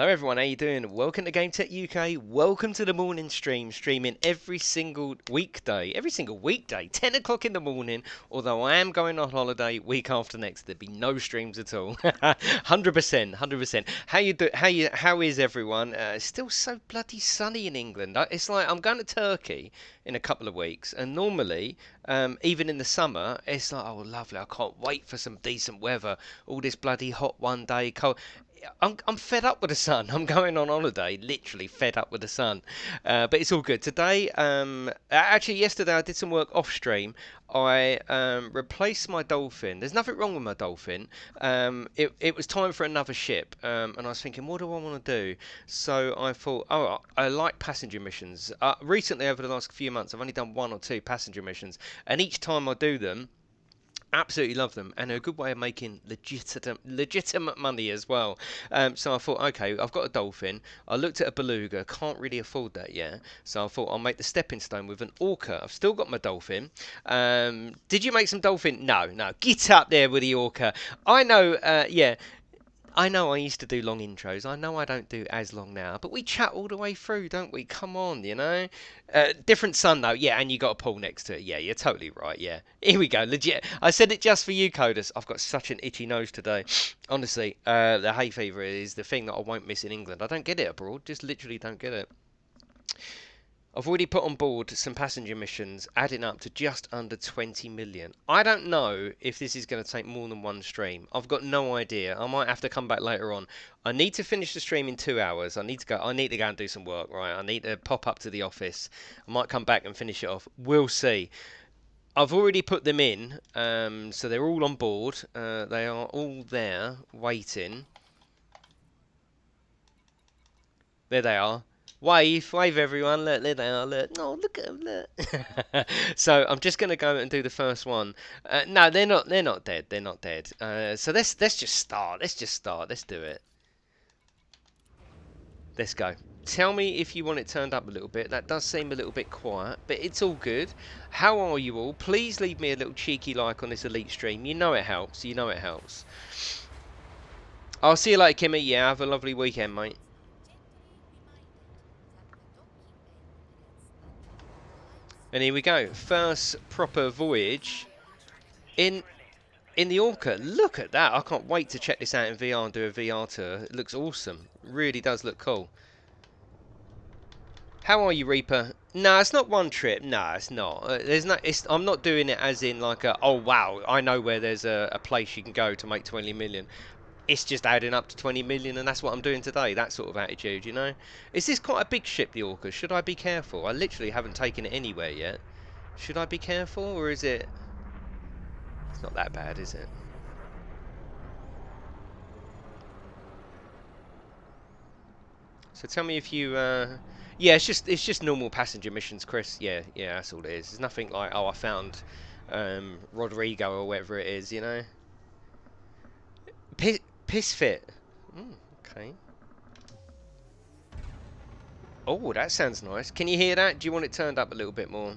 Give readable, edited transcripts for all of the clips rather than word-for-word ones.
Hello everyone, how you doing? Welcome to GametechUK. Welcome to the morning stream, streaming every single weekday, 10 o'clock in the morning. Although I am going on holiday week after next, there'd be no streams at all. 100%, 100%. How is everyone? It's still so bloody sunny in England. It's like I'm going to Turkey in a couple of weeks, and normally, even in the summer, it's like, oh lovely, I can't wait for some decent weather. All this bloody hot one day, cold. I'm fed up with the sun. I'm going on holiday, literally fed up with the sun. But it's all good. Today, actually yesterday I did some work off stream. I replaced my dolphin. There's nothing wrong with my dolphin. It was time for another ship. And I was thinking, what do I want to do? So I thought, oh, I like passenger missions. Recently, over the last few months, I've only done 1 or 2 passenger missions. And each time I do them, absolutely love them, and they're a good way of making legitimate money as well. So I thought, okay, I've got a dolphin. I looked at a beluga, can't really afford that yet. So I thought I'll make the stepping stone with an orca. I've still got my dolphin. Did you make some dolphin? No, get up there with the orca. I know, yeah. I know I used to do long intros. I know I don't do as long now, but we chat all the way through, don't we? Come on, you know. Different sun though, yeah, and you got a pool next to it. Yeah, you're totally right. Yeah, here we go. Legit. I said it just for you, Codus. I've got such an itchy nose today. Honestly, the hay fever is the thing that I won't miss in England. I don't get it abroad. Just literally don't get it. I've already put on board some passenger missions, adding up to just under 20 million. I don't know if this is going to take more than one stream. I've got no idea. I might have to come back later on. I need to finish the stream in 2 hours. I need to go and do some work, right? I need to pop up to the office. I might come back and finish it off. We'll see. I've already put them in, so they're all on board. They are all there, waiting. There they are. Wave everyone, look, there they are, look. No, look at them, look. So I'm just going to go and do the first one. No, they're not dead, they're not dead. So let's just start, let's do it. Let's go. Tell me if you want it turned up a little bit. That does seem a little bit quiet, but it's all good. How are you all? Please leave me a little cheeky like on this elite stream. You know it helps, I'll see you later, Kimmy. Yeah, have a lovely weekend, mate. And here we go, first proper voyage in the Orca. Look at that, I can't wait to check this out in VR and do a VR tour. It looks awesome, really does look cool. How are you, Reaper? No, it's not one trip. No, it's not. I'm not doing it as in like a, oh wow, I know where there's a place you can go to make 20 million. It's just adding up to 20 million, and that's what I'm doing today, that sort of attitude, you know? Is this quite a big ship, the Orca? Should I be careful? I literally haven't taken it anywhere yet. Should I be careful, or is it... It's not that bad, is it? So tell me if you... Yeah, it's just normal passenger missions, Chris. Yeah, that's all it is. There's nothing like, oh, I found Rodrigo or whatever it is, you know? Piss fit. Okay. Oh, that sounds nice. Can you hear that? Do you want it turned up a little bit more?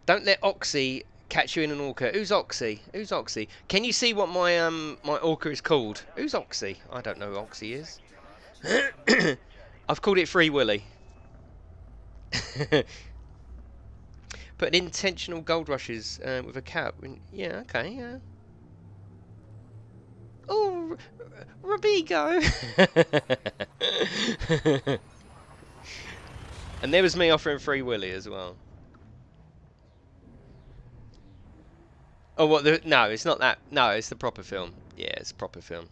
Don't let Oxy catch you in an Orca. Who's Oxy? Who's Oxy? Can you see what my my Orca is called? Who's Oxy? I don't know who Oxy is. I've called it Free Willy. Put intentional gold rushes with a cap. Yeah, okay, yeah. Oh, Robigo! And there was me offering Free Willy as well. Oh, what? No, it's not that. No, it's the proper film. Yeah, it's a proper film.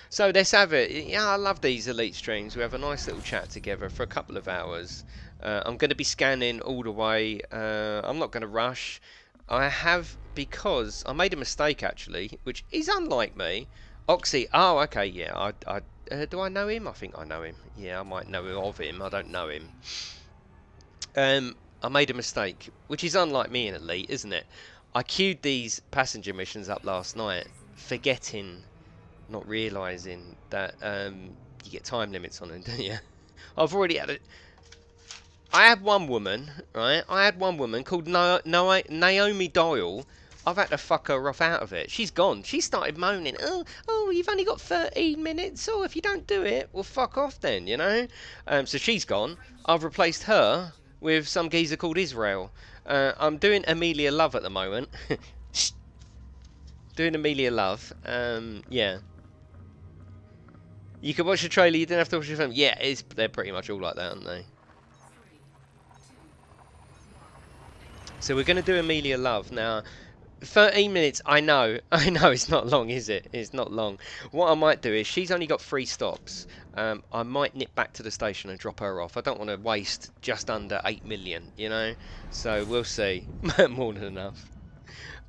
So let's have it. Yeah, I love these elite streams. We have a nice little chat together for a couple of hours. I'm going to be scanning all the way. I'm not going to rush. I have, because I made a mistake actually, which is unlike me. Oxy, oh okay, yeah, do I know him? I think I know him. Yeah, I might know of him, I don't know him. I made a mistake, which is unlike me in Elite, isn't it? I queued these passenger missions up last night, forgetting, not realising that you get time limits on them, don't you? I've already had it. I had one woman, right? I had one woman called Naomi Doyle I've had to fuck her off out of it. She's gone. She started moaning. Oh, you've only got 13 minutes. Oh, if you don't do it, well, fuck off then, you know? So she's gone. I've replaced her with some geezer called Israel. I'm doing Amelia Love at the moment. Doing Amelia Love. Yeah. You can watch the trailer, you didn't have to watch the film. Yeah, they're pretty much all like that, aren't they? So we're going to do Amelia Love now. 13 minutes, I know it's not long, is it? It's not long. What I might do is, she's only got 3 stops. I might nip back to the station and drop her off. I don't want to waste just under 8 million, you know? So we'll see. More than enough.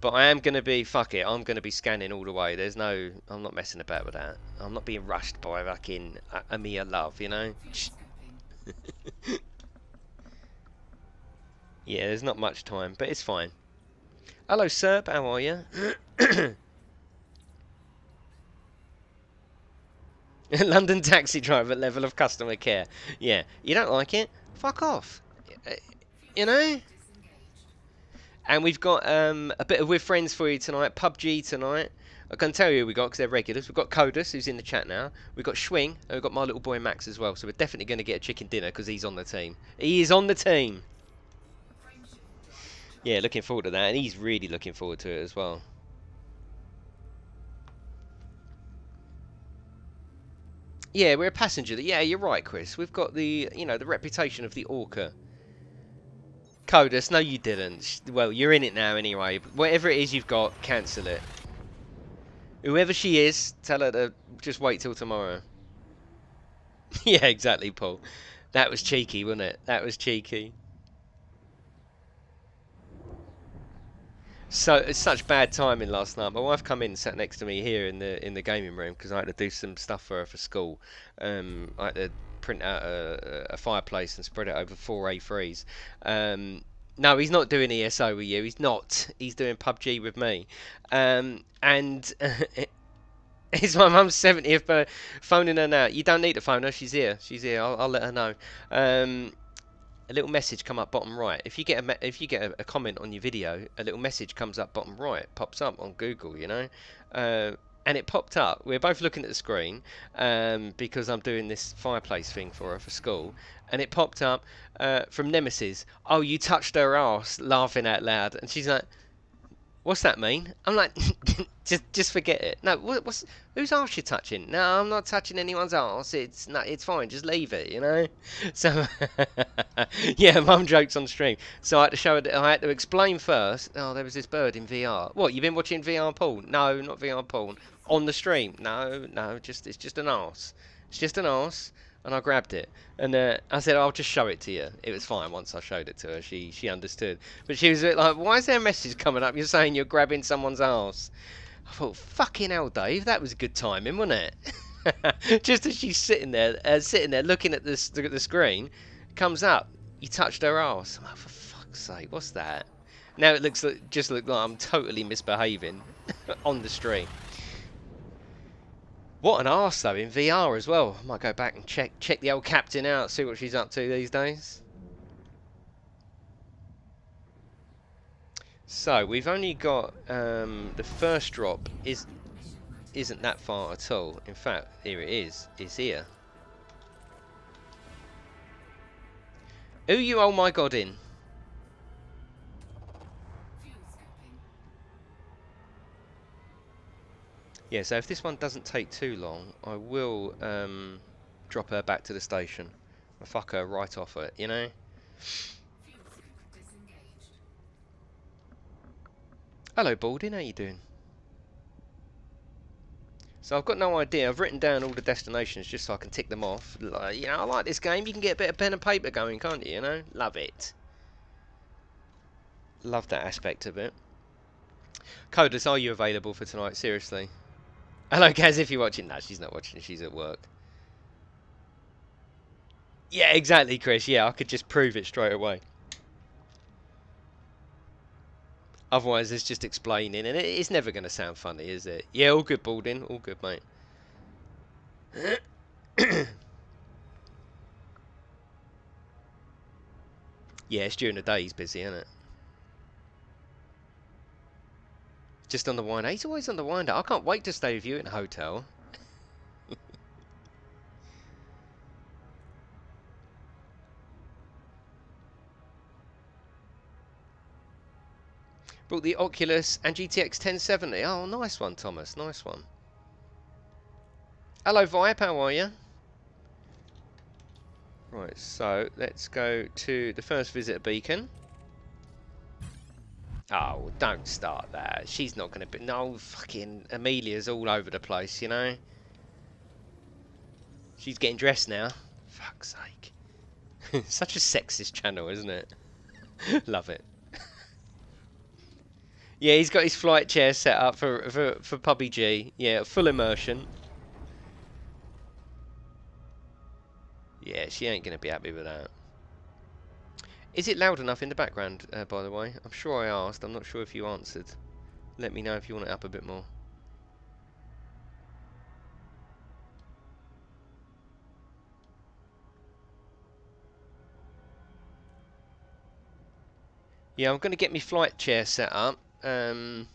But I am going to be, fuck it, I'm going to be scanning all the way. I'm not messing about with that. I'm not being rushed by fucking Amelia Love, you know? Yeah, there's not much time, but it's fine. Hello, Serb, how are you? London taxi driver level of customer care. Yeah, you don't like it? Fuck off. You know? And we've got a bit of With Friends for you tonight. PUBG tonight. I can tell you who we got because they're regulars. We've got Codus, who's in the chat now. We've got Schwing, and we've got my little boy Max as well. So we're definitely going to get a chicken dinner because he's on the team. He is on the team. Yeah, looking forward to that. And he's really looking forward to it as well. Yeah, we're a passenger. Yeah, you're right, Chris. We've got the, the reputation of the Orca. Codus, no you didn't. Well, you're in it now anyway. Whatever it is you've got, cancel it. Whoever she is, tell her to just wait till tomorrow. Yeah, exactly, Paul. That was cheeky, wasn't it? That was cheeky. So it's such bad timing last night. My wife come in and sat next to me here in the gaming room because I had to do some stuff for her for school. I had to print out a fireplace and spread it over 4 A3s. No, he's not doing ESO with you. He's not. He's doing PUBG with me. And it's my mum's 70th, but phoning her now. You don't need to phone her. She's here. She's here. I'll let her know. A little message come up bottom right. If you get a comment on your video, a little message comes up bottom right, pops up on Google, you know, and it popped up. We're both looking at the screen because I'm doing this fireplace thing for her for school, and it popped up from Nemesis. Oh, you touched her ass, laughing out loud, and she's like, "What's that mean?" I'm like, just forget it. No, whose arse you touching? No, I'm not touching anyone's arse. It's fine. Just leave it, you know. So yeah, mum jokes on stream. So I had to show her. I had to explain first. Oh, there was this bird in VR. What? You've been watching VR porn? No, not VR porn. On the stream? No, it's just an arse. It's just an arse. And I grabbed it, and I said, "I'll just show it to you." It was fine once I showed it to her. She understood, but she was a bit like, "Why is there a message coming up? You're saying you're grabbing someone's arse." I thought, "Fucking hell, Dave, that was good timing, wasn't it?" Just as she's sitting there looking at the screen, comes up, "You touched her arse." I'm like, "For fuck's sake, what's that?" Now it looks like I'm totally misbehaving on the stream. What an arse though in VR as well. I might go back and check the old captain out, see what she's up to these days. So we've only got the first drop isn't that far at all. In fact, here it is. It's here. Who you oh my god in? Yeah, so if this one doesn't take too long, I will drop her back to the station. I'll fuck her right off it, you know? Hello, Balding, how you doing? So I've got no idea. I've written down all the destinations just so I can tick them off. Like, you know, I like this game. You can get a bit of pen and paper going, can't you? You know, love it. Love that aspect of it. Codus, are you available for tonight? Seriously. Hello, Gaz, if you're watching. No, she's not watching. She's at work. Yeah, exactly, Chris. Yeah, I could just prove it straight away. Otherwise, it's just explaining, and it's never going to sound funny, is it? Yeah, all good, Balding. All good, mate. Yeah, it's during the day he's busy, isn't it? Just on the winder. He's always on the winder. I can't wait to stay with you in a hotel. Brought the Oculus and GTX 1070. Oh, nice one, Thomas. Nice one. Hello, Vibe. How are you? Right, so let's go to the first visitor beacon. Oh, don't start that. She's not going to be... No, fucking Amelia's all over the place, you know? She's getting dressed now. Fuck's sake. Such a sexist channel, isn't it? Love it. Yeah, he's got his flight chair set up for PUBG. Yeah, full immersion. Yeah, she ain't going to be happy with that. Is it loud enough in the background, by the way? I'm sure I asked. I'm not sure if you answered. Let me know if you want it up a bit more. Yeah, I'm going to get my flight chair set up. I've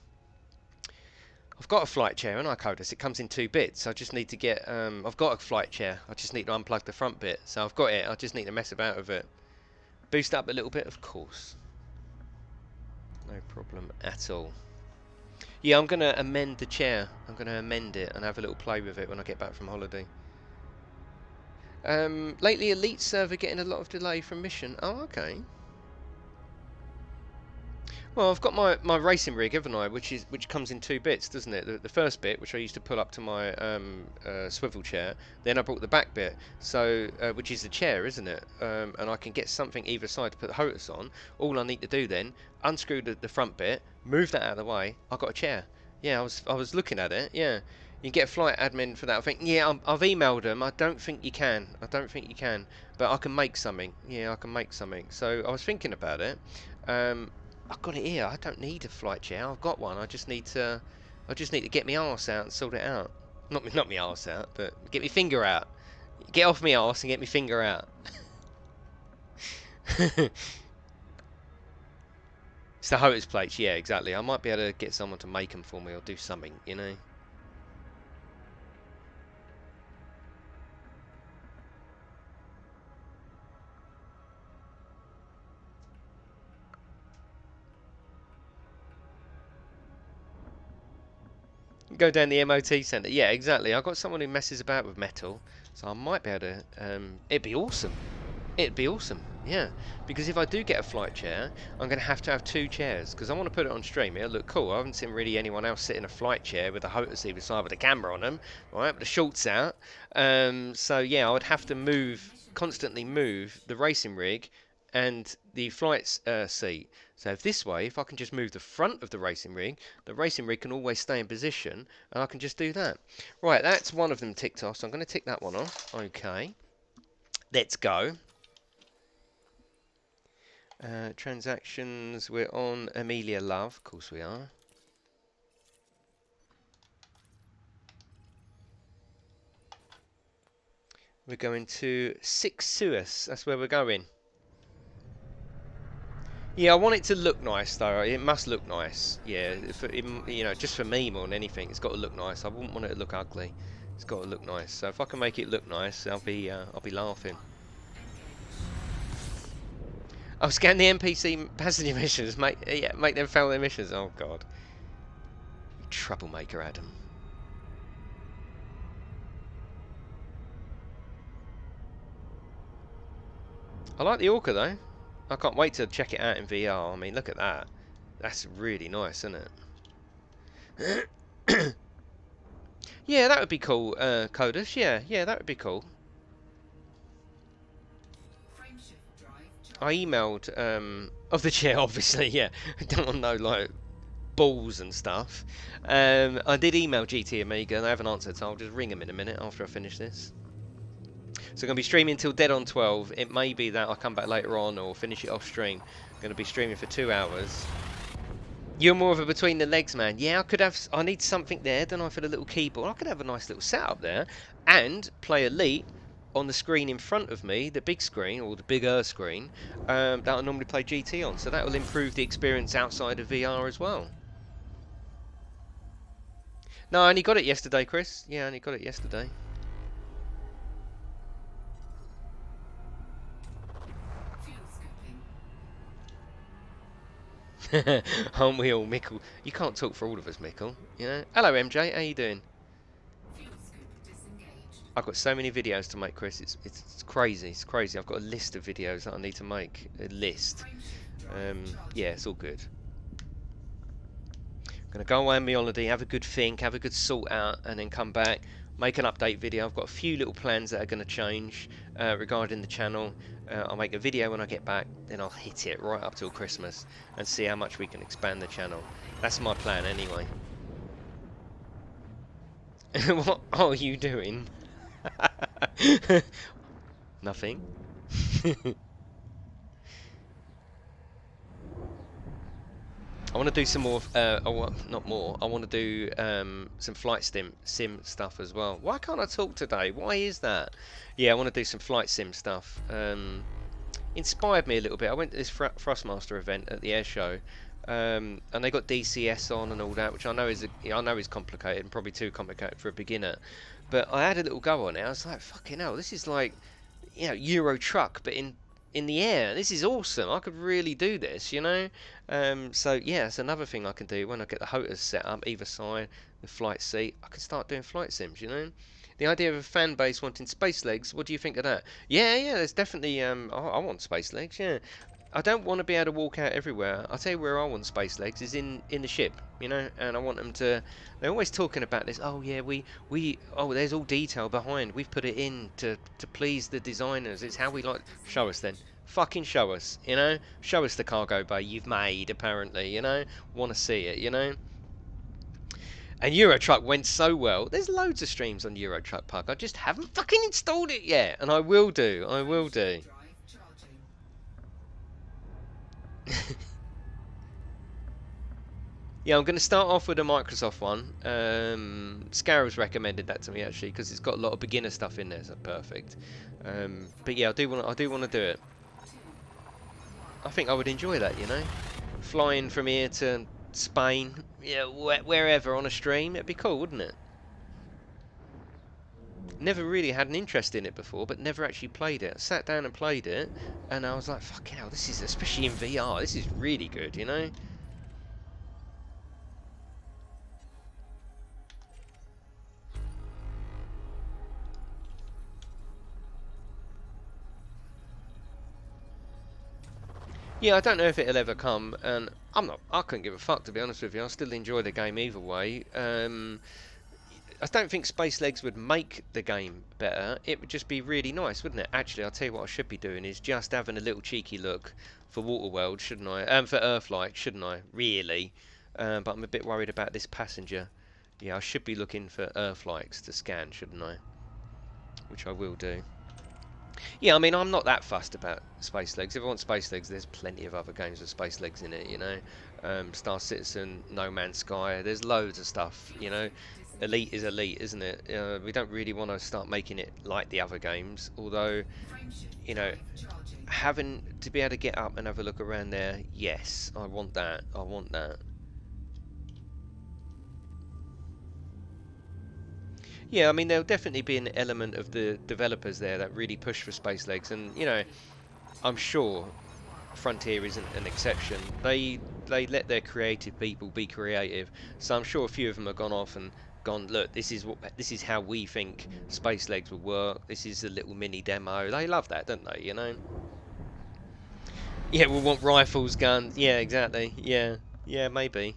got a flight chair, and I Codus. It comes in 2 bits. I just need to get... I've got a flight chair. I just need to unplug the front bit. So I've got it. I just need to mess about with it. Boost up a little bit, of course. No problem at all. Yeah, I'm going to amend the chair. I'm going to amend it and have a little play with it when I get back from holiday. Lately, Elite server getting a lot of delay from mission. Oh, okay. Well, I've got my racing rig, haven't I? Which comes in 2 bits, doesn't it? The first bit, which I used to pull up to my swivel chair. Then I brought the back bit, so which is the chair, isn't it? And I can get something either side to put the HOTAS on. All I need to do then, unscrew the front bit, move that out of the way. I've got a chair. Yeah, I was looking at it. Yeah, you can get a flight admin for that. I think. Yeah, I've emailed them. I don't think you can. But I can make something. Yeah, I can make something. So I was thinking about it. I've got it here. I don't need a flight chair. I've got one. I just need to get my arse out and sort it out. Not my arse out, but get my finger out. Get off my arse and get my finger out. It's the HOTAS plates. Yeah, exactly. I might be able to get someone to make them for me or do something, you know. Go down the MOT centre. Yeah, exactly. I've got someone who messes about with metal, so I might be able to... it'd be awesome. It'd be awesome, yeah. Because if I do get a flight chair, I'm going to have 2 chairs, because I want to put it on stream. It'll look cool. I haven't seen really anyone else sit in a flight chair with a HOTAS either side with a camera on them, right, with the shorts out. So, yeah, I would have to constantly move the racing rig and the flight seat. So this way, if I can just move the front of the racing rig can always stay in position, and I can just do that. Right, that's one of them ticked off, so I'm going to tick that one off. Okay. Let's go. Transactions, we're on Amelia Love, of course we are. We're going to SUPERCHAT, that's where we're going. Yeah, I want it to look nice though. It must look nice. Yeah, you know, just for me more than anything, it's got to look nice. I wouldn't want it to look ugly. It's got to look nice. So if I can make it look nice, I'll be laughing. I'll scan the NPC passenger missions. Make them fail their missions. Oh god, you troublemaker, Adam. I like the Orca though. I can't wait to check it out in VR. I mean, look at that. That's really nice, isn't it? Yeah, that would be cool, Codus. Yeah, that would be cool. I emailed of the chair, obviously. Yeah, I don't want to know like balls and stuff. I did email GT Amiga, and they haven't answered, so I'll just ring them in a minute after I finish this. So I'm going to be streaming till dead on 12. It may be that I come back later on or finish it off stream. I'm going to be streaming for 2 hours. You're more of a between the legs man. Yeah, I need something there, don't I, for the little keyboard. I could have a nice little setup there and play Elite on the screen in front of me, the big screen or the bigger screen that I normally play GT on. So that will improve the experience outside of VR as well. No, I only got it yesterday, Chris. Yeah, I only got it yesterday. Aren't we all, Mickle? You can't talk for all of us, Mickle. You know. Hello, MJ. How you doing? I've got so many videos to make, Chris. It's crazy. It's crazy. I've got a list of videos that I need to make. A list. Yeah, it's all good. Gonna go away on my holiday, have a good think, have a good sort out, and then come back, make an update video. I've got a few little plans that are going to change regarding the channel. I'll make a video when I get back, then I'll hit it right up till Christmas and see how much we can expand the channel. That's my plan anyway. What are you doing? Nothing. I want to do some more, not more, I want to do some flight sim stuff as well. Why can't I talk today? Why is that? Yeah, I want to do some flight sim stuff. Inspired me a little bit. I went to this Thrustmaster event at the air show, and they got DCS on and all that, which I know is complicated and probably too complicated for a beginner. But I had a little go on it. I was like, fucking hell, this is like, you know, Euro Truck, but in the air. This is awesome. I could really do this, you know. So yeah, it's another thing I can do when I get the hotors set up either side, the flight seat. I can start doing flight sims, you know. The idea of a fan base wanting space legs. What do you think of that? Yeah, yeah. There's definitely. I want space legs. Yeah. I don't want to be able to walk out everywhere. I'll tell you where I want space legs is in the ship, you know, and I want them to. They're always talking about this. Oh yeah, oh there's all detail behind. We've put it in to please the designers. It's how we like. Show us then. Fucking show us, you know. Show us the cargo bay you've made. Apparently, you know. Want to see it, you know. And Euro Truck went so well. There's loads of streams on Euro Truck Park. I just haven't fucking installed it yet, and I will do. I will do. Yeah, I'm going to start off with a Microsoft one. Scarab's recommended that to me actually because it's got a lot of beginner stuff in there, so perfect. But yeah, I do want to do it. I think I would enjoy that, you know, flying from here to Spain, yeah, wherever on a stream. It'd be cool, wouldn't it? Never really had an interest in it before, but never actually played it. I sat down and played it, and I was like, fucking hell, this is, especially in VR, this is really good, you know. Yeah, I don't know if it'll ever come, and I couldn't give a fuck to be honest with you. I still enjoy the game either way. I don't think Space Legs would make the game better. It would just be really nice, wouldn't it? Actually, I'll tell you what I should be doing is just having a little cheeky look for Waterworld, shouldn't I? For Earthlight, shouldn't I? Really? But I'm a bit worried about this passenger. Yeah, I should be looking for Earthlights to scan, shouldn't I? Which I will do. Yeah, I mean, I'm not that fussed about Space Legs. If I want Space Legs, there's plenty of other games with Space Legs in it, you know. Star Citizen, No Man's Sky, there's loads of stuff, you know. Elite is Elite, isn't it? We don't really want to start making it like the other games, although, you know, having to be able to get up and have a look around there, yes, I want that, I want that. Yeah, I mean, there'll definitely be an element of the developers there that really push for Space Legs, and, you know, I'm sure Frontier isn't an exception. They let their creative people be creative. So I'm sure a few of them have gone off and gone, look, this is how we think Space Legs will work. This is a little mini demo. They love that, don't they? You know? Yeah, we'll want rifles, guns. Yeah, exactly. Yeah, yeah, maybe.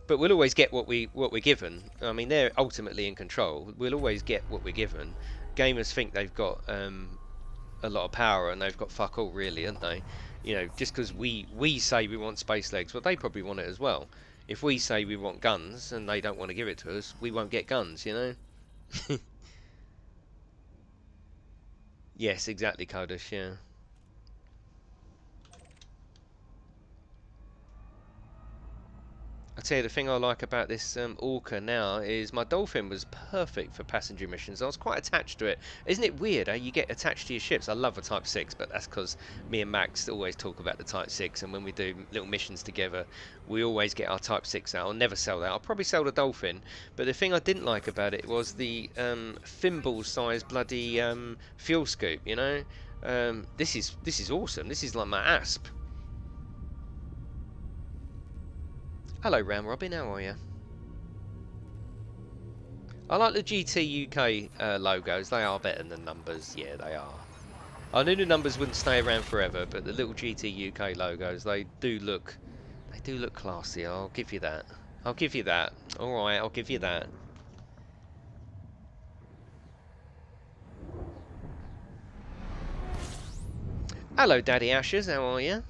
But we'll always get what we're given. I mean, they're ultimately in control. We'll always get what we're given. Gamers think they've got a lot of power and they've got fuck all really, haven't they? You know, just because we say we want Space Legs, well, they probably want it as well. If we say we want guns and they don't want to give it to us, we won't get guns, you know. Yes, exactly, Kodesh. Yeah. I tell you, the thing I like about this Orca now is my Dolphin was perfect for passenger missions. I was quite attached to it. Isn't it weird how you get attached to your ships? I love a Type 6, but that's because me and Max always talk about the Type 6, and when we do little missions together, we always get our Type 6 out. I'll never sell that. I'll probably sell the Dolphin, but the thing I didn't like about it was the thimble-sized bloody fuel scoop, you know? This is awesome. This is like my ASP. Hello, Ram Robin, how are you? I like the GametechUK logos. They are better than numbers. Yeah, they are. I knew the numbers wouldn't stay around forever, but the little GametechUK logos, they do look classy. I'll give you that. I'll give you that. All right, I'll give you that. Hello, Daddy Ashes. How are you?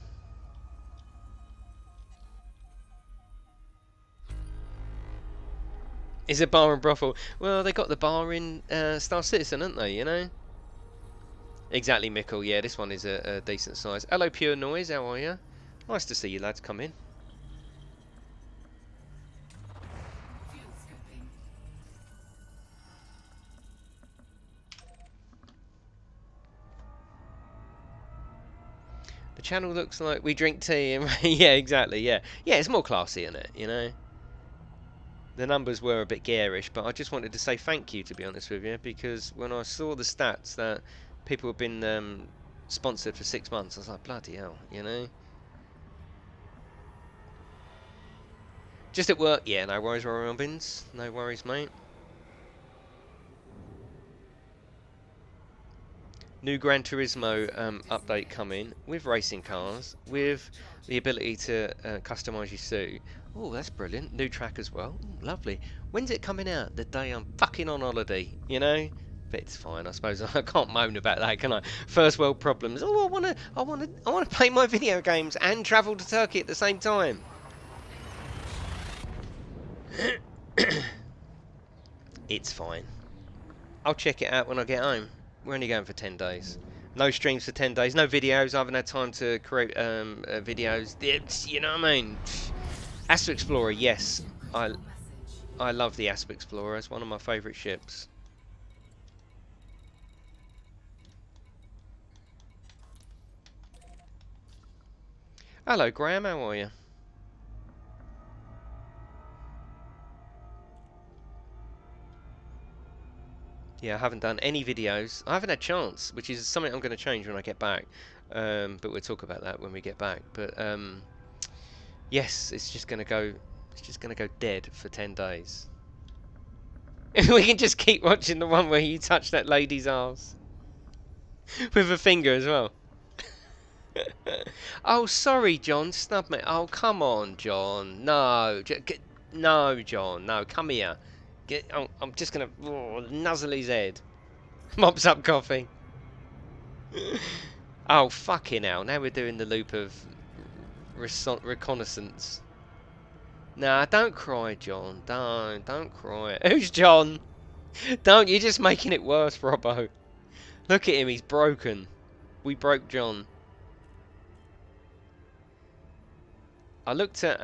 Is it bar and brothel? Well, they got the bar in Star Citizen, haven't they? You know. Exactly, Mickle. Yeah, this one is a decent size. Hello, Pure Noise. How are you? Nice to see you lads come in. The channel looks like we drink tea and yeah, exactly. Yeah, yeah, it's more classy in it. You know. The numbers were a bit garish, but I just wanted to say thank you, to be honest with you, because when I saw the stats that people have been sponsored for 6 months, I was like, bloody hell, you know. Just at work, yeah, no worries, Robins, no worries, mate. New Gran Turismo update coming with racing cars, with the ability to customise your suit. Oh, that's brilliant. New track as well. Ooh, lovely. When's it coming out? The day I'm fucking on holiday, you know? But it's fine, I suppose. I can't moan about that, can I? First world problems. Oh, I wanna play my video games and travel to Turkey at the same time. It's fine. I'll check it out when I get home. We're only going for 10 days. No streams for 10 days. No videos. I haven't had time to create videos. You know what I mean? Asp Explorer, yes. I love the Asp Explorer. It's one of my favourite ships. Hello, Graham. How are you? Yeah, I haven't done any videos. I haven't had chance, which is something I'm going to change when I get back. But we'll talk about that when we get back. But yes, it's just going to go. It's just going to go dead for 10 days. We can just keep watching the one where you touch that lady's arse with a finger as well. Oh, sorry, John. Snub me. Oh, come on, John. No, no, John. No, come here. Oh, I'm just gonna nuzzle his head. Mops up coffee. Oh, fucking hell. Now we're doing the loop of reconnaissance. Nah, don't cry, John. Don't cry. Who's John? Don't. You're just making it worse, Robbo. Look at him. He's broken. We broke John. I looked at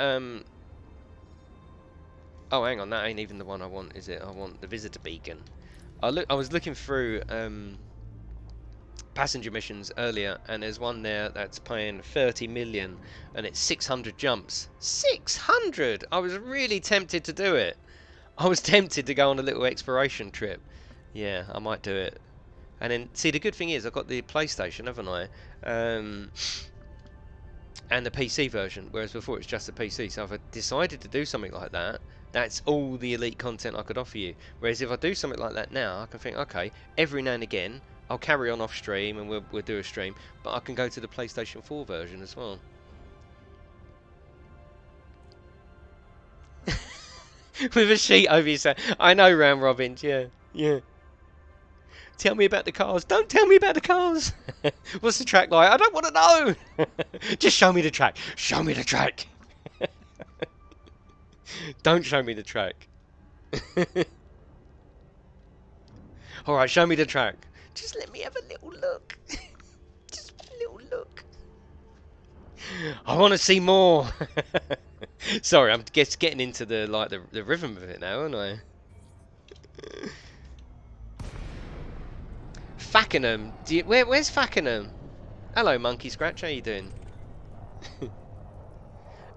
oh, hang on, that ain't even the one I want, is it? I want the visitor beacon. I was looking through passenger missions earlier, and there's one there that's paying 30 million, and it's 600 jumps. 600! I was really tempted to do it. I was tempted to go on a little exploration trip. Yeah, I might do it. And then, see, the good thing is I've got the PlayStation, haven't I? And the PC version, whereas before it's just the PC. So if I decided to do something like that, that's all the elite content I could offer you. Whereas if I do something like that now, I can think, okay, every now and again, I'll carry on off stream and we'll do a stream, but I can go to the PlayStation 4 version as well. With a sheet over your head. I know, Round Robins, yeah, yeah. Tell me about the cars. Don't tell me about the cars. What's the track like? I don't want to know. Just show me the track. Show me the track. Don't show me the track. Alright, show me the track. Just let me have a little look. Just a little look. I want to see more. Sorry, I'm just getting into the the rhythm of it now, aren't I? Fackenham. Where's Fackenham? Hello, Monkey Scratch. How you doing?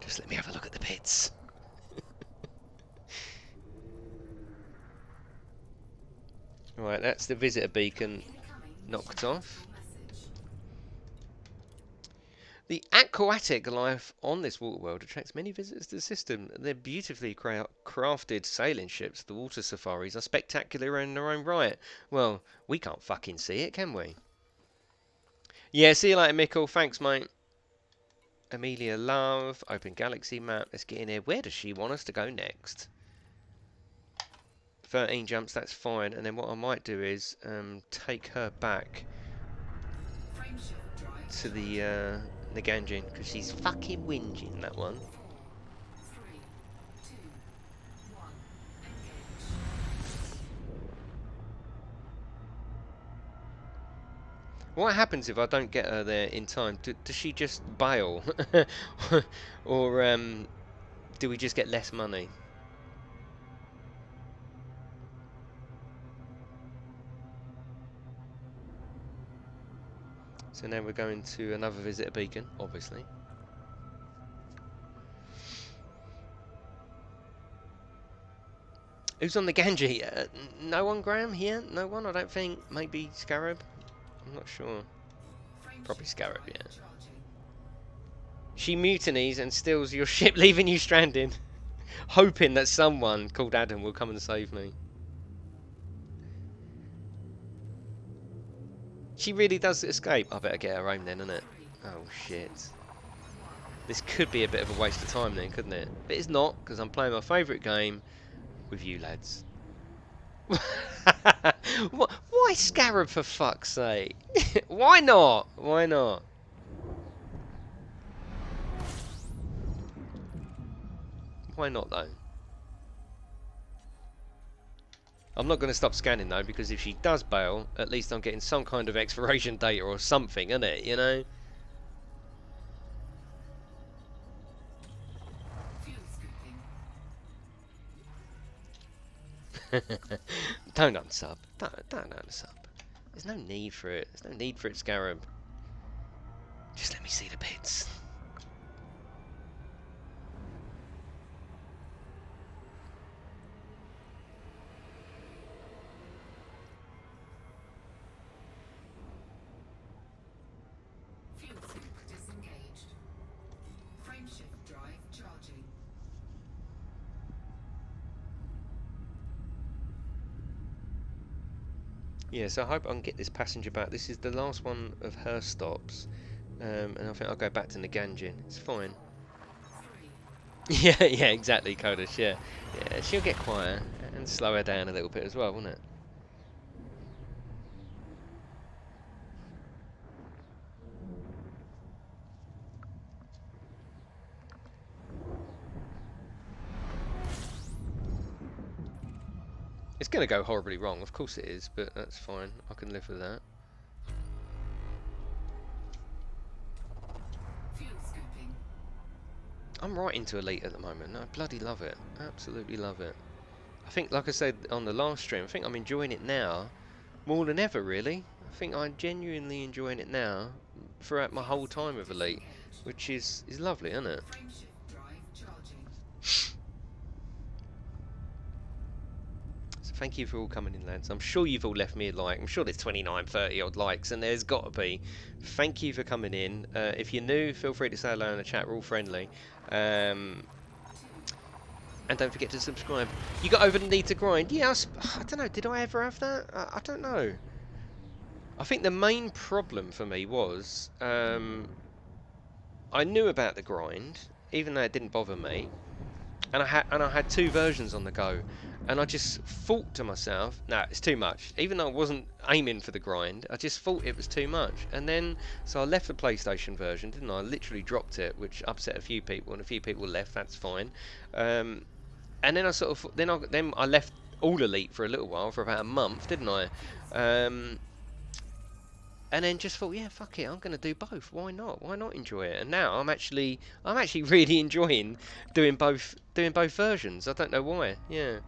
Just let me have a look at the pits. Right, that's the visitor beacon knocked off. The aquatic life on this water world attracts many visitors to the system. They're beautifully crafted sailing ships. The water safaris are spectacular in their own right. Well, we can't fucking see it, can we? Yeah, see you later, Mickle. Thanks, mate. Amelia Love, open galaxy map. Let's get in here. Where does she want us to go next? 13 jumps, that's fine. And then what I might do is take her back to the Ganjin, because she's fucking whinging, that one. What happens if I don't get her there in time? Does she just bail? Or do we just get less money? So now we're going to another visitor beacon, obviously. Who's on the Ganji? No one, Graham, here? No one, I don't think. Maybe Scarab? I'm not sure. Probably Scarab, yeah. She mutinies and steals your ship, leaving you stranded. Hoping that someone called Adam will come and save me. She really does escape. I better get her home then, innit? Oh, shit. This could be a bit of a waste of time then, couldn't it? But it's not, because I'm playing my favourite game with you lads. Why Scarab, for fuck's sake? Why not? Why not? Why not, though? I'm not going to stop scanning, though, because if she does bail, at least I'm getting some kind of expiration data or something, isn't it? You know? Don't unsub. Don't unsub. There's no need for it. There's no need for it, Scarab. Just let me see the bits. Yeah, so I hope I can get this passenger back. This is the last one of her stops. And I think I'll go back to Naganjin. It's fine. Yeah, yeah, exactly, Kodesh, yeah. Yeah, she'll get quieter and slow her down a little bit as well, won't it? It's going to go horribly wrong, of course it is, but that's fine. I can live with that. I'm right into Elite at the moment. I bloody love it. Absolutely love it. I think, like I said on the last stream, I think I'm enjoying it now more than ever, really. I think I'm genuinely enjoying it now throughout my whole time with Elite, which is lovely, isn't it? Thank you for all coming in, lads. I'm sure you've all left me a like. I'm sure there's 29, 30 odd likes, and there's got to be. Thank you for coming in. If you're new, feel free to say hello in the chat. We're all friendly. And don't forget to subscribe. You got over the need to grind? Yeah, I don't know. Did I ever have that? I don't know. I think the main problem for me was I knew about the grind, even though it didn't bother me. And I had two versions on the go, and I just thought to myself, no, it's too much. Even though I wasn't aiming for the grind, I just thought it was too much. And then, so I left the PlayStation version, didn't I? I literally dropped it, which upset a few people, and a few people left. That's fine. And then I sort of, then I left all Elite for a little while, for about a month, didn't I? and then just thought, yeah, fuck it, I'm gonna do both. Why not? Why not enjoy it? And now I'm actually really enjoying doing both versions. I don't know why. Yeah.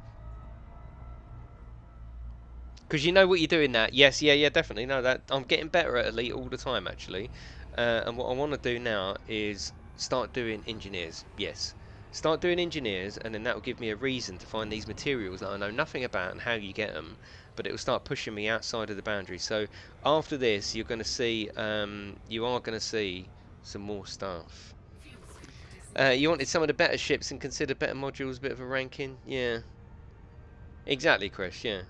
Because you know what you're doing that. Yes, yeah, yeah, definitely. No, that I'm getting better at Elite all the time, actually. And what I want to do now is start doing engineers. Yes. Start doing engineers, and then that will give me a reason to find these materials that I know nothing about and how you get them. But it will start pushing me outside of the boundary. So after this, you're going to see, you are going to see some more stuff. You wanted some of the better ships and consider better modules, a bit of a ranking. Yeah. Exactly, Chris. Yeah.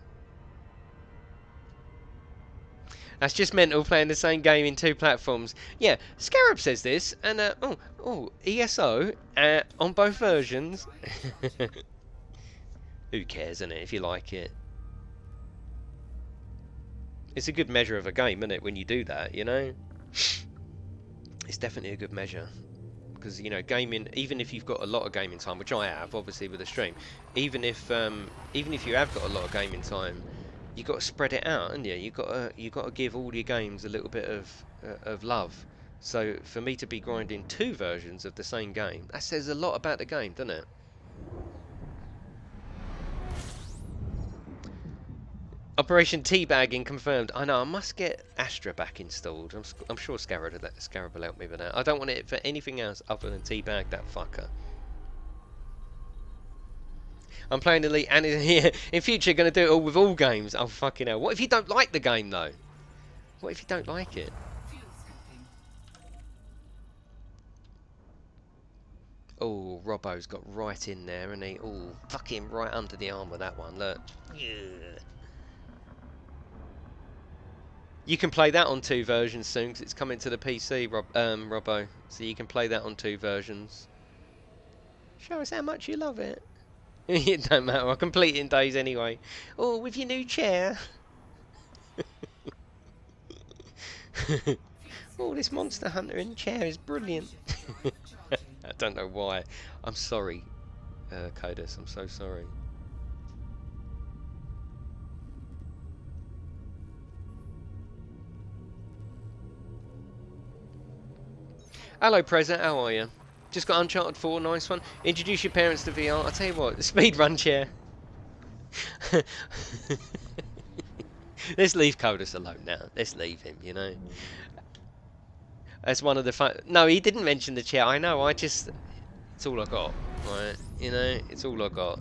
That's just mental playing the same game in two platforms. Yeah, Scarab says this, and ESO on both versions. Who cares, innit, if you like it? It's a good measure of a game, isn't it, when you do that, you know? It's definitely a good measure. Because, you know, gaming, even if you've got a lot of gaming time, which I have, obviously, with a stream, even if you have got a lot of gaming time, you got to spread it out, haven't you? You got to give all your games a little bit of love. So for me to be grinding two versions of the same game, that says a lot about the game, doesn't it? Operation Teabagging confirmed. I know, I must get Astra back installed. I'm sure Scarab will help me with that. I don't want it for anything else other than teabag that fucker. I'm playing Elite and in future going to do it all with all games. Oh, fucking hell. What if you don't like the game, though? What if you don't like it? Oh, Robbo's got right in there, and he fucking right under the arm with that one. Look. Yeah. You can play that on two versions soon, because it's coming to the PC, Robbo. So you can play that on two versions. Show us how much you love it. It don't matter. I'll complete it in days anyway. Oh, with your new chair. Oh, this Monster Hunter in chair is brilliant. I don't know why. I'm sorry, Codus. I'm so sorry. Hello, Preza. How are you? Just got Uncharted 4. Nice one. Introduce your parents to VR. I'll tell you what. The speedrun chair. Let's leave Codus alone now. Let's leave him, you know. That's one of the fun. No, he didn't mention the chair. I know. It's all I got. Right? You know, it's all I got.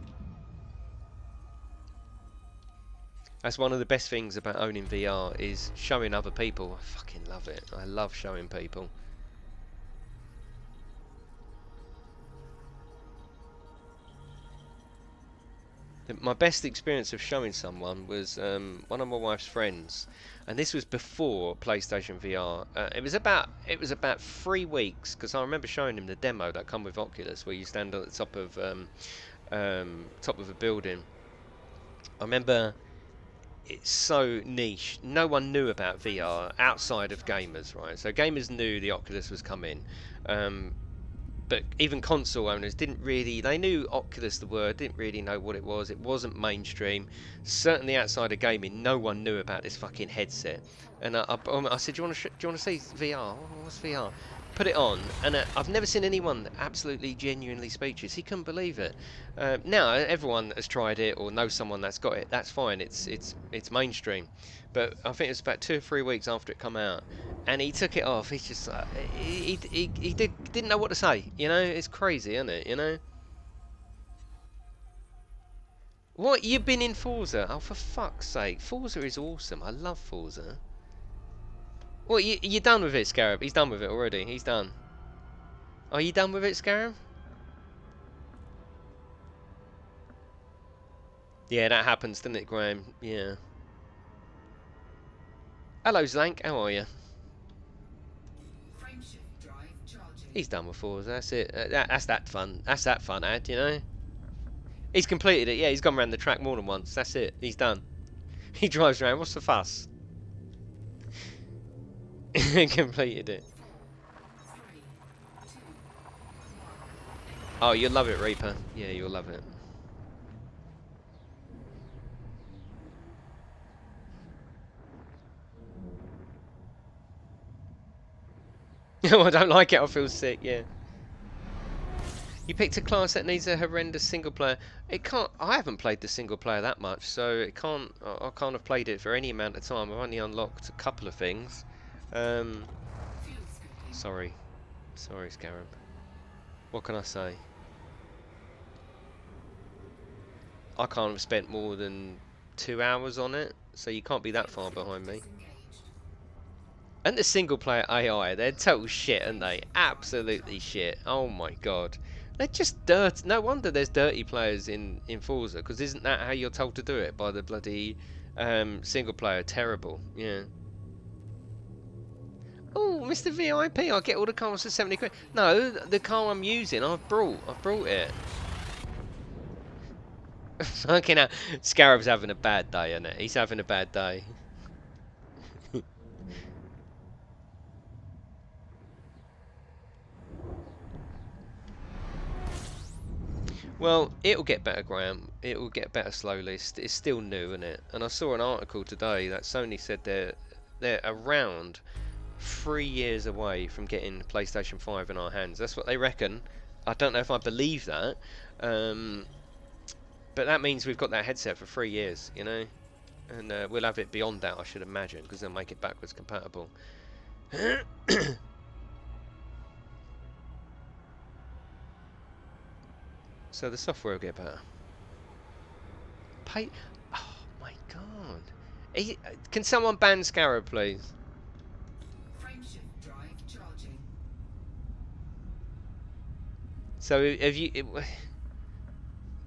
That's one of the best things about owning VR is showing other people. I fucking love it. I love showing people. My best experience of showing someone was one of my wife's friends, and this was before PlayStation VR. It was about 3 weeks, because I remember showing him the demo that come with Oculus, where you stand on the top of a building. I remember it's so niche. No one knew about VR outside of gamers, right? So gamers knew the Oculus was coming. But even console owners didn't really, they knew Oculus the word, didn't really know what it was. It wasn't mainstream. Certainly outside of gaming, no one knew about this fucking headset. And I said, do you want to see VR? What's VR? Put it on, and I've never seen anyone absolutely genuinely speechless. He couldn't believe it. Now everyone has tried it or knows someone that's got it. That's fine. It's mainstream. But I think it was about 2 or 3 weeks after it come out, and he took it off. He's just he didn't know what to say. You know, it's crazy, isn't it? You know. What, you've been in Forza? Oh, for fuck's sake! Forza is awesome. I love Forza. What, you done with it, Scarab? He's done with it already. He's done. Are you done with it, Scarab? Yeah, that happens, doesn't it, Graham? Yeah. Hello, Zank. How are you? He's done with Forza. That's it. That's that fun. That's that fun, Ad. You know. He's completed it. Yeah, he's gone around the track more than once. That's it. He's done. He drives around. What's the fuss? Completed it. Oh, you'll love it, Reaper. Yeah, you'll love it. Oh, I don't like it. I feel sick. Yeah. You picked a class that needs a horrendous single player. It can't. I haven't played the single player that much, so it can't. I can't have played it for any amount of time. I've only unlocked a couple of things. Sorry, Scarab. What can I say? I can't have spent more than 2 hours on it, so you can't be that far behind me. And the single player AI, they're total shit, aren't they? Absolutely shit. Oh my god. They're just dirt. No wonder there's dirty players in Forza, because isn't that how you're told to do it? By the bloody single player. Terrible. Yeah. Oh, Mr. VIP, I'll get all the cars for 70 quid. No, the car I'm using, I've brought it. Fucking hell. Scarab's having a bad day, isn't it? He's having a bad day. Well, it'll get better, Graham. It will get better slowly. It's still new, isn't it? And I saw an article today that Sony said they're around 3 years away from getting PlayStation 5 in our hands. That's what they reckon. I don't know if I believe that, but that means we've got that headset for 3 years, you know, and we'll have it beyond that, I should imagine, because they'll make it backwards compatible. So the software will get better. Oh my god! Can someone ban Scarab, please? Frameshift drive charging. So have you?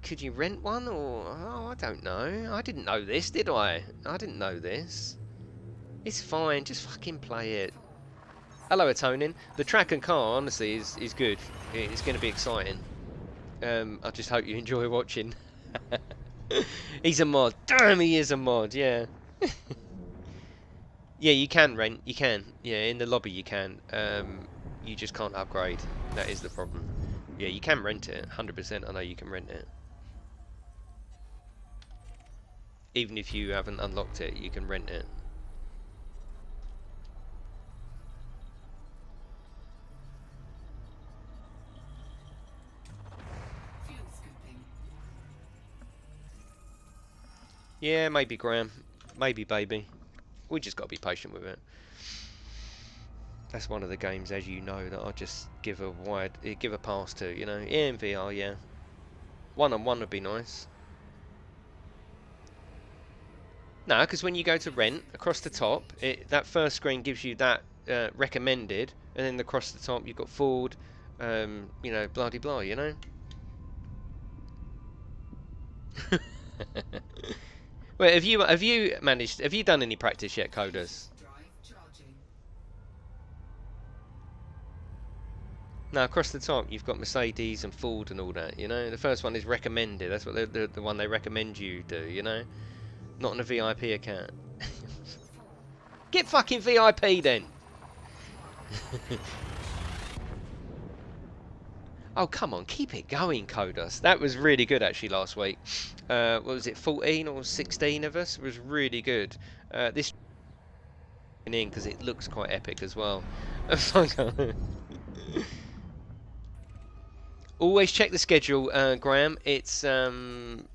Could you rent one, or I don't know. I didn't know this, did I? I didn't know this. It's fine. Just fucking play it. Hello, Atonin. The track and car, honestly, is good. It's going to be exciting. I just hope you enjoy watching. He's a mod. Damn, he is a mod. Yeah. Yeah, you can rent. You can. Yeah, in the lobby you can. You just can't upgrade. That is the problem. Yeah, you can rent it. 100%. I know you can rent it. Even if you haven't unlocked it, you can rent it. Yeah, maybe, Graham. Maybe, baby. We just got to be patient with it. That's one of the games, as you know, that I just give a pass to, you know. Yeah, in VR, yeah. One-on-one would be nice. No, because when you go to rent, across the top, that first screen gives you that recommended, and then across the top you've got forward, you know, blah de blah, you know. Well, have you done any practice yet, coders? No, across the top you've got Mercedes and Ford and all that, you know. The first one is recommended. That's what the one they recommend you do, you know. Not on a VIP account. Get fucking VIP then. Oh, come on, keep it going, Codus. That was really good, actually, last week. What was it, 14 or 16 of us? It was really good. This in because it looks quite epic as well. Always check the schedule, Graham. It's PUBG.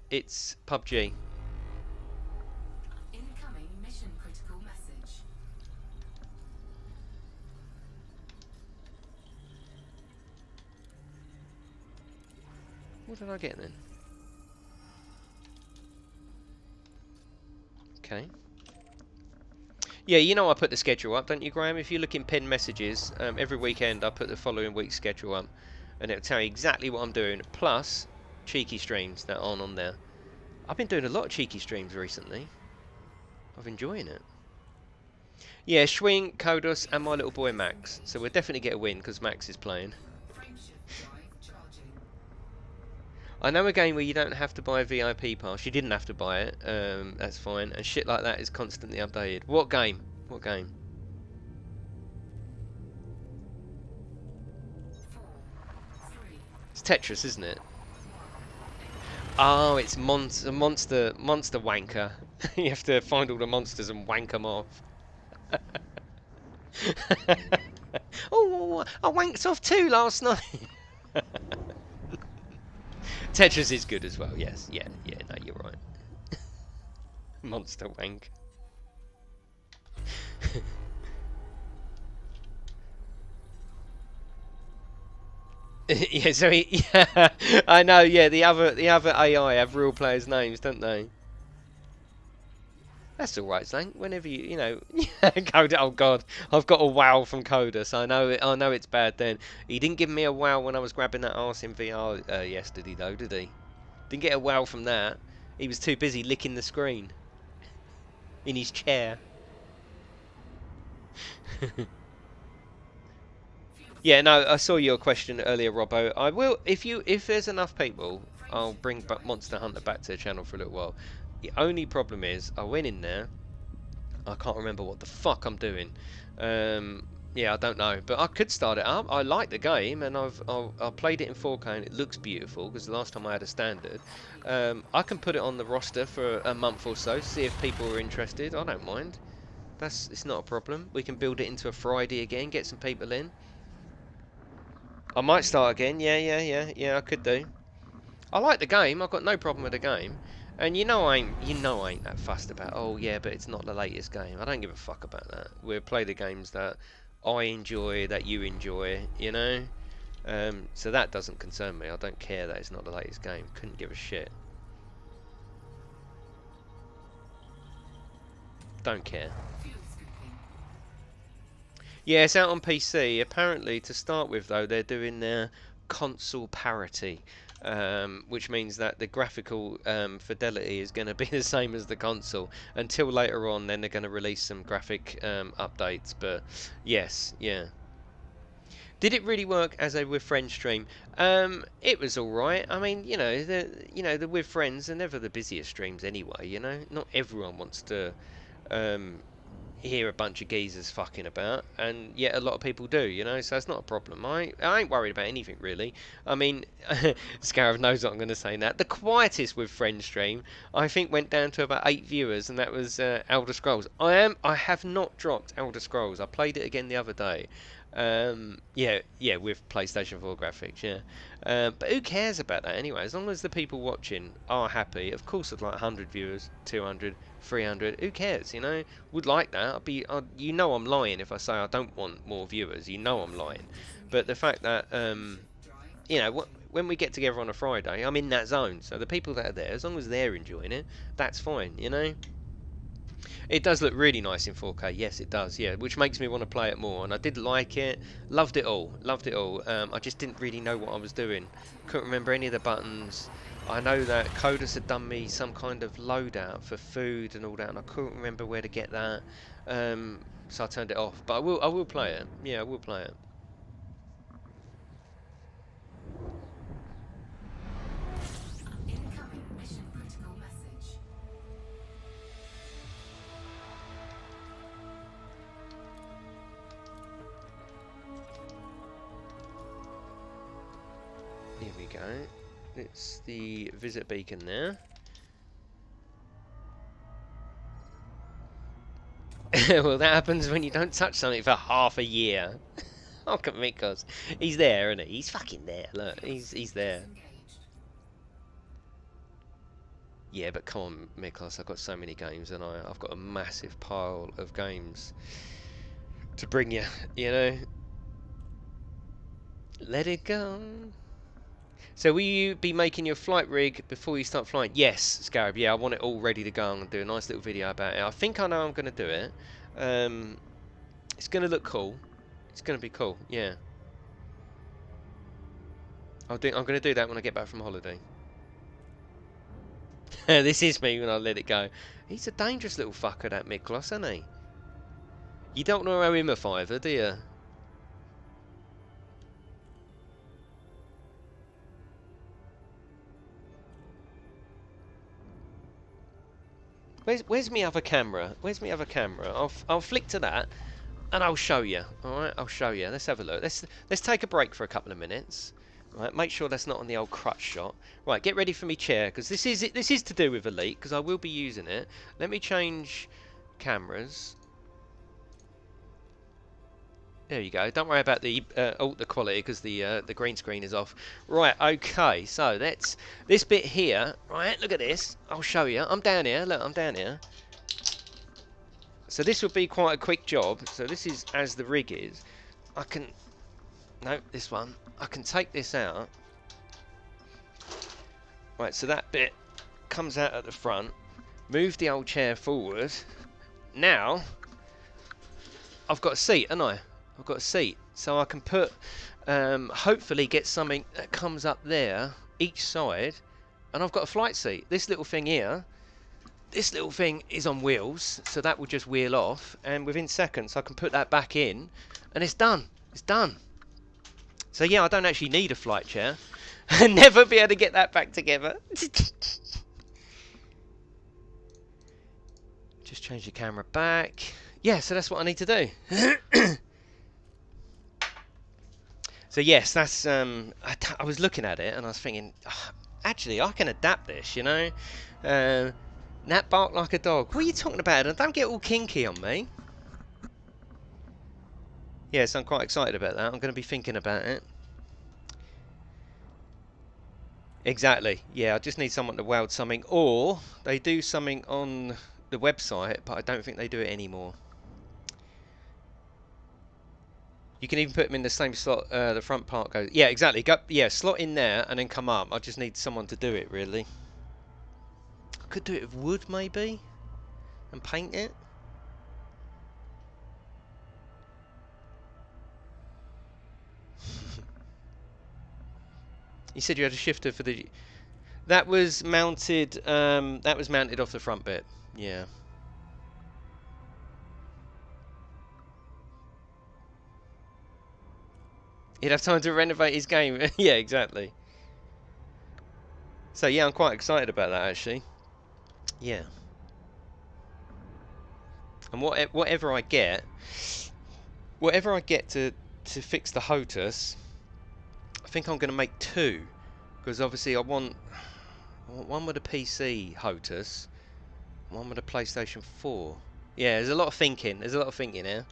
Incoming mission critical message. What did I get then? Okay. Yeah, you know I put the schedule up, don't you, Graham? If you look in pinned messages, every weekend I put the following week's schedule up, and it'll tell you exactly what I'm doing, plus cheeky streams that aren't on there. I've been doing a lot of cheeky streams recently. I'm enjoying it. Yeah, Schwing, Kodos, and my little boy Max. So we'll definitely get a win because Max is playing. I know a game where you don't have to buy a VIP pass. You didn't have to buy it. That's fine. And shit like that is constantly updated. What game? What game? It's Tetris, isn't it? Oh, it's monster wanker. You have to find all the monsters and wank them off. Oh, I wanked off too last night. Tetris is good as well. Yes, yeah. No, you're right. Monster wank. Yeah, so yeah, I know. Yeah, the other AI have real players' names, don't they? That's all right, Zane. Whenever you know, Coda. Oh God, I've got a wow from Coda, so I know it's bad. Then he didn't give me a wow when I was grabbing that arse in VR yesterday, though, did he? Didn't get a wow from that. He was too busy licking the screen in his chair. Yeah, no, I saw your question earlier, Robbo. I will, if there's enough people, I'll bring Monster Hunter back to the channel for a little while. The only problem is, I went in there, I can't remember what the fuck I'm doing. Yeah, I don't know, but I could start it up. I like the game, and I've played it in 4K, and it looks beautiful. Because the last time I had a standard, I can put it on the roster for a month or so, see if people are interested. I don't mind. It's not a problem. We can build it into a Friday again, get some people in. I might start again. Yeah. I could do. I like the game. I've got no problem with the game. And I ain't that fussed about. Oh yeah, but it's not the latest game. I don't give a fuck about that. We'll play the games that I enjoy, that you enjoy. So that doesn't concern me. I don't care that it's not the latest game. Couldn't give a shit. Don't care. Yeah, it's out on PC. Apparently, to start with, though, they're doing their console parity, which means that the graphical fidelity is going to be the same as the console until later on. Then they're going to release some graphic updates. But yes, yeah. Did it really work as a with friends stream? It was all right. I mean, the with friends are never the busiest streams anyway. Not everyone wants to. Hear a bunch of geezers fucking about, and yet a lot of people do, so it's not a problem. I ain't worried about anything really. I mean, Scarab knows what I'm going to say now. The quietest with friends stream, I think, went down to about 8 viewers, and that was Elder Scrolls. I have not dropped Elder Scrolls. I played it again the other day. Yeah, with PlayStation 4 graphics, yeah. But who cares about that anyway? As long as the people watching are happy. Of course, I'd like 100 viewers, 200, 300. Who cares? Would like that. I'm lying if I say I don't want more viewers. I'm lying. But the fact that when we get together on a Friday, I'm in that zone. So the people that are there, as long as they're enjoying it, that's fine. It does look really nice in 4K. Yes, it does. Yeah, which makes me want to play it more. And I did like it. Loved it all. I just didn't really know what I was doing. Couldn't remember any of the buttons. I know that Codus had done me some kind of loadout for food and all that, and I couldn't remember where to get that. So I turned it off. But I will play it. Yeah, I will play it. Here we go. It's the visit beacon there. Well, that happens when you don't touch something for half a year. Look at Mikos. He's there, isn't he? He's fucking there. Look, he's there. Yeah, but come on, Mikos. I've got so many games, and I've got a massive pile of games to bring you. Let it go. So will you be making your flight rig before you start flying? Yes, Scarab. Yeah, I want it all ready to go. I'm going to do a nice little video about it. I think I know I'm going to do it. It's going to look cool. It's going to be cool. Yeah. I'm going to do that when I get back from holiday. This is me when I let it go. He's a dangerous little fucker, that Miklos, isn't he? You don't want to owe him a fiver, do you? Where's my other camera? Where's my other camera? I'll flick to that, and I'll show you. All right, I'll show you. Let's have a look. Let's take a break for a couple of minutes. Right, make sure that's not on the old crutch shot. Right, get ready for me chair, because this is to do with Elite, because I will be using it. Let me change cameras. There you go. Don't worry about the the quality because the green screen is off. Right, okay. So that's this bit here. Right, look at this. I'll show you. I'm down here. Look, I'm down here. So this will be quite a quick job. So this is as the rig is. I can... No, this one. I can take this out. Right, so that bit comes out at the front. Move the old chair forward. Now, I've got a seat, haven't I? I've got a seat. So I can put... hopefully get something that comes up there, each side. And I've got a flight seat. This little thing here... This little thing is on wheels, so that will just wheel off, and within seconds I can put that back in, and it's done. It's done. So yeah, I don't actually need a flight chair. I'll never be able to get that back together. Just change the camera back. Yeah, so that's what I need to do. So yes, that's I was looking at it and I was thinking, oh, actually I can adapt this, you know. Nat bark like a dog. What are you talking about? Don't get all kinky on me. Yes, I'm quite excited about that. I'm going to be thinking about it. Exactly. Yeah, I just need someone to weld something. Or they do something on the website, but I don't think they do it anymore. You can even put them in the same slot. The front part goes. Yeah, exactly. Go, yeah, slot in there and then come up. I just need someone to do it, really. I could do it with wood, maybe, and paint it. You said you had a shifter for the... That was mounted. That was mounted off the front bit. Yeah. He'd have time to renovate his game. Yeah, exactly. So yeah, I'm quite excited about that actually. Yeah. And whatever I get to fix the HOTUS, I think I'm going to make two, because obviously I want one with a PC HOTUS, one with a PlayStation 4. Yeah, there's a lot of thinking. There's a lot of thinking here.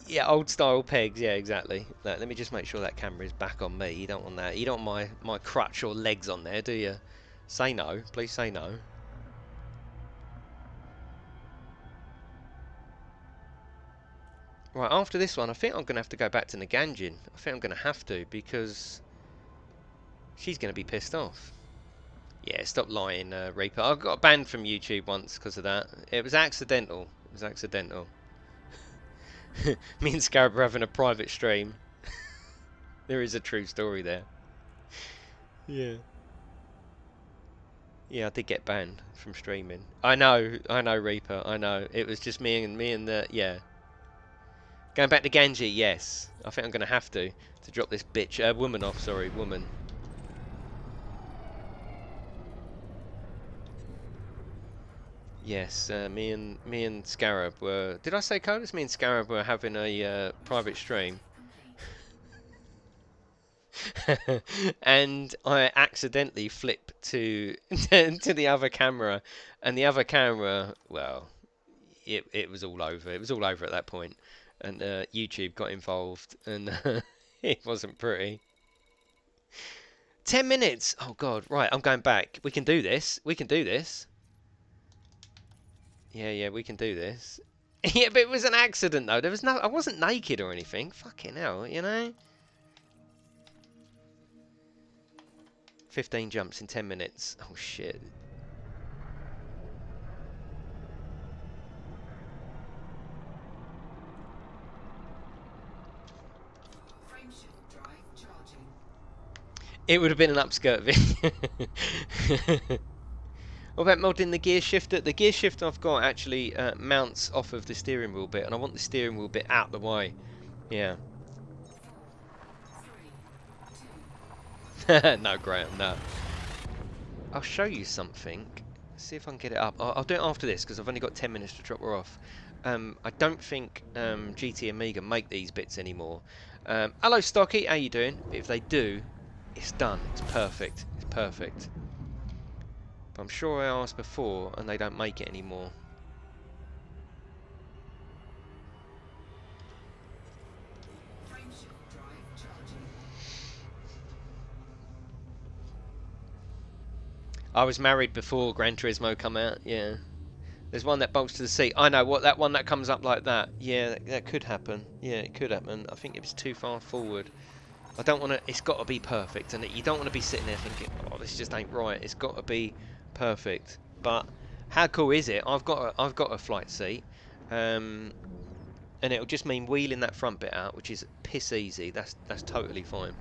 Yeah, old style pegs. Yeah, exactly. No, let me just make sure that camera is back on me. You don't want that. You don't want my crutch or legs on there, do you? Say no. Please say no. Right, after this one, I think I'm going to have to go back to Naganjin. I think I'm going to have to, because she's going to be pissed off. Yeah, stop lying, Reaper. I got banned from YouTube once because of that. It was accidental. It was accidental. Me and Scarab are having a private stream. There is a true story there. Yeah. Yeah, I did get banned from streaming. I know, Reaper. I know. It was just me and the yeah. Going back to Ganji, yes. I think I'm going to have to drop this bitch, woman off. Sorry, woman. Yes, me and Scarab were. Did I say Colas? Me and Scarab were having a private stream, and I accidentally flipped to to the other camera, and the other camera, well, it was all over. It was all over at that point, and YouTube got involved, and it wasn't pretty. 10 minutes. Oh God! Right, I'm going back. We can do this. We can do this. Yeah, we can do this. Yeah, but it was an accident though. There was no, I wasn't naked or anything. Fucking hell, you know. 15 jumps in 10 minutes. Oh shit. Frameshift drive charging. It would have been an upskirt video. What about modding the gear shifter? The gear shifter I've got actually mounts off of the steering wheel bit, and I want the steering wheel bit out the way. Yeah. 4, 3, 2. No, Graham, no. I'll show you something. See if I can get it up. I'll do it after this, because I've only got 10 minutes to drop her off. I don't think GT Amiga make these bits anymore. Hello, Stocky. How you doing? If they do, it's done. It's perfect. It's perfect. I'm sure I asked before and they don't make it anymore. I was married before Gran Turismo come out. Yeah. There's one that bolts to the seat. I know what that one that comes up like that. Yeah, that could happen. Yeah, it could happen. I think it was too far forward. I don't want to. It's got to be perfect, and you don't want to be sitting there thinking, "Oh, this just ain't right." It's got to be perfect. But how cool is it? I've got a flight seat, and it'll just mean wheeling that front bit out, which is piss easy. That's totally fine.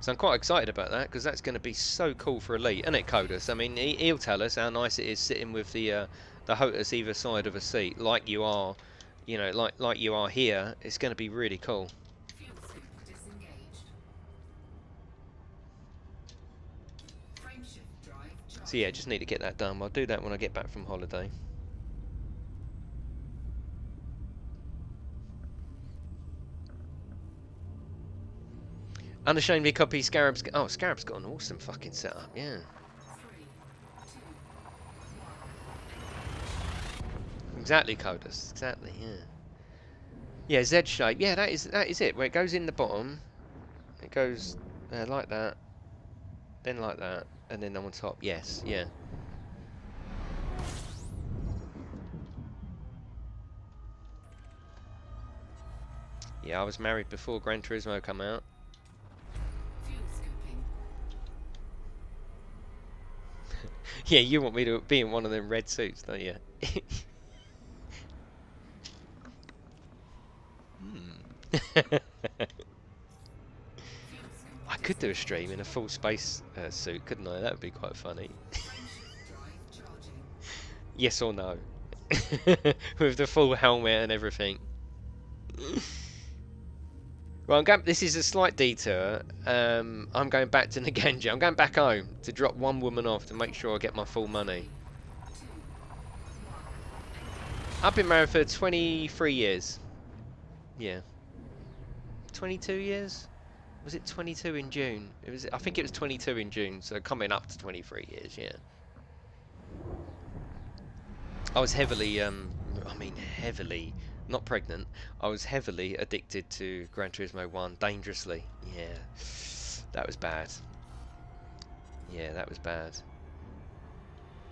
So I'm quite excited about that because that's going to be so cool for Elite, isn't it, Codus? I mean, he'll tell us how nice it is sitting with the HOTAS either side of a seat, like you are, you know, like you are here. It's going to be really cool. Fuel scoop disengaged. Frameshift drive charging. So yeah, just need to get that done. I'll do that when I get back from holiday. Unashamedly copy Scarab's. Oh, Scarab's got an awesome fucking setup. Yeah. 3, 2, Exactly, Codus. Exactly. Yeah. Yeah, Z shape. Yeah, that is it. Where it goes in the bottom, it goes like that, then like that, and then on top. Yes. Yeah. Yeah, I was married before Gran Turismo come out. fuel scooping. Yeah, you want me to be in one of them red suits, don't you? Fuel scoop I could do a stream in a full space suit, couldn't I? That would be quite funny. Frameshift drive charging. Yes or no? With the full helmet and everything. Well, this is a slight detour. I'm going back to Naganja. I'm going back home to drop one woman off to make sure I get my full money. 2, I've been married for 23 years. Yeah. 22 years? Was it 22 in June? It was. I think it was 22 in June, so coming up to 23 years, yeah. I was heavily, I mean heavily, not pregnant. I was heavily addicted to Gran Turismo 1, dangerously. Yeah, that was bad. Yeah, that was bad.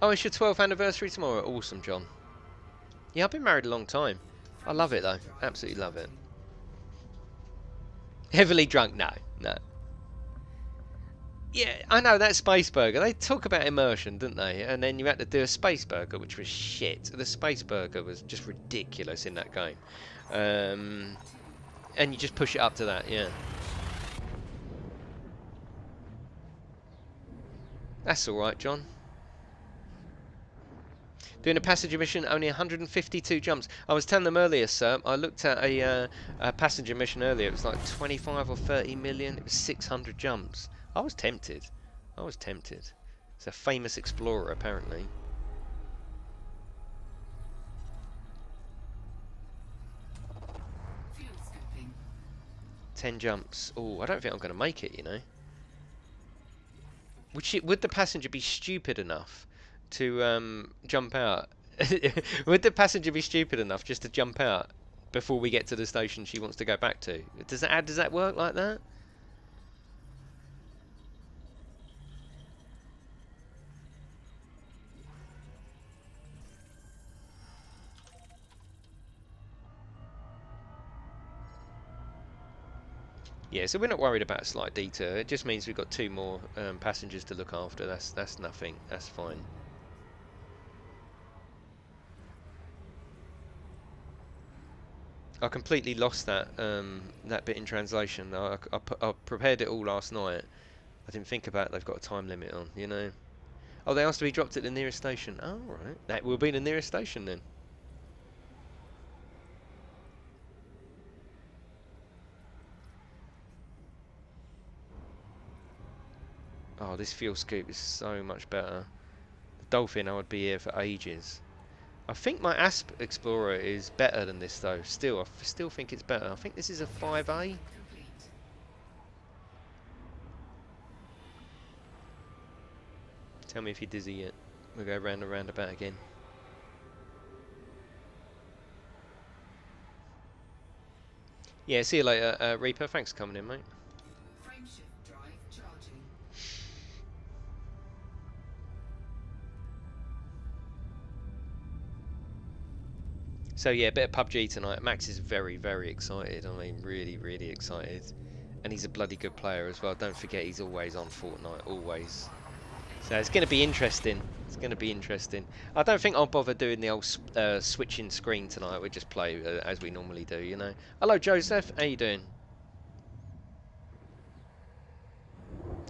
Oh, it's your 12th anniversary tomorrow. Awesome, John. Yeah, I've been married a long time. I love it though. Absolutely love it. Heavily drunk? No, no. Yeah, I know that Space Burger. They talk about immersion, didn't they? And then you had to do a Space Burger, which was shit. The Space Burger was just ridiculous in that game. And you just push it up to that, yeah. That's alright, John. Doing a passenger mission, only 152 jumps. I was telling them earlier, sir, I looked at a passenger mission earlier. It was like 25 or 30 million. It was 600 jumps. I was tempted. I was tempted. It's a famous explorer, apparently. fuel scooping. 10 jumps. Oh, I don't think I'm going to make it, you know. Would the passenger be stupid enough to jump out? Would the passenger be stupid enough just to jump out before we get to the station she wants to go back to? Does that work like that? Yeah, so we're not worried about a slight detour. It just means we've got 2 more passengers to look after. That's nothing. That's fine. I completely lost that bit in translation. I prepared it all last night. I didn't think about they've got a time limit on, you know. Oh, they asked to be dropped at the nearest station. Oh, right. That will be the nearest station then. Oh, this fuel scoop is so much better. The Dolphin, I would be here for ages. I think my Asp Explorer is better than this though. Still, I still think it's better. I think this is a 5A. Complete. Tell me if you're dizzy yet. We'll go round and roundabout again. Yeah, see you later, Reaper. Thanks for coming in, mate. Frameshift drive charging. So yeah, a bit of PUBG tonight. Max is very, very excited. I mean, really, really excited. And he's a bloody good player as well. Don't forget, he's always on Fortnite, always. So it's going to be interesting. It's going to be interesting. I don't think I'll bother doing the old switching screen tonight. We'll just play as we normally do, you know. Hello, Joseph. How you doing?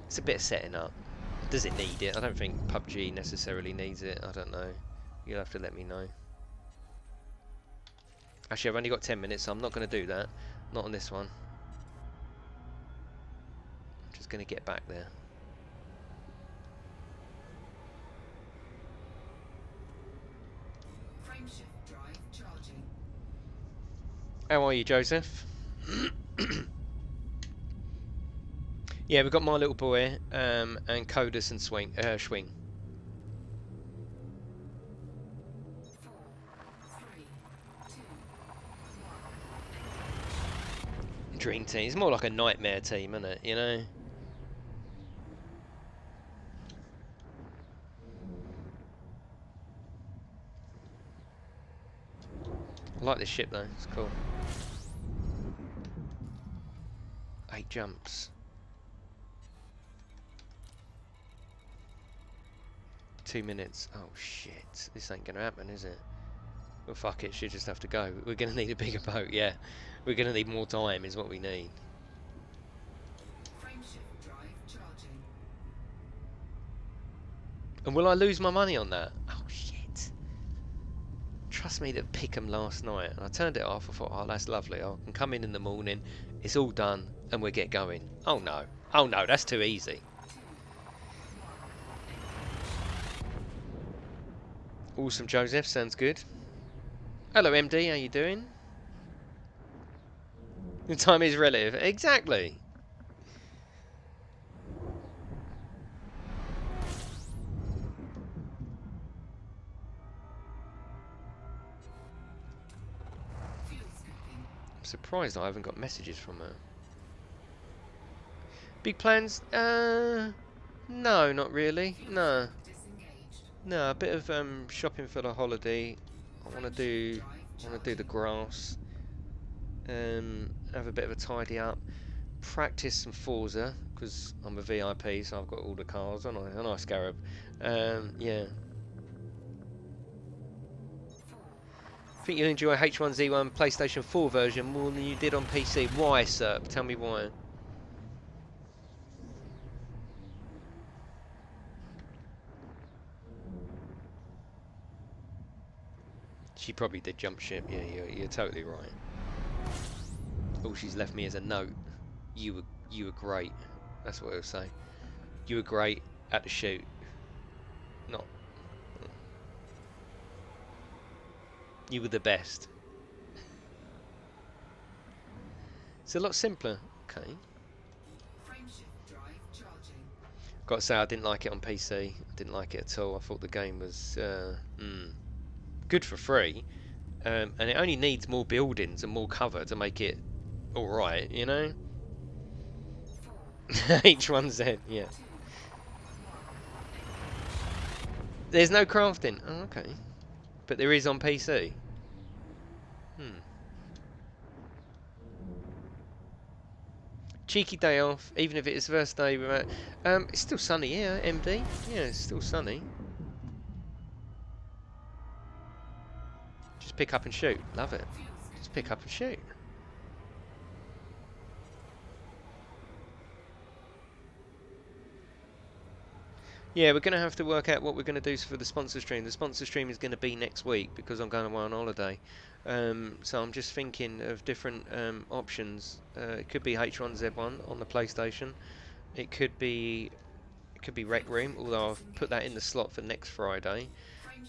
It's a bit of setting up. Does it need it? I don't think PUBG necessarily needs it. I don't know. You'll have to let me know. Actually, I've only got 10 minutes, so I'm not going to do that. Not on this one. I'm just going to get back there. Frameshift drive charging. How are you, Joseph? Yeah, we've got my little boy and Codus and Schwing. 4, 3, 2, 1. Dream team. It's more like a nightmare team, isn't it? You know. I like this ship though. It's cool. 8 jumps. 2 minutes. Oh shit! This ain't gonna happen, is it? Well, fuck it. Should just have to go. We're gonna need a bigger boat. Yeah, we're gonna need more time. Is what we need. Frameshift drive charging. And will I lose my money on that? Oh shit! Trust me, that pick 'em last night, and I turned it off. I thought, oh, that's lovely. I can come in the morning. It's all done, and we get going. Oh no! Oh no! That's too easy. Awesome, Joseph. Sounds good. Hello, MD. How you doing? The time is relative. Exactly. Fuel scooping. I'm surprised I haven't got messages from her. Big plans? No, not really. No. Disengaged. No, a bit of shopping for the holiday. I want to do the grass. Have a bit of a tidy up. Practice some Forza because I'm a VIP, so I've got all the cars, aren't I? A nice Scarab. Yeah. I think you'll enjoy H1Z1 PlayStation 4 version more than you did on PC. Why, sir? Tell me why. She probably did jump ship. Yeah, you're totally right. All she's left me is a note. You were great. That's what it'll say. You were great at the shoot. Not. You were the best. It's a lot simpler. Okay. Frameshift drive charging. Got to say, I didn't like it on PC. I didn't like it at all. I thought the game was good for free, and it only needs more buildings and more cover to make it all right. You know. 4, H1Z. Yeah. 2, 1. There's no crafting. Oh, okay. But there is on PC. Cheeky day off, even if it is the first day without... it's still sunny here, MD. Yeah, it's still sunny. Just pick up and shoot. Love it. Just pick up and shoot. Yeah, we're going to have to work out what we're going to do for the sponsor stream. The sponsor stream is going to be next week because I'm going away on holiday. So I'm just thinking of different options. It could be H1Z1 on the PlayStation. It could be Rec Room, although I've put that in the slot for next Friday.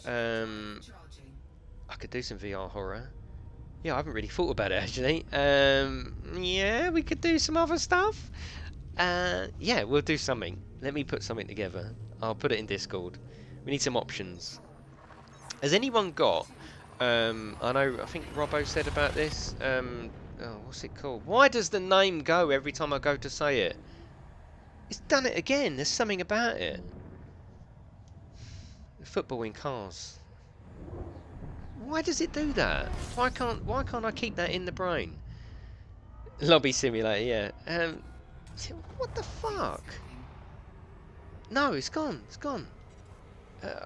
I could do some VR horror. Yeah, I haven't really thought about it actually. Yeah, we could do some other stuff. Yeah, we'll do something. Let me put something together. I'll put it in Discord. We need some options. Has anyone got... I think Robbo said about this. Oh, what's it called? Why does the name go every time I go to say it? It's done it again. There's something about it. Football in cars. Why does it do that? Why can't I keep that in the brain? Lobby simulator, yeah. What the Fuel fuck? skipping. No, it's gone. It's gone. Uh,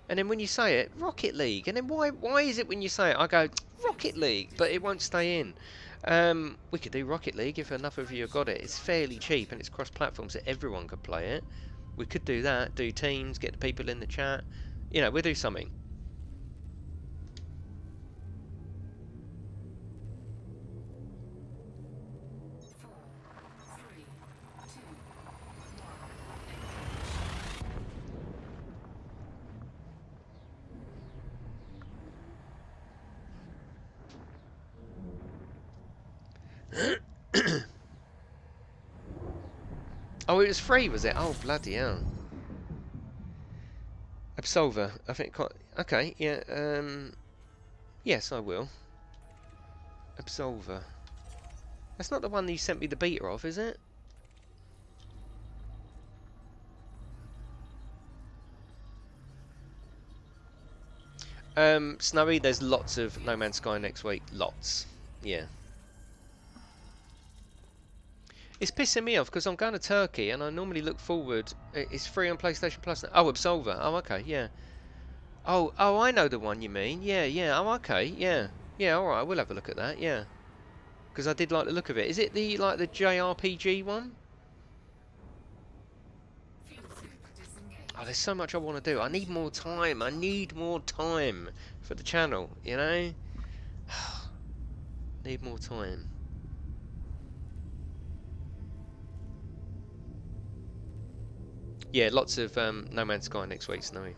and then when you say it, Rocket League. And then why is it when you say it, I go Rocket League, but it won't stay in. We could do Rocket League if enough of you have got it. It's fairly cheap and it's cross-platform, so everyone could play it. We could do that. Do teams, get the people in the chat. You know, we'll do something. Four, three, two, Oh, it was free, was it? Oh, bloody hell. Absolver. I think. Okay, yeah. Yes, I will. Absolver. That's not the one you sent me the beta of, is it? Snowy, there's lots of No Man's Sky next week. Lots. Yeah. It's pissing me off because I'm going to Turkey and I normally look forward. It's free on PlayStation Plus now. Oh, Absolver. Oh, okay, yeah. Oh, I know the one you mean. Yeah, yeah. Oh, okay, yeah. Yeah, alright, we'll have a look at that, yeah. Because I did like the look of it. Is it the JRPG one? fuel scoop disengaged. Oh, there's so much I want to do. I need more time. I need more time for the channel, you know? Need more time. Yeah, lots of No Man's Sky next week, Snowy.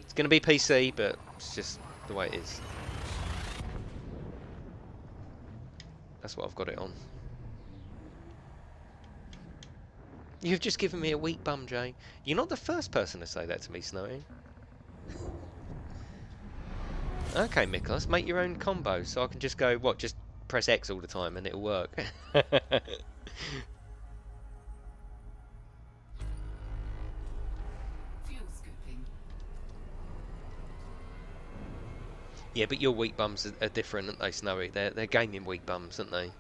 It's going to be PC, but it's just the way it is. That's what I've got it on. You've just given me a weak bum, Jay. You're not the first person to say that to me, Snowy. Okay, Miklos, make your own combo so I can just go, what, just press X all the time and it'll work. Fuel scooping. Yeah, but your weak bums are different, aren't they, Snowy? They're gaming weak bums, aren't they?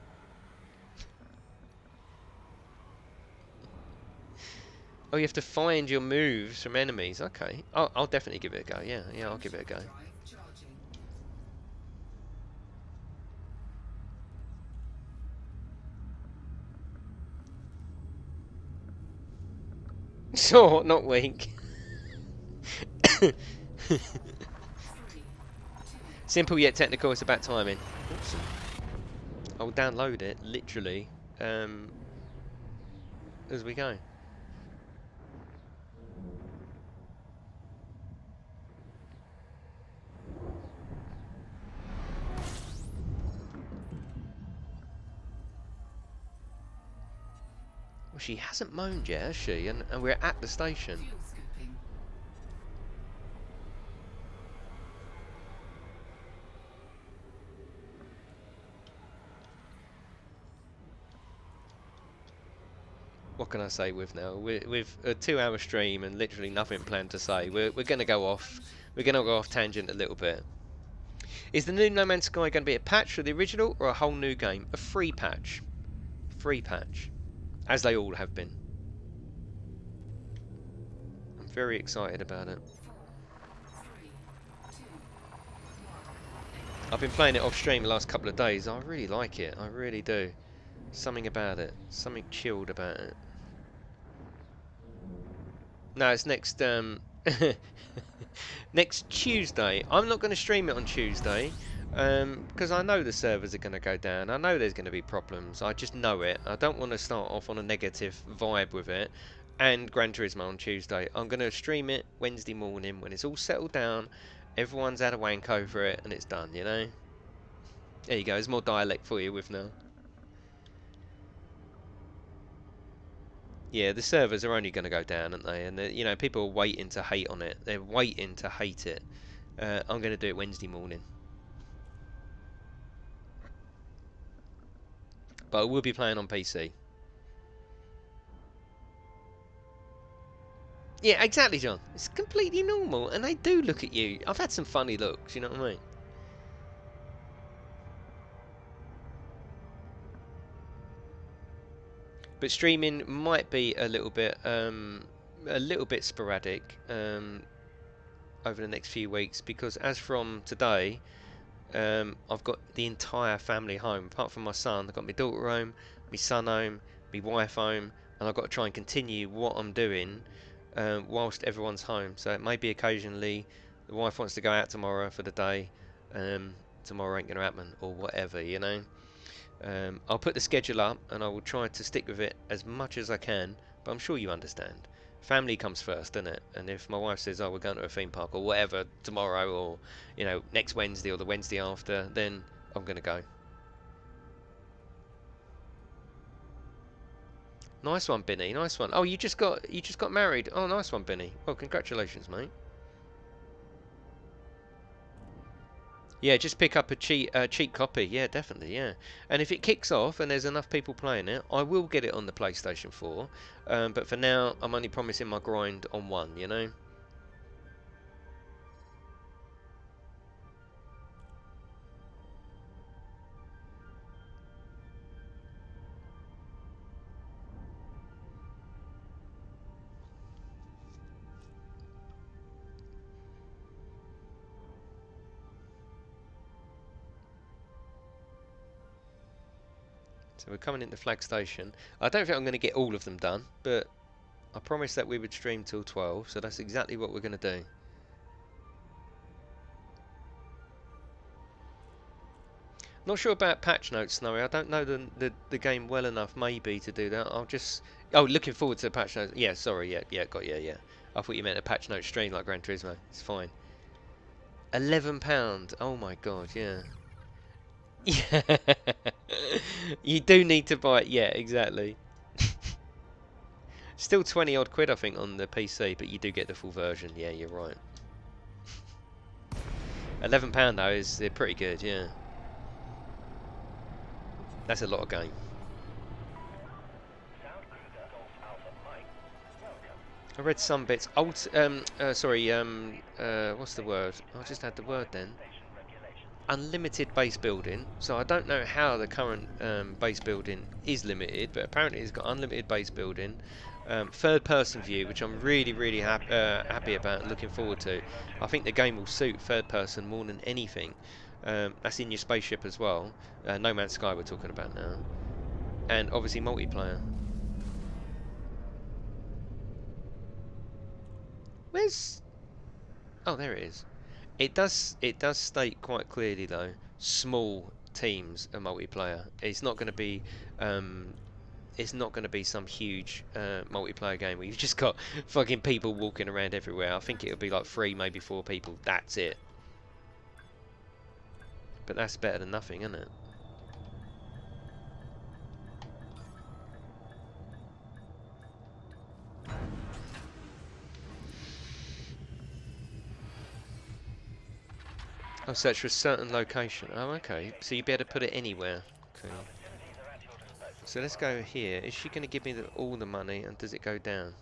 Oh, you have to find your moves from enemies. Okay, I'll definitely give it a go. Yeah, I'll give it a go. Drive charging. Sure, not weak. Three, two, Simple yet technical. It's about timing. Awesome. I'll download it literally as we go. Well, she hasn't moaned yet, has she? And we're at the station. fuel scooping. What can I say with now? With a 2-hour stream and literally nothing planned to say. We're going to go off. We're going to go off tangent a little bit. Is the new No Man's Sky going to be a patch for the original or a whole new game? A free patch. Free patch. As they all have been. I'm very excited about it. Four, three, two, I've been playing it off stream the last couple of days. I really like it. I really do. Something about it. Something chilled about it. No, it's next next Tuesday. I'm not going to stream it on Tuesday because I know the servers are going to go down. I know there's going to be problems. I just know it. I don't want to start off on a negative vibe with it. And Gran Turismo on Tuesday. I'm going to stream it Wednesday morning when it's all settled down. Everyone's had a wank over it and it's done, you know? There you go. There's more dialect for you with now. Yeah, the servers are only going to go down, aren't they? And you know, people are waiting to hate on it. They're waiting to hate it. I'm going to do it Wednesday morning. but I will be playing on PC. Yeah, exactly, John. It's completely normal, and they do look at you. I've had some funny looks, you know what I mean? But streaming might be a little bit sporadic over the next few weeks, because as from today, I've got the entire family home. Apart from my son, I've got my daughter home, my son home, my wife home, and I've got to try and continue what I'm doing whilst everyone's home. So it may be occasionally the wife wants to go out tomorrow for the day. Tomorrow ain't going to happen, or whatever, you know. I'll put the schedule up and I will try to stick with it as much as I can, but I'm sure you understand. Family comes first, doesn't it? And if my wife says, oh, we're going to a theme park or whatever tomorrow, or, you know, next Wednesday or the Wednesday after, then I'm going to go. Nice one, Binny. Nice one. Oh, you just got married. Oh, nice one, Binny. Well, congratulations, mate. Yeah, just pick up a cheap copy. Yeah, definitely. Yeah, and if it kicks off and there's enough people playing it, I will get it on the PlayStation 4. But for now, I'm only promising my grind on one. You know. So we're coming into Flag Station. I don't think I'm going to get all of them done, but I promised that we would stream till 12, so that's exactly what we're going to do. Not sure about patch notes, Snowy. I don't know the game well enough, maybe, to do that. I'll just... Oh, looking forward to the patch notes. Yeah, sorry, yeah, got yeah. I thought you meant a patch note stream like Gran Turismo. It's fine. £11. Oh my god, yeah. Yeah. You do need to buy it. Yeah, exactly. Still 20 odd quid, I think, on the PC, but you do get the full version. Yeah, you're right. £11 though is pretty good, yeah. That's a lot of game. I read some bits. What's the word? I just had the word then. Unlimited base building. So I don't know how the current base building is limited, but apparently it's got unlimited base building. Third person view, which I'm really happy about and looking forward to. I think the game will suit third person more than anything. That's in your spaceship as well. No Man's Sky we're talking about now. And obviously multiplayer. Where's... Oh, there it is. It does state quite clearly though, small teams are multiplayer. It's not going to be some huge multiplayer game where you've just got fucking people walking around everywhere. I think it'll be like 3, maybe 4 people. That's it. But that's better than nothing, isn't it? I'll search for a certain location. Oh, okay. So you better put it anywhere. Okay. So let's go here. Is she going to give me all the money, and does it go down?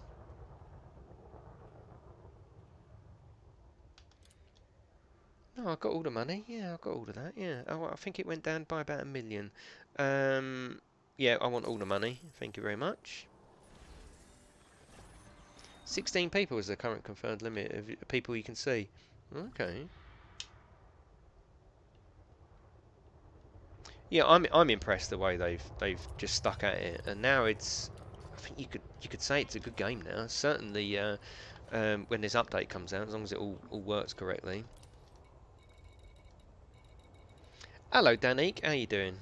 No, I got all the money. Yeah, I got all of that. Yeah. Oh, I think it went down by about 1 million. Yeah, I want all the money. Thank you very much. 16 people is the current confirmed limit of people you can see. Okay. Yeah, I'm impressed the way they've just stuck at it, and now it's... I think you could say it's a good game now. Certainly, when this update comes out, as long as it all works correctly. Hello, Danique. How you doing?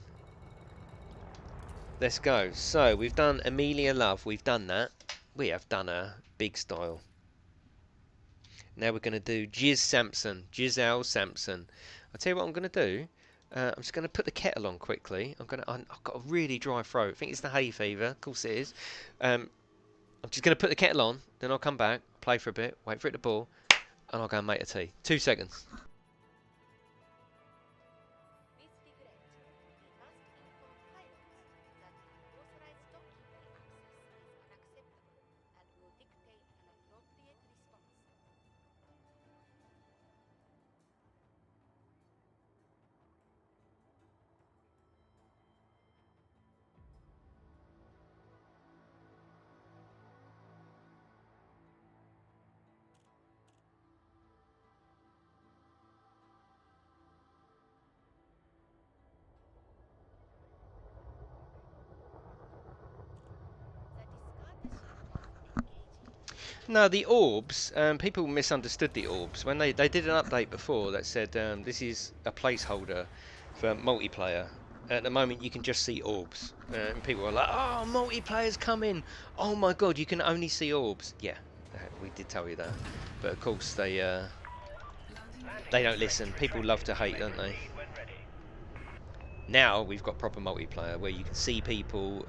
Let's go. So we've done Amelia Love. We've done that. We have done a big style. Now we're going to do Giselle Sampson. I'll tell you what I'm going to do. I'm just going to put the kettle on quickly. I've got a really dry throat. I think it's the hay fever. Of course it is. I'm just going to put the kettle on. Then I'll come back, play for a bit, wait for it to boil, and I'll go and make a tea. 2 seconds. No, the orbs. People misunderstood the orbs when they did an update before that said this is a placeholder for multiplayer. At the moment, you can just see orbs, and people were like, "Oh, multiplayer's coming! Oh my god, you can only see orbs." Yeah, we did tell you that, but of course they don't listen. People love to hate, don't they? Now we've got proper multiplayer where you can see people,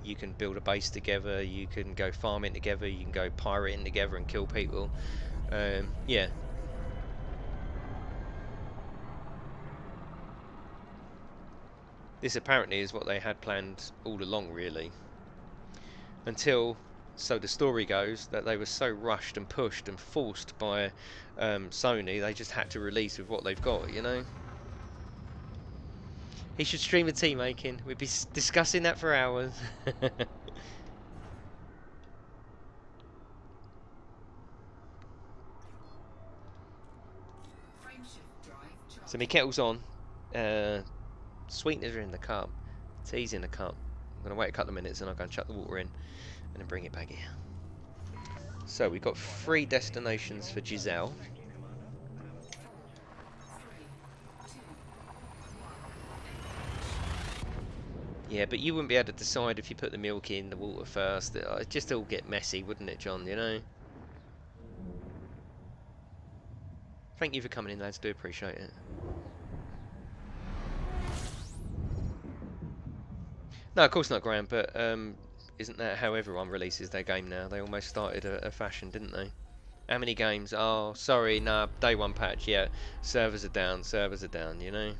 you can build a base together, you can go farming together, you can go pirating together and kill people. Yeah. This apparently is what they had planned all along, really. Until, so the story goes, that they were so rushed and pushed and forced by Sony, they just had to release with what they've got, you know? He should stream a tea making. We'd be discussing that for hours. So my kettle's on. Sweeteners are in the cup. Tea's in the cup. I'm going to wait a couple of minutes and I'll go and chuck the water in and then bring it back here. So we've got 3 destinations for Giselle. Yeah, but you wouldn't be able to decide if you put the milk in the water first. It'd just all get messy, wouldn't it, John, you know? Thank you for coming in, lads. Do appreciate it. No, of course not, Graham, but isn't that how everyone releases their game now? They almost started a fashion, didn't they? How many games? Oh, sorry, nah, day 1 patch, yeah. Servers are down, you know?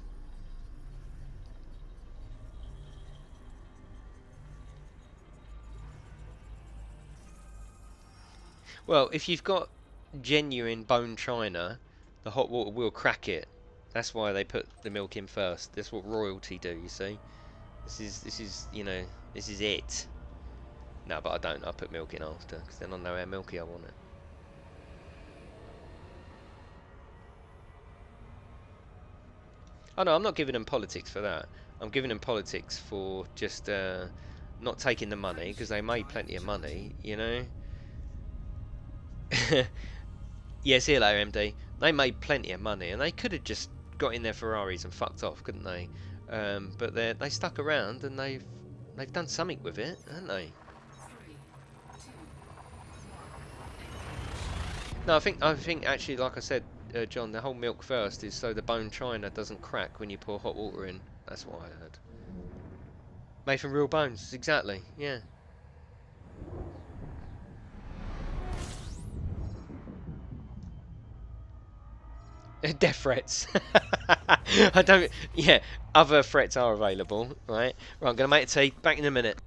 Well, if you've got genuine bone china, the hot water will crack it. That's why they put the milk in first. That's what royalty do, you see? This is, you know, this is it. No, but I don't. I put milk in after, because then I know how milky I want it. Oh no, I'm not giving them politics for that. I'm giving them politics for just not taking the money, because they made plenty of money, you know? Yeah, see you later, MD. They made plenty of money, and they could have just got in their Ferraris and fucked off, couldn't they? But they stuck around, and they've done something with it, haven't they? No, I think actually, like I said, John, the whole milk first is so the bone china doesn't crack when you pour hot water in. That's what I heard. Made from real bones, exactly. Yeah. Death threats. I don't. Yeah, other threats are available, right? Right, I'm gonna make a tea. Back in a minute.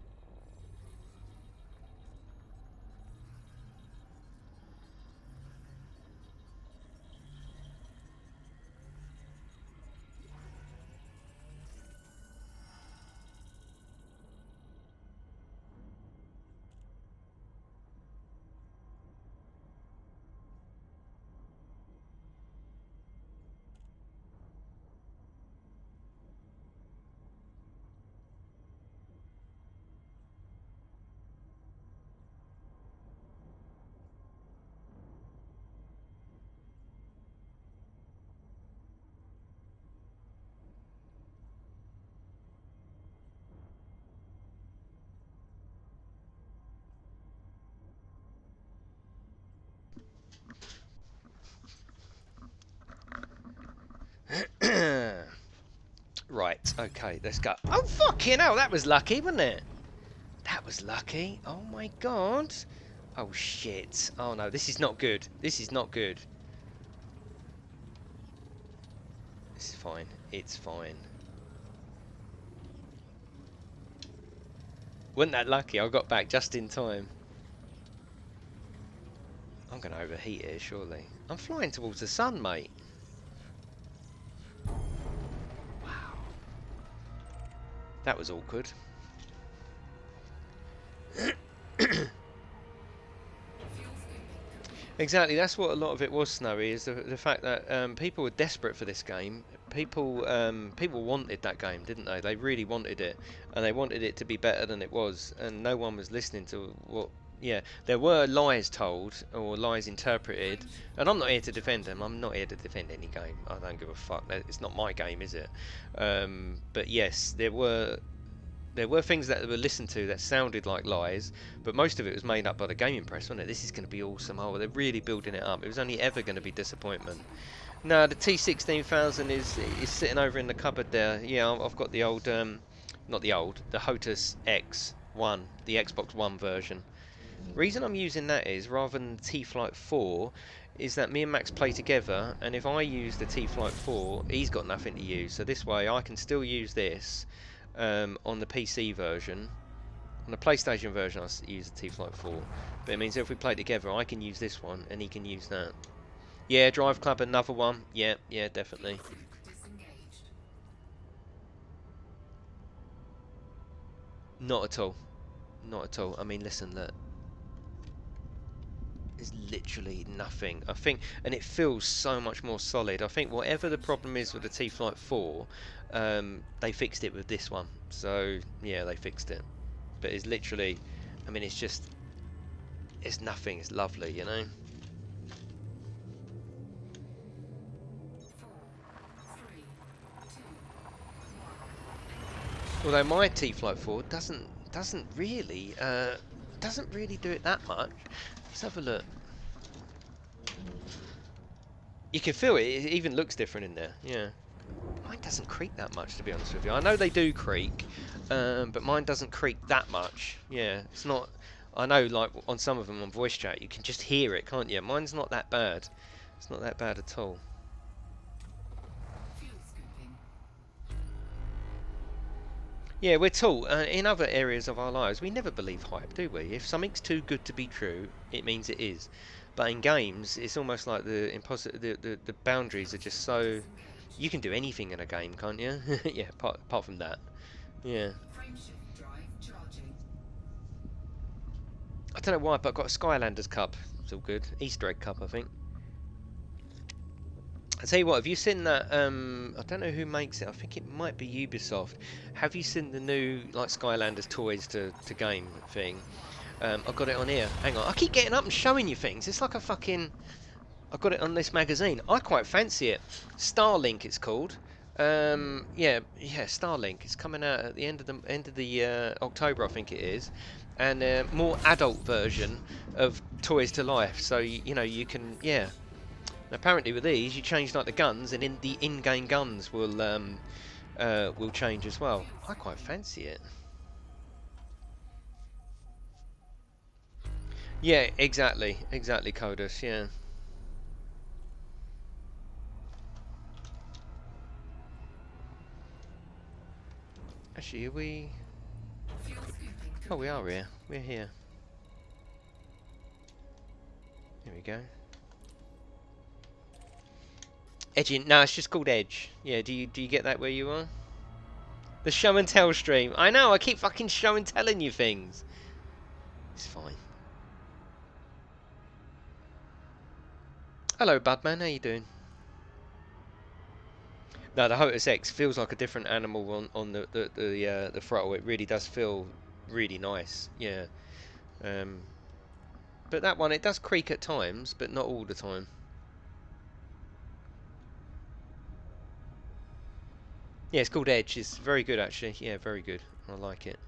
Right, okay, let's go. Oh, fucking hell, that was lucky, wasn't it? That was lucky. Oh my god. Oh shit. Oh no, this is not good. This is not good. This is fine. It's fine. Wasn't that lucky? I got back just in time. I'm going to overheat here, surely. I'm flying towards the sun, mate. Wow. That was awkward. Exactly, that's what a lot of it was, Snowy, is the fact that people were desperate for this game. People wanted that game, didn't they? They really wanted it, and they wanted it to be better than it was, and no one was listening to what Yeah, there were lies told or lies interpreted, Friendship and I'm not here to drive defend them. charging. I'm not here to defend any game. I don't give a fuck. It's not my game, is it? But yes, there were things that were listened to that sounded like lies, but most of it was made up by the gaming press, wasn't it? This is going to be awesome. Oh, they're really building it up. It was only ever going to be disappointment. No, the T16000 is sitting over in the cupboard there. Yeah, I've got the old, not the old, the Hotus X1, the Xbox One version. Reason I'm using that is, rather than the T-Flight 4, is that me and Max play together, and if I use the T-Flight 4, he's got nothing to use. So this way I can still use this on the PC version. On the PlayStation version I use the T-Flight 4. But it means if we play together I can use this one, and he can use that. Yeah, Drive Club, another one. Yeah, definitely. Disengaged. Not at all. Not at all. I mean, listen, look. There's literally nothing. I think, and it feels so much more solid. I think whatever the problem is with the T-Flight 4, they fixed it with this one. So, yeah, they fixed it. But it's literally, I mean, it's just, it's nothing. It's lovely, you know? 4, 3, 2, 1. Although my T-Flight 4 doesn't really do it that much. Let's have a look. You can feel it. It even looks different in there. Yeah. Mine doesn't creak that much, to be honest with you. I know they do creak, but mine doesn't creak that much. Yeah, it's not. I know, like on some of them on voice chat, you can just hear it, can't you? Mine's not that bad. It's not that bad at all. Fuel scooping. Yeah, we're taught in other areas of our lives, we never believe hype, do we? If something's too good to be true, it means it is. But in games, it's almost like the boundaries are just so. Disengaged. You can do anything in a game, can't you? Yeah, apart from that. Yeah. Frameshift drive charging. I don't know why, but I've got a Skylanders cup. It's all good. Easter egg cup, I think. I tell you what, have you seen that? I don't know who makes it. I think it might be Ubisoft. Have you seen the new like Skylanders toys to game thing? I've got it on here. Hang on, I keep getting up and showing you things. It's like a fucking. I've got it on this magazine. I quite fancy it. Starlink, it's called. Yeah, Starlink. It's coming out at the end of the October, I think it is, and more adult version of Toys to Life. So you know you can apparently with these you change like the guns, and the in-game guns will change as well. I quite fancy it. Yeah, exactly, Codus. Yeah. Actually, are we? Fuel scooping. Oh, we are here. We're here. There we go. Edging. No, it's just called Edge. Yeah. Do you get that where you are? The show and tell stream. I know. I keep fucking show and telling you things. It's fine. Hello, Budman. How you doing? No, the Hotus X feels like a different animal on the throttle. It really does feel really nice. Yeah. But that one, it does creak at times, but not all the time. Yeah, it's called Edge. It's very good, actually. Yeah, very good. I like it.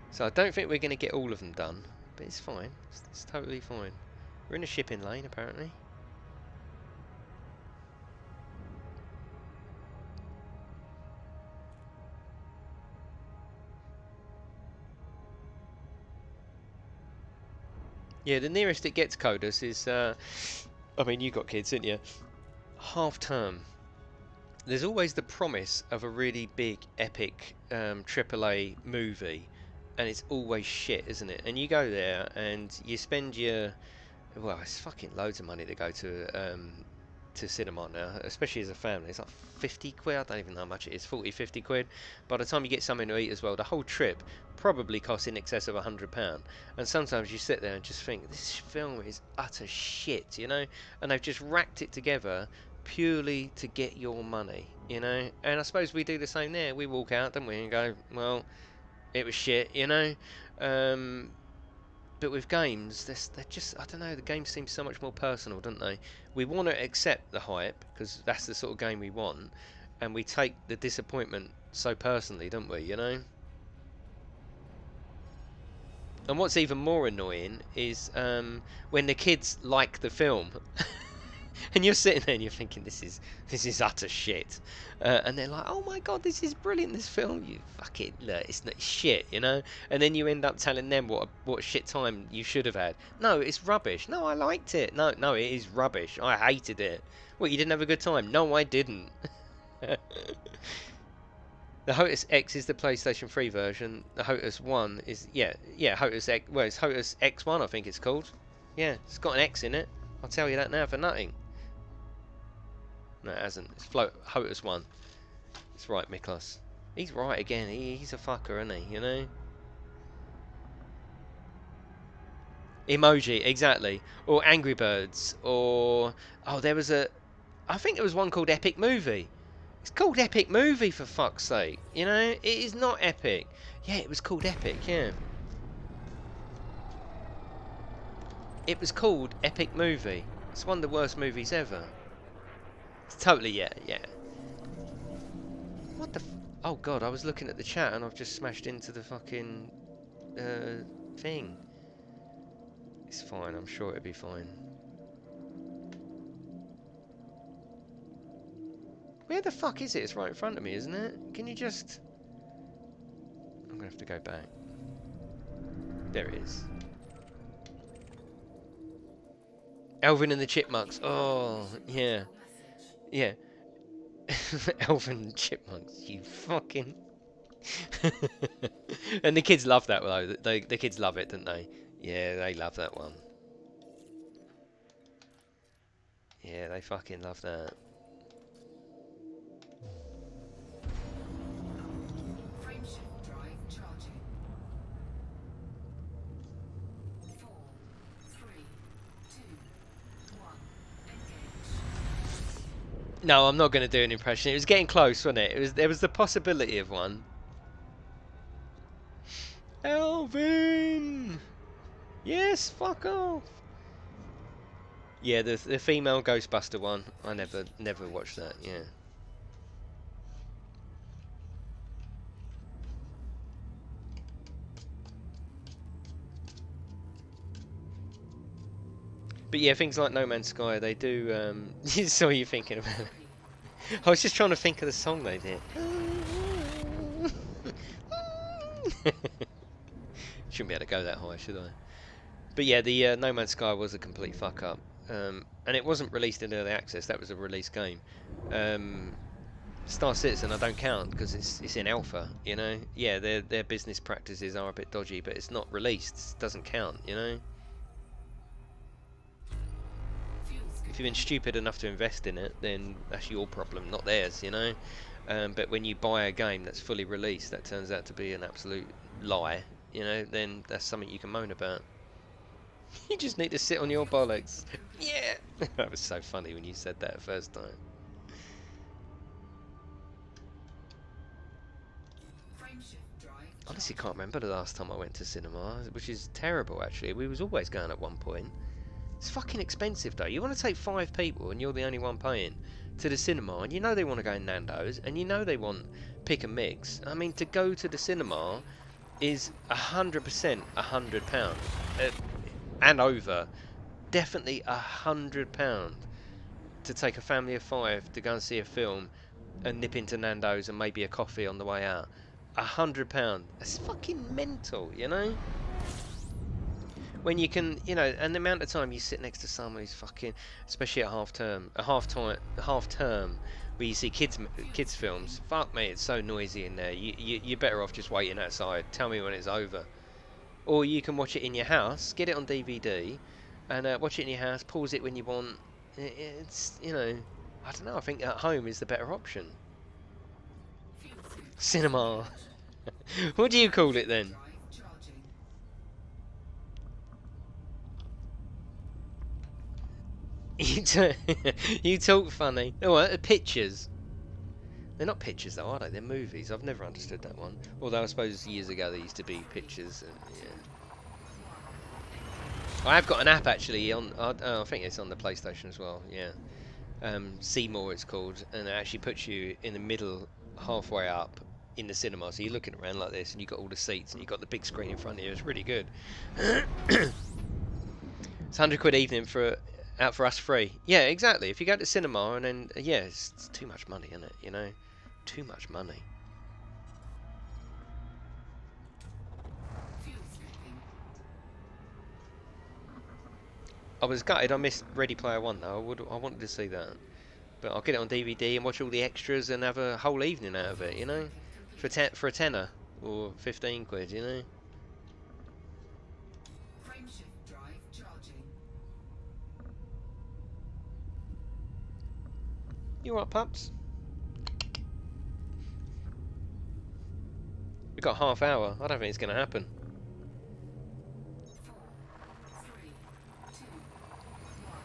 So I don't think we're going to get all of them done, but it's fine. It's totally fine. We're in a shipping lane, apparently. Yeah, the nearest it gets Codus is, I mean, you got kids, didn't you? Half term. There's always the promise of a really big, epic AAA movie, and it's always shit, isn't it? And you go there and you spend your, well, it's fucking loads of money to go to cinema now, especially as a family. It's like 50 quid. I don't even know how much it is. 40, 50 quid. By the time you get something to eat as well, the whole trip probably costs in excess of £100. And sometimes you sit there and just think, this film is utter shit, you know? And they've just racked it together purely to get your money, you know. And I suppose we do the same there. We walk out, don't we, and go, well, it was shit, you know. But with games, they're just, I don't know, the games seem so much more personal, don't they? We want to accept the hype, because that's the sort of game we want, and we take the disappointment so personally, don't we, you know? And what's even more annoying is when the kids like the film. And you're sitting there and you're thinking, this is utter shit, and they're like, oh my god, this is brilliant, this film. You fucking look, it's not shit, you know. And then you end up telling them what a shit time you should have had. No, it's rubbish. No, I liked it. No, it is rubbish. I hated it. What, you didn't have a good time? No, I didn't. The HOTUS X is the PlayStation 3 version. The HOTUS 1 is HOTUS X. Well, it's HOTUS X1, I think it's called. Yeah, it's got an X in it. I'll tell you that now for nothing. No, it hasn't. It's HOTUS 1. It's right, Miklos. He's right again. He's a fucker, isn't he? You know? Emoji, exactly. Or Angry Birds. Or... Oh, there was a... I think there was one called Epic Movie. It's called Epic Movie, for fuck's sake. You know? It is not epic. Yeah, it was called Epic, yeah. It was called Epic Movie. It's one of the worst movies ever. It's totally, yeah. What the oh god, I was looking at the chat and I've just smashed into the fucking thing. It's fine, I'm sure it'll be fine. Where the fuck is it? It's right in front of me, isn't it? Can you just... I'm gonna have to go back. There it is. Alvin and the Chipmunks. Oh, yeah. Yeah. Alvin and the Chipmunks, you fucking... And the kids love that, though. The kids love it, don't they? Yeah, they love that one. Yeah, they fucking love that. Frameshift drive charging. 4, 3, 2, 1. Engage. No, I'm not going to do an impression. It was getting close, wasn't it? There was the possibility of one. Alvin! Yes, fuck off! Yeah, the female Ghostbuster one. I never watched that, yeah. But yeah, things like No Man's Sky, they do, so what are you thinking about it? I was just trying to think of the song they did. Shouldn't be able to go that high, should I? But yeah, the No Man's Sky was a complete fuck up. And it wasn't released in early access, that was a release game. Star Citizen I don't count because it's in alpha, you know. Yeah, their business practices are a bit dodgy, but it's not released, it doesn't count, you know. If you've been stupid enough to invest in it, then that's your problem, not theirs, you know. But when you buy a game that's fully released that turns out to be an absolute lie, you know, then that's something you can moan about. You just need to sit on your bollocks. Yeah! That was so funny when you said that the first time. Honestly can't remember the last time I went to cinema, which is terrible actually. We was always going at one point. It's fucking expensive though. You want to take 5 people and you're the only one paying to the cinema, and you know they want to go in Nando's, and you know they want pick and mix. I mean, to go to the cinema is 100% £100 and over. Definitely £100 to take a family of 5 to go and see a film and nip into Nando's and maybe a coffee on the way out. £100. That's fucking mental, you know. When you can, you know, and the amount of time you sit next to someone who's fucking, especially at half term, where you see kids films. Fuck me, it's so noisy in there. You're better off just waiting outside. Tell me when it's over. Or you can watch it in your house, get it on DVD, and watch it in your house. Pause it when you want. It's, you know, I don't know. I think at home is the better option. Cinema. What do you call it then? You, t- you talk funny. Oh, pictures. They're not pictures though, are they? They're movies. I've never understood that one. Although I suppose years ago they used to be pictures. Yeah. I have got an app actually on. I think it's on the PlayStation as well. Yeah. Seymour it's called, and it actually puts you in the middle, halfway up in the cinema. So you're looking around like this, and you've got all the seats, and you've got the big screen in front of you. It's really good. It's £100 evening for out for us free. Yeah, exactly. If you go to the cinema and then yeah, it's too much money, isn't it? You know, too much money. Fuel skipping. I was gutted I missed Ready Player One though. I wanted to see that, but I'll get it on DVD and watch all the extras and have a whole evening out of it. You know, for a tenner or 15 quid. You know. Frameshift drive charging. You alright, pups? We've got half hour. I don't think it's going to happen. 4, 3, 2, 1.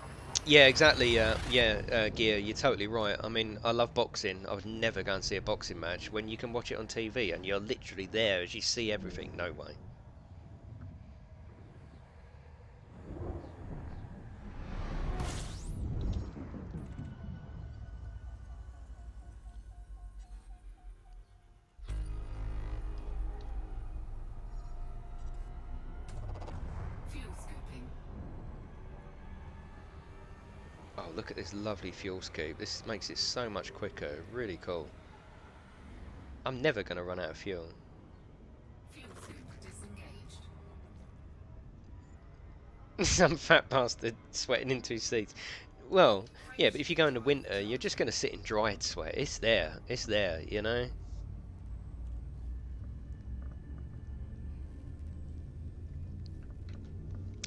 Yeah, exactly. Gear, you're totally right. I mean, I love boxing. I would never go and see a boxing match when you can watch it on TV and you're literally there as you see everything. No way. Fuel skipping. Oh, look at this lovely fuel scoop. This makes it so much quicker. Really cool. I'm never going to run out of fuel. Fuel scoop disengaged. Some fat bastard sweating into his seats. Well, yeah, but if you go in the winter, you're just going to sit in dried sweat. It's there. It's there, you know?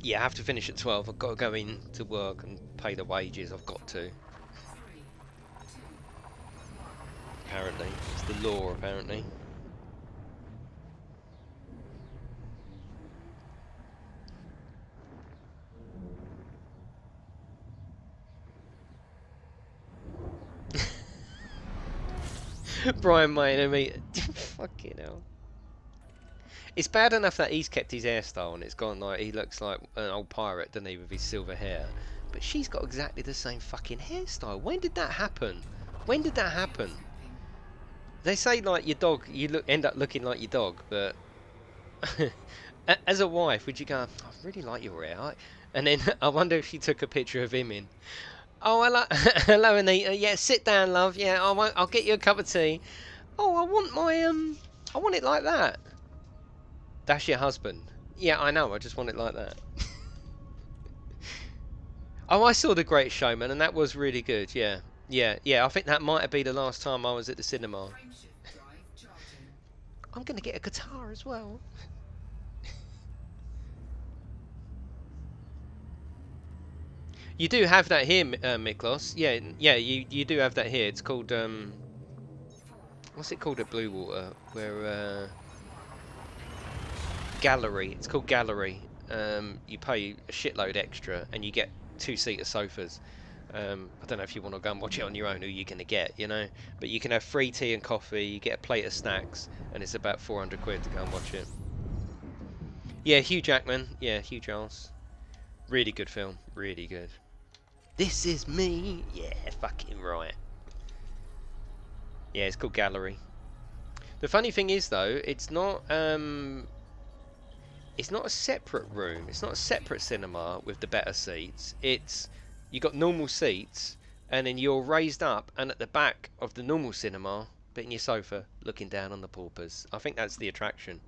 Yeah, I have to finish at 12. I've got to go in to work and pay the wages. I've got to. 3, 2, 1. Apparently. It's the law, apparently. Brian, my enemy. Fucking hell. It's bad enough that he's kept his hairstyle and it's gone like he looks like an old pirate, doesn't he, with his silver hair. But she's got exactly the same fucking hairstyle. When did that happen? When did that happen? They say like your dog, you end up looking like your dog, but as a wife, would you go, I really like your hair? And then I wonder if she took a picture of him in. Oh, hello, hello, Anita. Yeah, sit down, love. Yeah, I'll get you a cup of tea. Oh, I want my I want it like that. That's your husband. Yeah, I know. I just want it like that. Oh, I saw The Great Showman, and that was really good. Yeah, yeah. I think that might have been the last time I was at the cinema. Frameshift drive charging. I'm gonna get a guitar as well. You do have that here, Miklos. Yeah. You do have that here. It's called what's it called at Blue Water? Where Gallery. It's called Gallery. You pay a shitload extra, and you get 2-seater sofas. I don't know if you want to go and watch it on your own, who you're gonna get, you know. But you can have free tea and coffee. You get a plate of snacks, and it's about 400 quid to go and watch it. Yeah, Hugh Jackman. Yeah, Hugh Giles. Really good film. Really good. This is me. Yeah, fucking right. Yeah, it's called Gallery. The funny thing is, though, it's not a separate room. It's not a separate cinema with the better seats. It's you got normal seats, and then you're raised up, and at the back of the normal cinema, but in your sofa, looking down on the paupers. I think that's the attraction.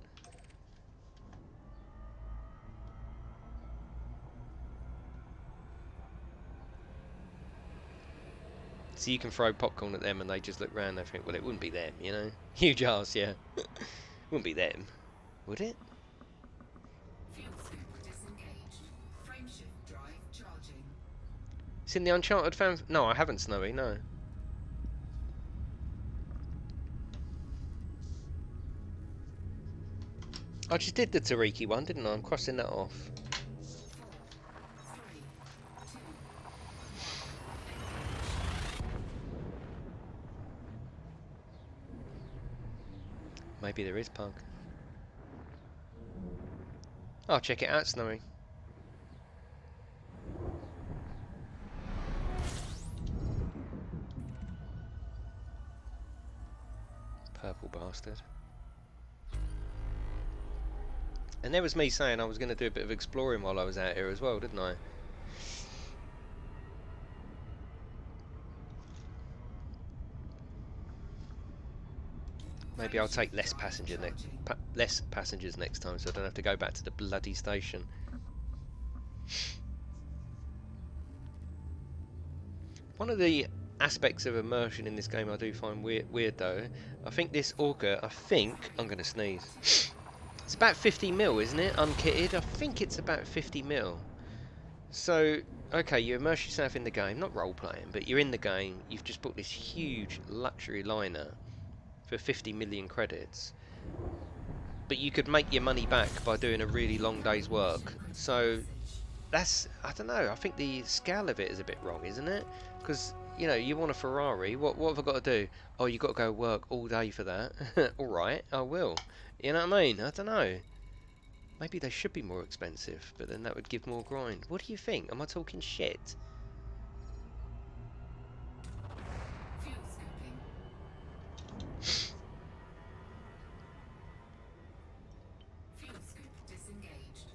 So you can throw popcorn at them, and they just look round. They think, well, it wouldn't be them, you know. Huge ass, yeah. Wouldn't be them, would it? Fuel scoop disengaged. Frameshift drive charging. It's in the Uncharted fan. No, I haven't, Snowy. No. I just did the Tariki one, didn't I? I'm crossing that off. 4, 3, 2, Maybe there is pug. Oh, check it out, Snowy. Purple bastard. And there was me saying I was going to do a bit of exploring while I was out here as well, didn't I? Maybe I'll take less passengers next time, so I don't have to go back to the bloody station. One of the aspects of immersion in this game I do find weird though. I think this Orca, I'm going to sneeze. It's about 50 mil, isn't it? Unkitted. I think it's about 50 mil. So, okay, you immerse yourself in the game, not role playing, but you're in the game. You've just booked this huge luxury liner for 50 million credits. But you could make your money back by doing a really long day's work. So that's, I don't know, I think the scale of it is a bit wrong, isn't it? Because, you know, you want a Ferrari, what have I got to do? Oh, you've got to go work all day for that. Alright, I will. You know what I mean? I don't know. Maybe they should be more expensive, but then that would give more grind. What do you think? Am I talking shit? Fuel scooping. Fuel scoop disengaged.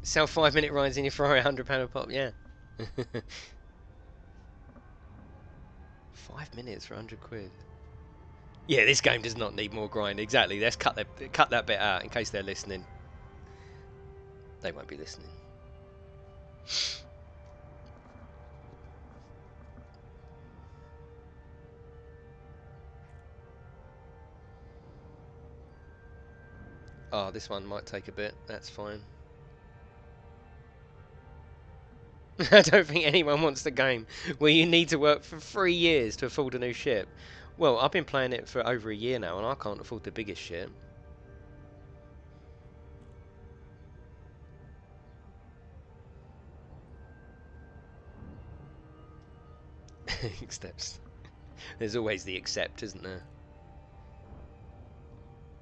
Sell 5-minute rides in your Ferrari, £100 a pop, yeah. 5 minutes for 100 quid. Yeah, this game does not need more grind. Exactly. Let's cut that bit out in case they're listening. They won't be listening. Oh, this one might take a bit. That's fine. I don't think anyone wants the game where you need to work for 3 years to afford a new ship. Well, I've been playing it for over a year now and I can't afford the biggest ship. Except, there's always the except, isn't there?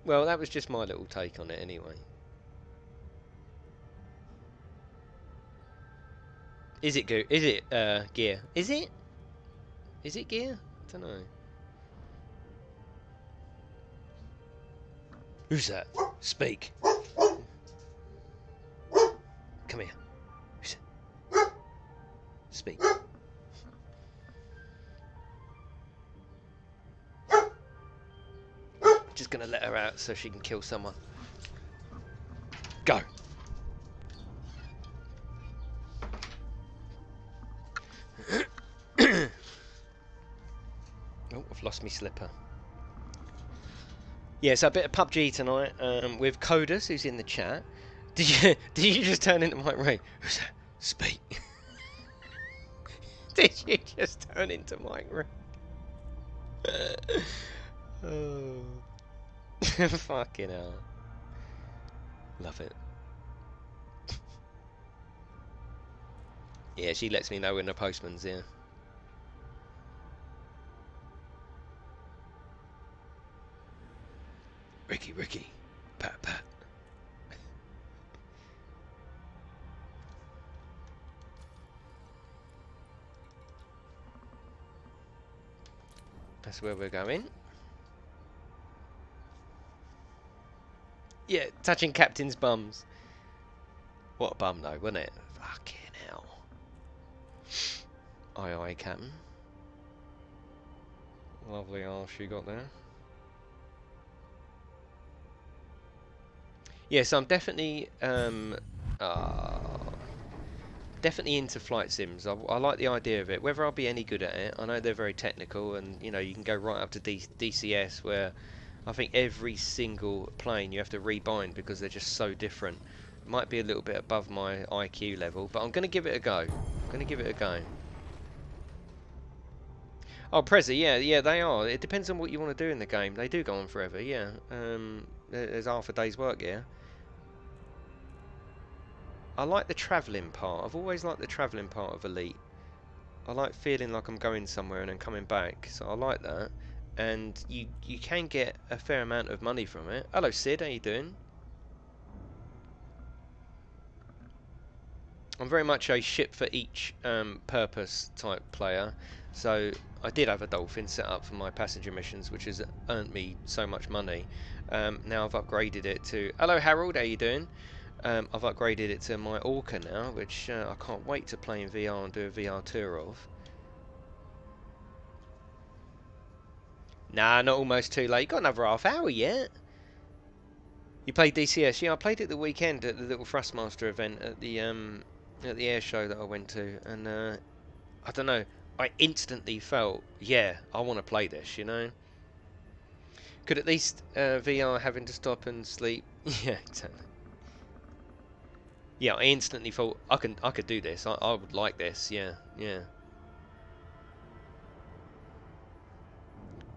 Well, that was just my little take on it anyway. Is it gear? Is it gear? Is it? Is it gear? I don't know. Who's that? Speak. Come here. Who's that? Speak. Just gonna let her out so she can kill someone. Go. Oh, I've lost my slipper. Yeah, so a bit of PUBG tonight with Codus, who's in the chat. Did you just turn into Mike Ray? Who's that? Speak. Did you just turn into Mike Ray? Oh. Fucking hell. Love it. Yeah, she lets me know when the postman's here. Ricky, pat. That's where we're going. Yeah, touching captain's bums. What a bum though, wasn't it? Fucking hell. Aye, captain. Lovely arse you got there. Yeah, so I'm definitely definitely into flight sims. I like the idea of it. Whether I'll be any good at it, I know they're very technical, and you know you can go right up to DCS, where I think every single plane you have to rebind because they're just so different. It might be a little bit above my IQ level, but I'm going to give it a go. Oh, Prezi, yeah, they are. It depends on what you want to do in the game. They do go on forever, yeah. There's half a day's work here. I like the travelling part. I've always liked the travelling part of Elite. I like feeling like I'm going somewhere and then coming back, so I like that. And you can get a fair amount of money from it. Hello Sid, how you doing? I'm very much a ship for each purpose type player. So I did have a dolphin set up for my passenger missions, which has earned me so much money. Now I've upgraded it to... Hello Harold, how you doing? I've upgraded it to my Orca now, which I can't wait to play in VR and do a VR tour of. Nah, not almost too late. Got another half hour yet. You played DCS? Yeah, I played it the weekend at the little Thrustmaster event at the air show that I went to, and I don't know. I instantly felt, yeah, I want to play this. You know. Could at least VR having to stop and sleep. Yeah, exactly. Yeah, I instantly thought I could do this. I would like this. Yeah, yeah.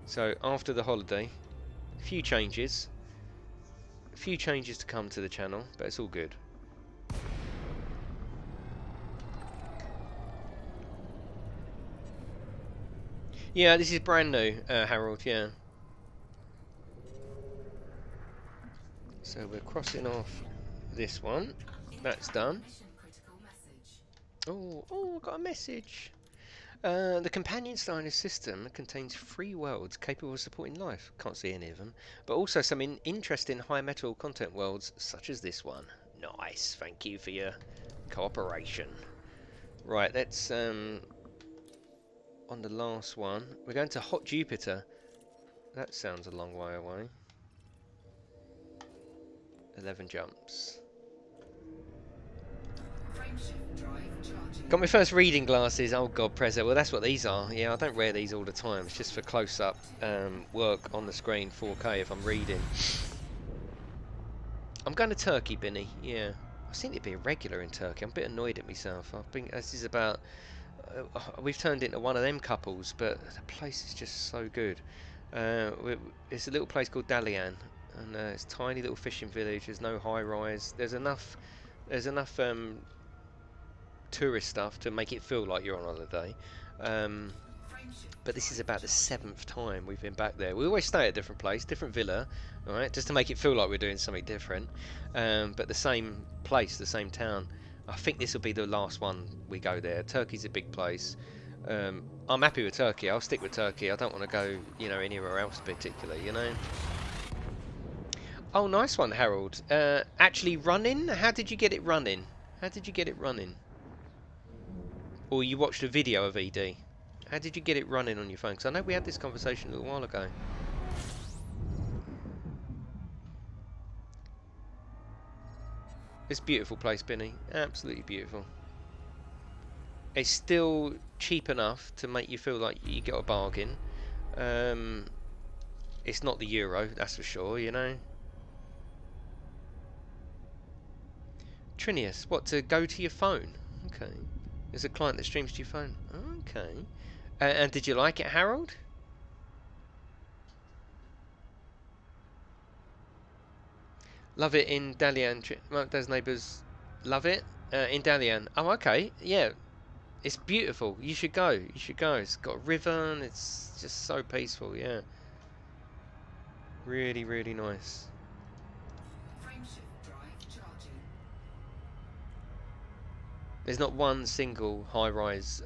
So after the holiday, a few changes to come to the channel, but it's all good. Yeah, this is brand new, Harold. Yeah. So we're crossing off this one. That's done. Mission critical message. Oh, I got a message. The companion star in the system contains 3 worlds capable of supporting life. Can't see any of them. But also some interesting high metal content worlds, such as this one. Nice. Thank you for your cooperation. Right, let's on the last one. We're going to Hot Jupiter. That sounds a long way away. 11 jumps. Frameshift drive charging. Got my first reading glasses. Oh god, Prezzo. Well, that's what these are. Yeah, I don't wear these all the time. It's just for close-up work on the screen, 4K if I'm reading. I'm going to Turkey, Binny. Yeah, I seem to be a regular in Turkey. I'm a bit annoyed at myself. I've been. This is about. We've turned into one of them couples, but the place is just so good. It's a little place called Dalian, and it's a tiny little fishing village. There's no high-rise. There's enough. Tourist stuff to make it feel like you're on holiday. But this is about the 7th time we've been back there. We always stay at a different place, different villa, alright, just to make it feel like we're doing something different. But the same place, the same town. I think this will be the last one we go there. Turkey's a big place. I'm happy with Turkey. I'll stick with Turkey. I don't want to go, anywhere else particularly, Oh, nice one, Harold. Actually running? How did you get it running? How did you get it running? Or you watched a video of ED? How did you get it running on your phone? Because I know we had this conversation a little while ago. It's a beautiful place, Benny. Absolutely beautiful. It's still cheap enough to make you feel like you got a bargain. It's not the euro, that's for sure, Trinius, what, to go to your phone? Okay. There's a client that streams to your phone. Okay. And did you like it, Harold? Love it in Dalian. Those neighbours love it in Dalian. Oh, okay. Yeah. It's beautiful. You should go. You should go. It's got a river and it's just so peaceful. Yeah. Really, really nice. Frameshift drive charging. There's not one single high-rise.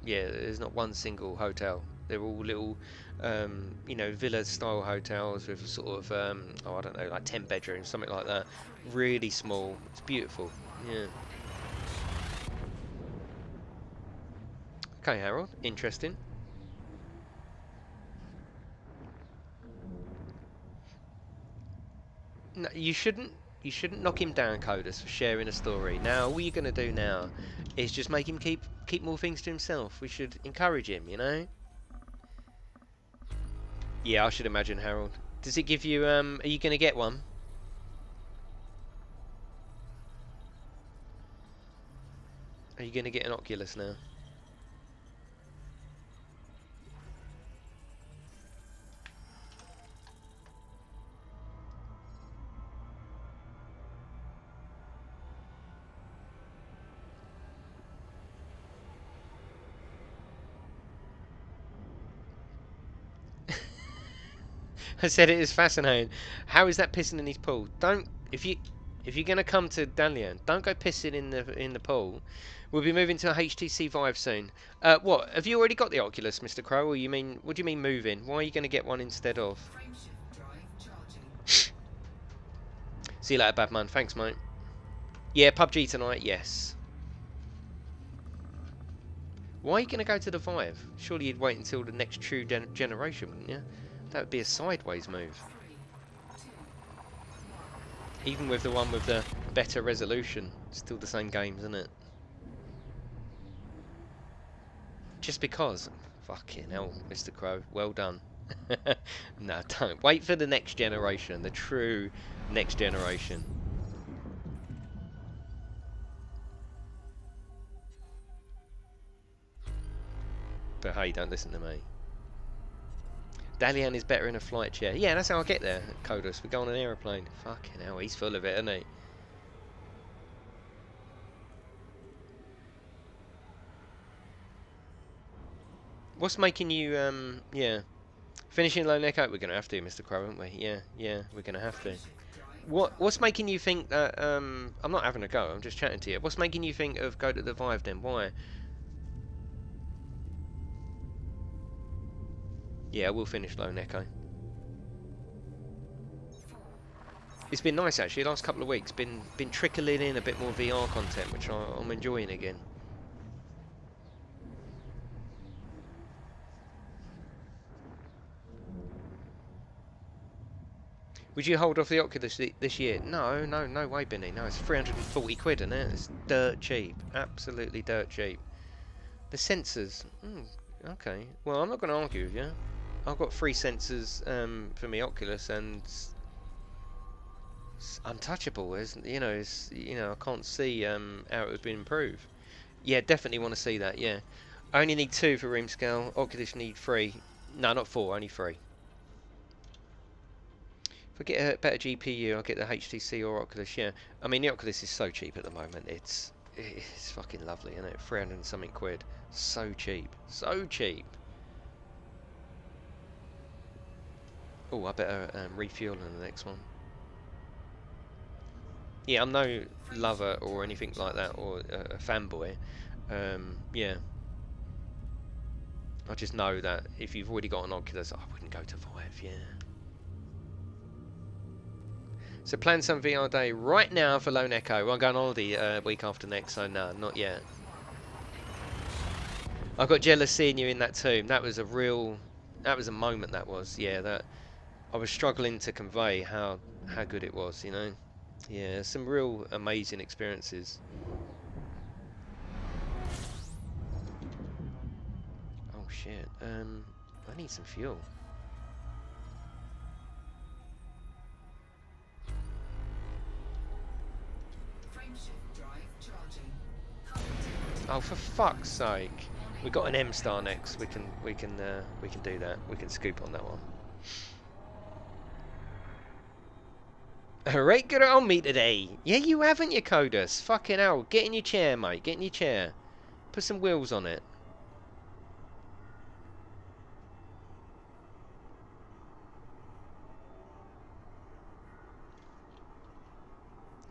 Yeah, there's not one single hotel. They're all little, villa-style hotels with sort of, I don't know, like 10 bedrooms, something like that. Really small. It's beautiful. Yeah. Okay, Harold. Interesting. No, you shouldn't. You shouldn't knock him down, Codus, for sharing a story. Now, all you're going to do now is just make him keep more things to himself. We should encourage him, Yeah, I should imagine, Harold. Does it give you, are you going to get one? Are you going to get an Oculus now? I said it is fascinating. How is that pissing in his pool? Don't if you're gonna come to Dalian, don't go pissing in the pool. We'll be moving to a HTC Vive soon. What? Have you already got the Oculus, Mr. Crow? Or you mean? What do you mean moving? Why are you gonna get one instead of? Frameshift drive charging. See you later, Badman. Thanks, mate. Yeah, PUBG tonight. Yes. Why are you gonna go to the Vive? Surely you'd wait until the next true generation, wouldn't you? That would be a sideways move. 3, 2, Even with the one with the better resolution, still the same games, isn't it? Just because. Fucking hell, Mr. Crow. Well done. No, don't. Wait for the next generation. The true next generation. But hey, don't listen to me. Dalian is better in a flight chair. Yeah, that's how I get there, Kodos. We go on an aeroplane. Fucking hell, he's full of it, isn't he? What's making you, yeah. Finishing Lone Echo, we're going to have to, Mr. Crow, aren't we? Yeah, we're going to have to. What's making you think that, I'm not having a go, I'm just chatting to you. What's making you think of go to the Vive then? Why? Yeah, we'll finish Lone Echo. It's been nice actually, the last couple of weeks, been trickling in a bit more VR content, which I'm enjoying again. Would you hold off the Oculus this year? No way, Benny. No, it's 340 quid, isn't it? It's dirt cheap. Absolutely dirt cheap. The sensors. Okay. Well, I'm not going to argue with you. I've got 3 sensors for my Oculus, and it's untouchable. I can't see how it would be improved. Yeah, definitely want to see that. Yeah. I only need 2 for room scale. Oculus need 3. No, not 4. Only 3. If I get a better GPU, I'll get the HTC or Oculus, yeah. I mean, the Oculus is so cheap at the moment. It's fucking lovely, isn't it? 300 and something quid. So cheap. So cheap. Oh, I better refuel in the next one. Yeah, I'm no lover or anything like that, or a fanboy. Yeah. I just know that if you've already got an Oculus, I wouldn't go to Vive, yeah. So plan some VR day right now for Lone Echo. I'm going on holiday week after next, so no, not yet. I got jealous seeing you in that tomb. That was a moment. That was, yeah. That I was struggling to convey how good it was, you know. Yeah, some real amazing experiences. Oh shit. I need some fuel. Oh, for fuck's sake! We got an M star next. We can do that. We can scoop on that one. Alright, good on me today. Yeah, you haven't, you Kodos. Fucking hell. Get in your chair, mate. Get in your chair. Put some wheels on it.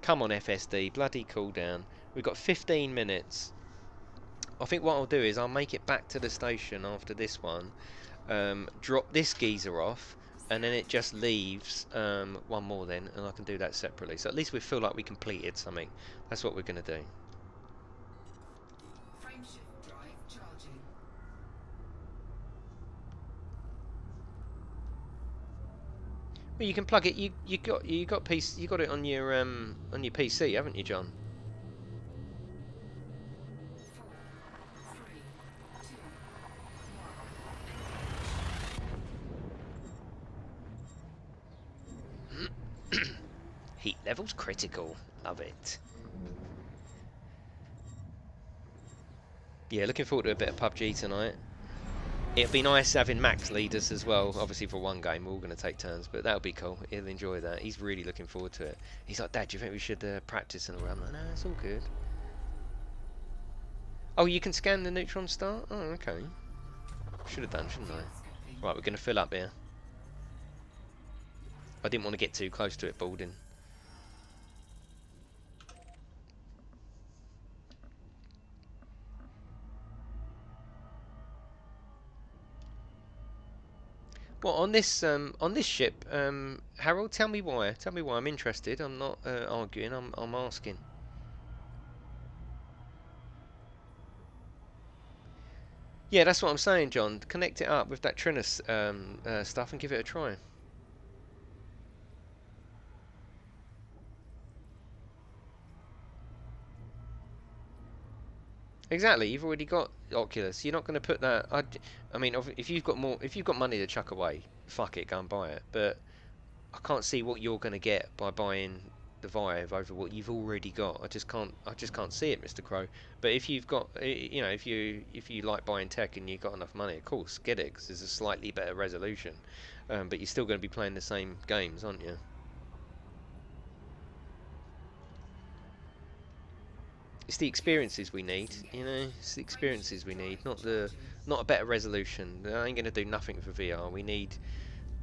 Come on, FSD. Bloody cool down. We've got 15 minutes. I think what I'll do is I'll make it back to the station after this one. Drop this geezer off. And then it just leaves one more then, and I can do that separately. So at least we feel like we completed something. That's what we're going to do. Frameshift drive charging. Well, you can plug it. You got it on your PC, haven't you, John? 4, 3, 2, 1. Heat levels critical. Love it. Yeah, looking forward to a bit of PUBG tonight. It'd be nice having Max lead us as well. Obviously for one game, we're all going to take turns, but that'll be cool. He'll enjoy that. He's really looking forward to it. He's like, Dad, do you think we should practice and all that? I'm like, no, it's all good. Oh, you can scan the neutron star? Oh, okay. Should have done, shouldn't I? Right, we're going to fill up here. I didn't want to get too close to it balding. Well, on this ship, Harold, tell me why. Tell me why. I'm interested. I'm not arguing. I'm asking. Yeah, that's what I'm saying, John. Connect it up with that Trinus stuff and give it a try. Exactly. You've already got Oculus. You're not going to put that. I mean, if you've got more, if you've got money to chuck away, fuck it, go and buy it. But I can't see what you're going to get by buying the Vive over what you've already got. I just can't. I just can't see it, Mr. Crow. But if you've got, you know, if you like buying tech and you've got enough money, of course, get it because there's a slightly better resolution. But you're still going to be playing the same games, aren't you? It's the experiences we need, you know. It's the experiences we need, not a better resolution. That ain't going to do nothing for VR. We need,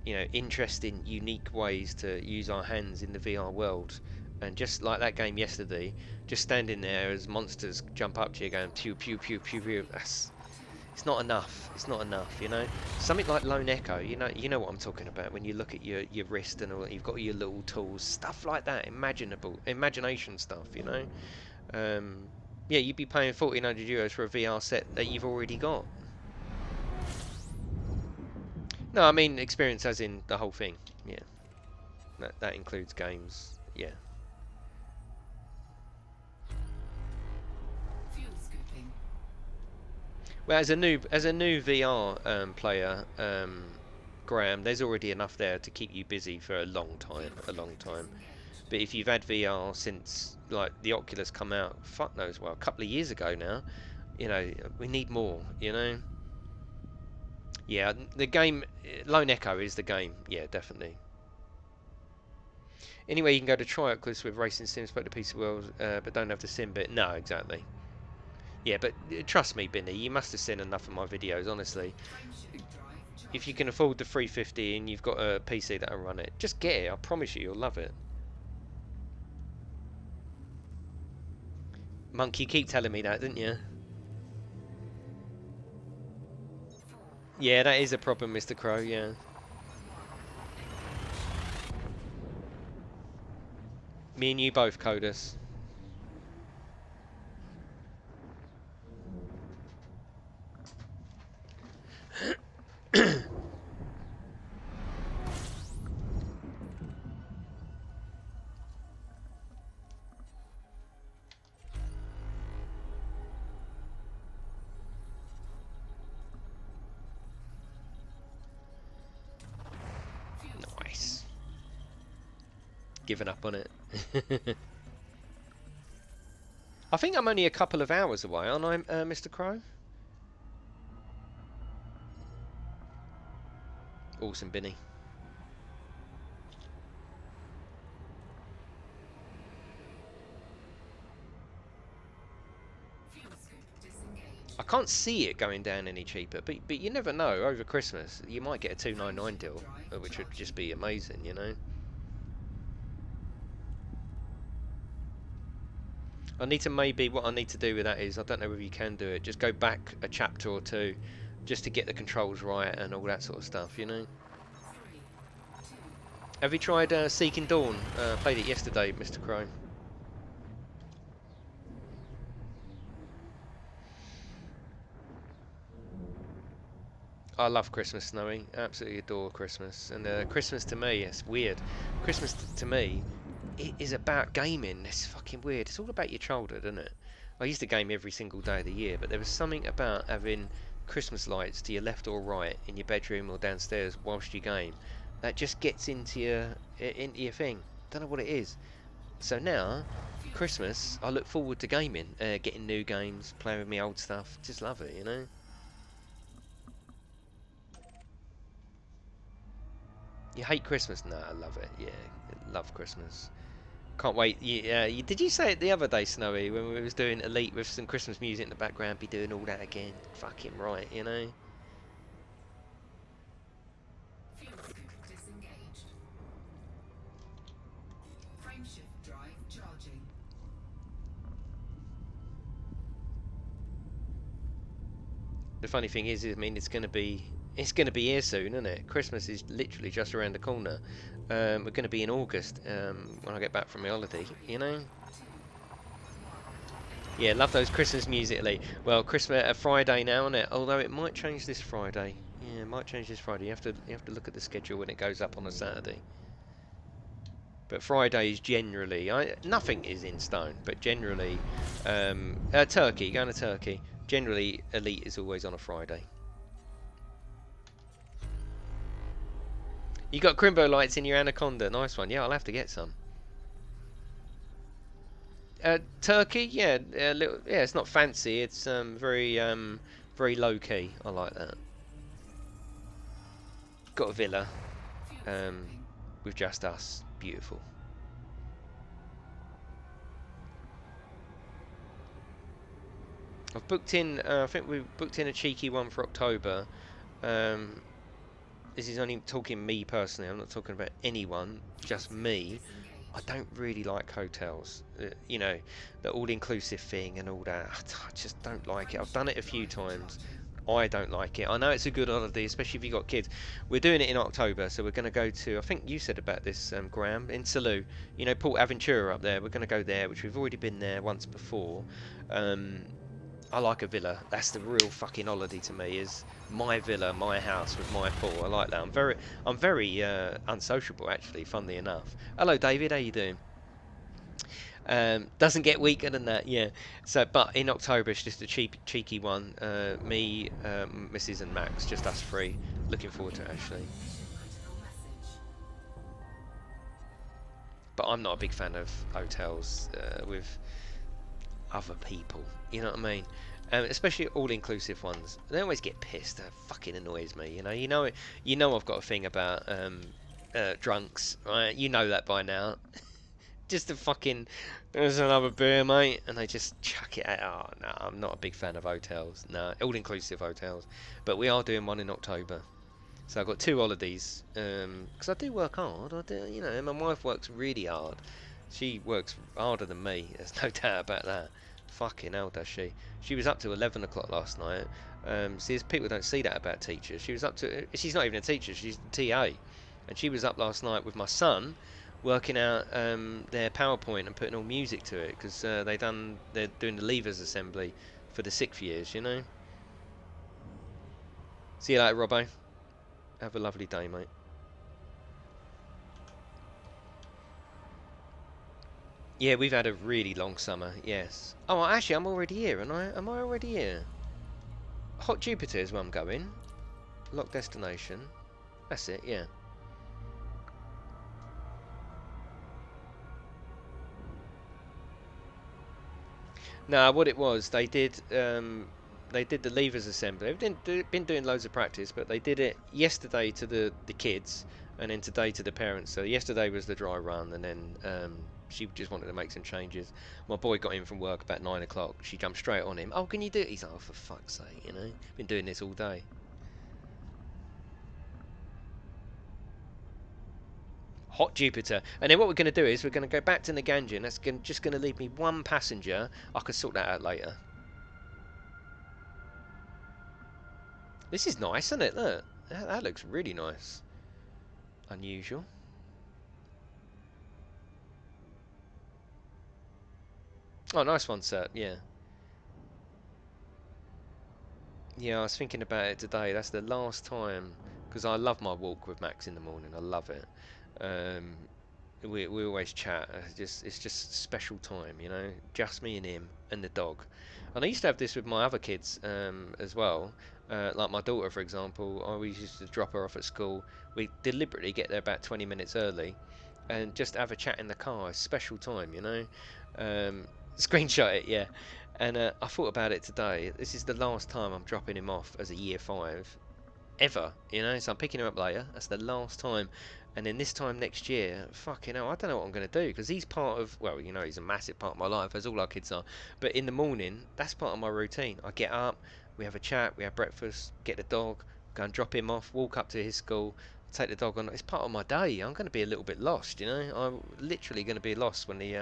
you know, interesting, unique ways to use our hands in the VR world. And just like that game yesterday, just standing there as monsters jump up to you going pew pew pew pew pew. It's not enough. It's not enough, you know. Something like Lone Echo, you know what I'm talking about when you look at your wrist and all, you've got your little tools, stuff like that, imagination stuff, you know. Yeah, you'd be paying 1,400 euros for a VR set that you've already got. No, I mean experience as in the whole thing. Yeah, that includes games. Yeah. Fuel scooping. Well, as a new VR player, Graham, there's already enough there to keep you busy for a long time, But if you've had VR since like the Oculus come out, fuck knows well, a couple of years ago now, you know, we need more. You know. Yeah, the game Lone Echo is the game. Yeah, definitely. Anyway, you can go to try Oculus with racing sims, play the PC world, but don't have the sim bit. No, exactly. Yeah, but trust me, Binny, you must have seen enough of my videos, honestly. If you can afford the 350 and you've got a PC that'll run it, just get it. I promise you, you'll love it. Monk, you keep telling me that, didn't you? Yeah, that is a problem, Mr. Crow, yeah. Me and you both, Codus. Nice. Giving up on it. I think I'm only a couple of hours away, aren't I, Mr. Crow? Awesome, Binny. I can't see it going down any cheaper, but you never know. Over Christmas, you might get a 299 deal, which would just be amazing, you know. I need to what I need to do with that is, I don't know whether you can do it, just go back a chapter or two, just to get the controls right and all that sort of stuff, you know. Have you tried Seeking Dawn? Played it yesterday, Mr. Crow. I love Christmas, Snowy. Absolutely adore Christmas. And Christmas to me, it's weird. Christmas to me, it is about gaming. It's fucking weird. It's all about your childhood, isn't it? I used to game every single day of the year, but there was something about having Christmas lights to your left or right in your bedroom or downstairs whilst you game that just gets into your thing. Don't know what it is. So now, Christmas, I look forward to gaming, getting new games, playing with my old stuff. Just love it, you know. You hate Christmas? No, I love it. Yeah, love Christmas. Can't wait. Yeah, did you say it the other day, Snowy, when we was doing Elite with some Christmas music in the background? Be doing all that again. Fucking right, you know. the funny thing is, I mean, it's going to be here soon, isn't it? Christmas is literally just around the corner. We're going to be in August when I get back from my holiday. You know. Yeah, love those Christmas music, Lee. Well, Christmas Friday now, isn't it? Although it might change this Friday. Yeah, it might change this Friday. You have to look at the schedule when it goes up on a Saturday. But Friday is generally, nothing is in stone, but generally, Turkey, going to Turkey. Generally, Elite is always on a Friday. You got Crimbo lights in your Anaconda, nice one. Yeah, I'll have to get some. Turkey, yeah, yeah, it's not fancy. It's very low key. I like that. Got a villa, um, with just us. Beautiful. I've booked in. I think we've booked in a cheeky one for October. Um, this is only talking me personally. I'm not talking about anyone. Just me. I don't really like hotels. You know, the all-inclusive thing and all that. I just don't like it. I've done it a few times. I don't like it. I know it's a good holiday, especially if you've got kids. We're doing it in October, so we're going to go to, I think you said about this, Graham, in Salou. You know, Port Aventura up there. We're going to go there, which we've already been there once before. I like a villa. That's the real fucking holiday to me. Is my villa, my house with my pool. I like that. I'm very unsociable actually. Funnily enough. Hello, David. How you doing? Doesn't get weaker than that, yeah. So, but in October, it's just a cheeky one. Me, Mrs. and Max, just us three. Looking forward to it, actually. But I'm not a big fan of hotels with other people. You know what I mean? Especially all-inclusive ones. They always get pissed. That fucking annoys me. You know I've got a thing about drunks, right? You know that by now. Just a fucking, there's another beer, mate, and they just chuck it out. Oh, no, I'm not a big fan of hotels. No, all-inclusive hotels. But we are doing one in October. So I've got 2 holidays. Because I do work hard. I do, you know, and my wife works really hard. She works harder than me. There's no doubt about that. Fucking hell, does she? She was up to 11 o'clock last night. See, people don't see that about teachers. She was up to, she's not even a teacher, she's a TA. And she was up last night with my son, working out their PowerPoint and putting all music to it, because they're doing the levers assembly for the 6th years, you know. See you later, Robbo. Have a lovely day, mate. Yeah, we've had a really long summer, yes. Oh, actually, I'm already here, am I already here? Hot Jupiter is where I'm going. Lock destination. That's it, yeah. No, what it was, they did the levers assembly. They've been doing loads of practice, but they did it yesterday to the kids, and then today to the parents. So yesterday was the dry run, and then she just wanted to make some changes. My boy got in from work about 9 o'clock. She jumped straight on him. Oh, can you do it? He's like, oh, for fuck's sake, you know. Been doing this all day. Hot Jupiter. And then what we're going to do is we're going to go back to Naganjan. That's just going to leave me 1 passenger. I can sort that out later. This is nice, isn't it? Look, that looks really nice. Unusual. Oh, nice one, sir. Yeah. Yeah, I was thinking about it today. That's the last time, because I love my walk with Max in the morning. I love it. Um, we always chat. It's just special time, you know. Just me and him and the dog. And I used to have this with my other kids as well. Like my daughter, for example. I always used to drop her off at school. We deliberately get there about 20 minutes early, and just have a chat in the car. It's special time, you know. Screenshot it, yeah. And I thought about it today. This is the last time I'm dropping him off as a year 5 ever, you know. So I'm picking him up later. That's the last time. And then this time next year, fucking hell, I don't know what I'm going to do, because he's part of, well, you know, he's a massive part of my life, as all our kids are. But in the morning, that's part of my routine. I get up, we have a chat, we have breakfast, get the dog, go and drop him off, walk up to his school, take the dog on. It's part of my day. I'm going to be a little bit lost, you know. I'm literally going to be lost when he,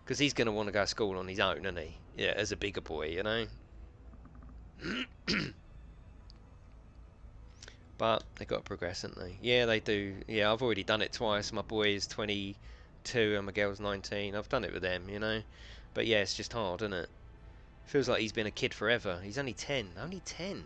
because he's going to want to go to school on his own, isn't he? Yeah, as a bigger boy, you know. But they've got to progress, haven't they? Yeah, they do. Yeah, I've already done it twice. My boy is 22 and my girl's 19. I've done it with them, you know. But yeah, it's just hard, isn't it? Feels like he's been a kid forever. He's only 10. Only 10.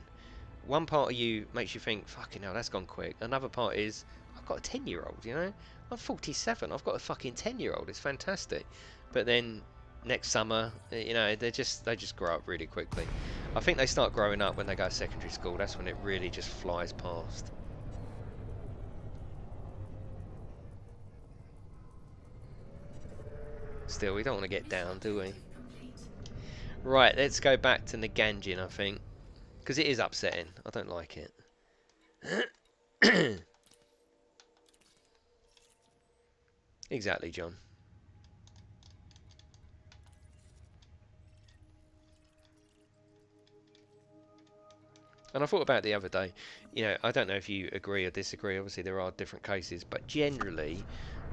One part of you makes you think, fucking hell, that's gone quick. Another part is, I've got a 10-year-old, you know? I'm 47. I've got a fucking 10-year-old. It's fantastic. But then next summer, you know, they just grow up really quickly. I think they start growing up when they go to secondary school. That's when it really just flies past. Still, we don't want to get down, do we? Right, let's go back to Naganjin, I think. Because it is upsetting. I don't like it. Exactly, John. And I thought about it the other day, you know, I don't know if you agree or disagree, obviously there are different cases, but generally,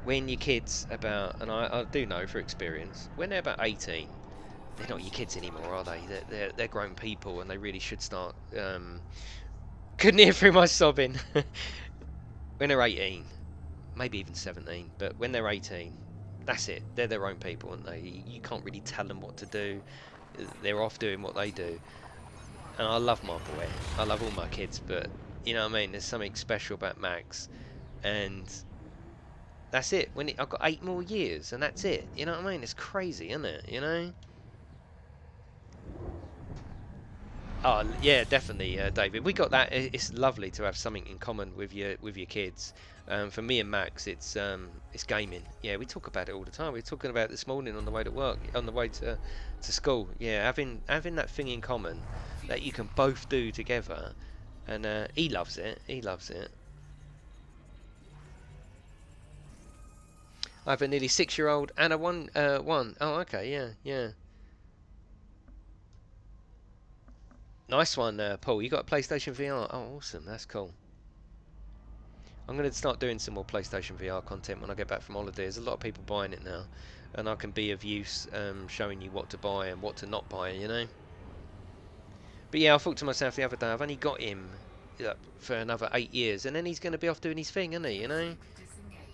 when your kids about, and I do know for experience, when they're about 18, they're not your kids anymore, are they? They're grown people and they really should start, couldn't hear through my sobbing. When they're 18, maybe even 17, but when they're 18, that's it, they're their own people, aren't they? You can't really tell them what to do, they're off doing what they do. And I love my boy. I love all my kids, but you know what I mean. There's something special about Max, and that's it. I've got 8 more years, and that's it. You know what I mean? It's crazy, isn't it? You know? Oh yeah, definitely, David. We got that. It's lovely to have something in common with your kids. For me and Max, it's gaming. Yeah, we talk about it all the time. We were talking about it this morning on the way to work, on the way to school. Yeah, having that thing in common that you can both do together, and he loves it. He loves it. I have a nearly 6-year-old and a one. Oh, okay, yeah, yeah. Nice one, Paul. You got a PlayStation VR? Oh, awesome. That's cool. I'm going to start doing some more PlayStation VR content when I get back from holiday. There's a lot of people buying it now, and I can be of use showing you what to buy and what to not buy, you know? But yeah, I thought to myself the other day, I've only got him for another 8 years, and then he's going to be off doing his thing, isn't he, you know?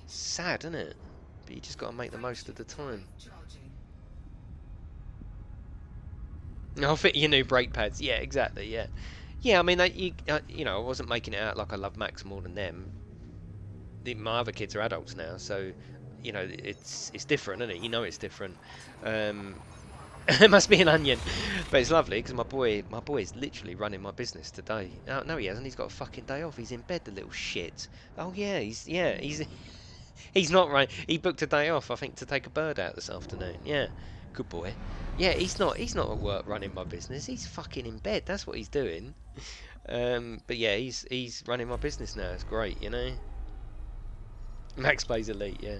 Sad, isn't it? But you just got to make the most of the time. I'll fit your new brake pads. Yeah, exactly, yeah. Yeah, I mean, you know, I wasn't making it out like I love Max more than them. My other kids are adults now, so you know it's different, isn't it? You know it's different. It must be an onion, but it's lovely because my boy is literally running my business today. No, he hasn't. He's got a fucking day off. He's in bed, the little shit. Oh yeah, he's he's not right. He booked a day off, I think, to take a bird out this afternoon. Yeah, good boy. Yeah, he's not at work running my business. He's fucking in bed. That's what he's doing. But yeah, he's running my business now. It's great, you know. Max plays Elite, yeah.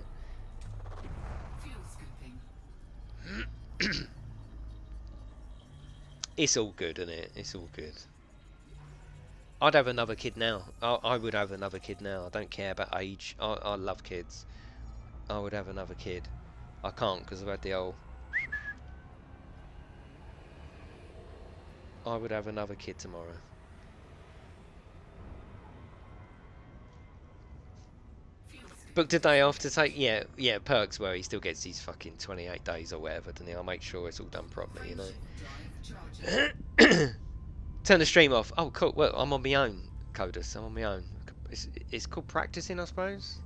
It's all good, isn't it? It's all good. I'd have another kid now. I would have another kid now. I don't care about age. I love kids. I would have another kid. I can't because I've had the old... I would have another kid tomorrow. Booked a day off to take, yeah, perks where he still gets his fucking 28 days or whatever, doesn't he? I'll make sure it's all done properly, you know. Turn the stream off. Oh, cool. Well, I'm on my own, Codus. I'm on my own. It's called practicing, I suppose.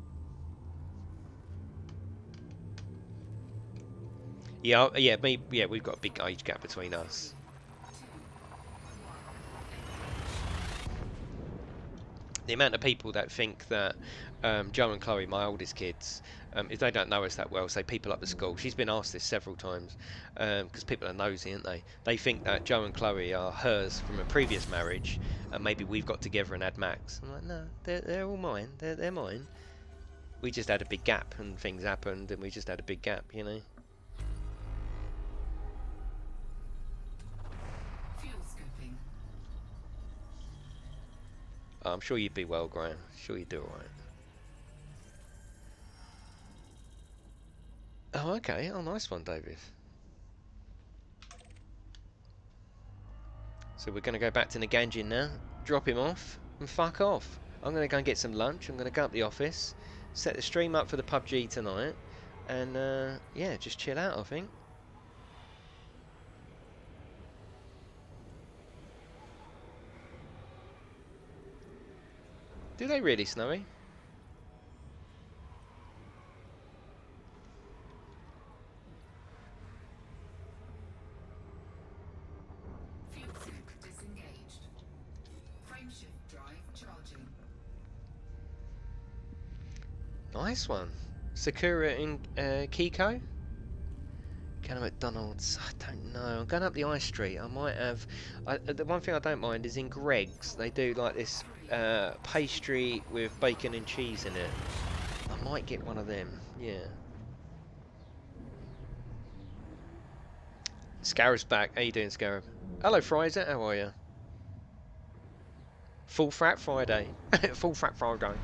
Yeah, yeah, we've got a big age gap between us. The amount of people that think that Joe and Chloe, my oldest kids, if they don't know us that well, say people up the school, she's been asked this several times, because people are nosy, aren't they? They think that Joe and Chloe are hers from a previous marriage, and maybe we've got together and had Max. I'm like, no, they're all mine. They're mine. We just had a big gap, and things happened, and we just had a big gap, you know. I'm sure you'd be well, Graham. Sure you'd do alright. Oh, okay. Oh, nice one, David. So we're going to go back to Naganjin now, drop him off, and fuck off. I'm going to go and get some lunch. I'm going to go up the office, set the stream up for the PUBG tonight, and yeah, just chill out, I think. Do they really, Snowy? Fuel sync disengaged. Frameshift drive charging. Nice one. Sakura in Kiko? Going to McDonald's? I don't know. I'm going up the high street. I might have... the one thing I don't mind is in Greg's, they do like this pastry with bacon and cheese in it. I might get one of them, yeah. Scarab's back. How you doing, Scarab? Hello, Fraser. How are you? Full Frat Friday. Full Frat Friday.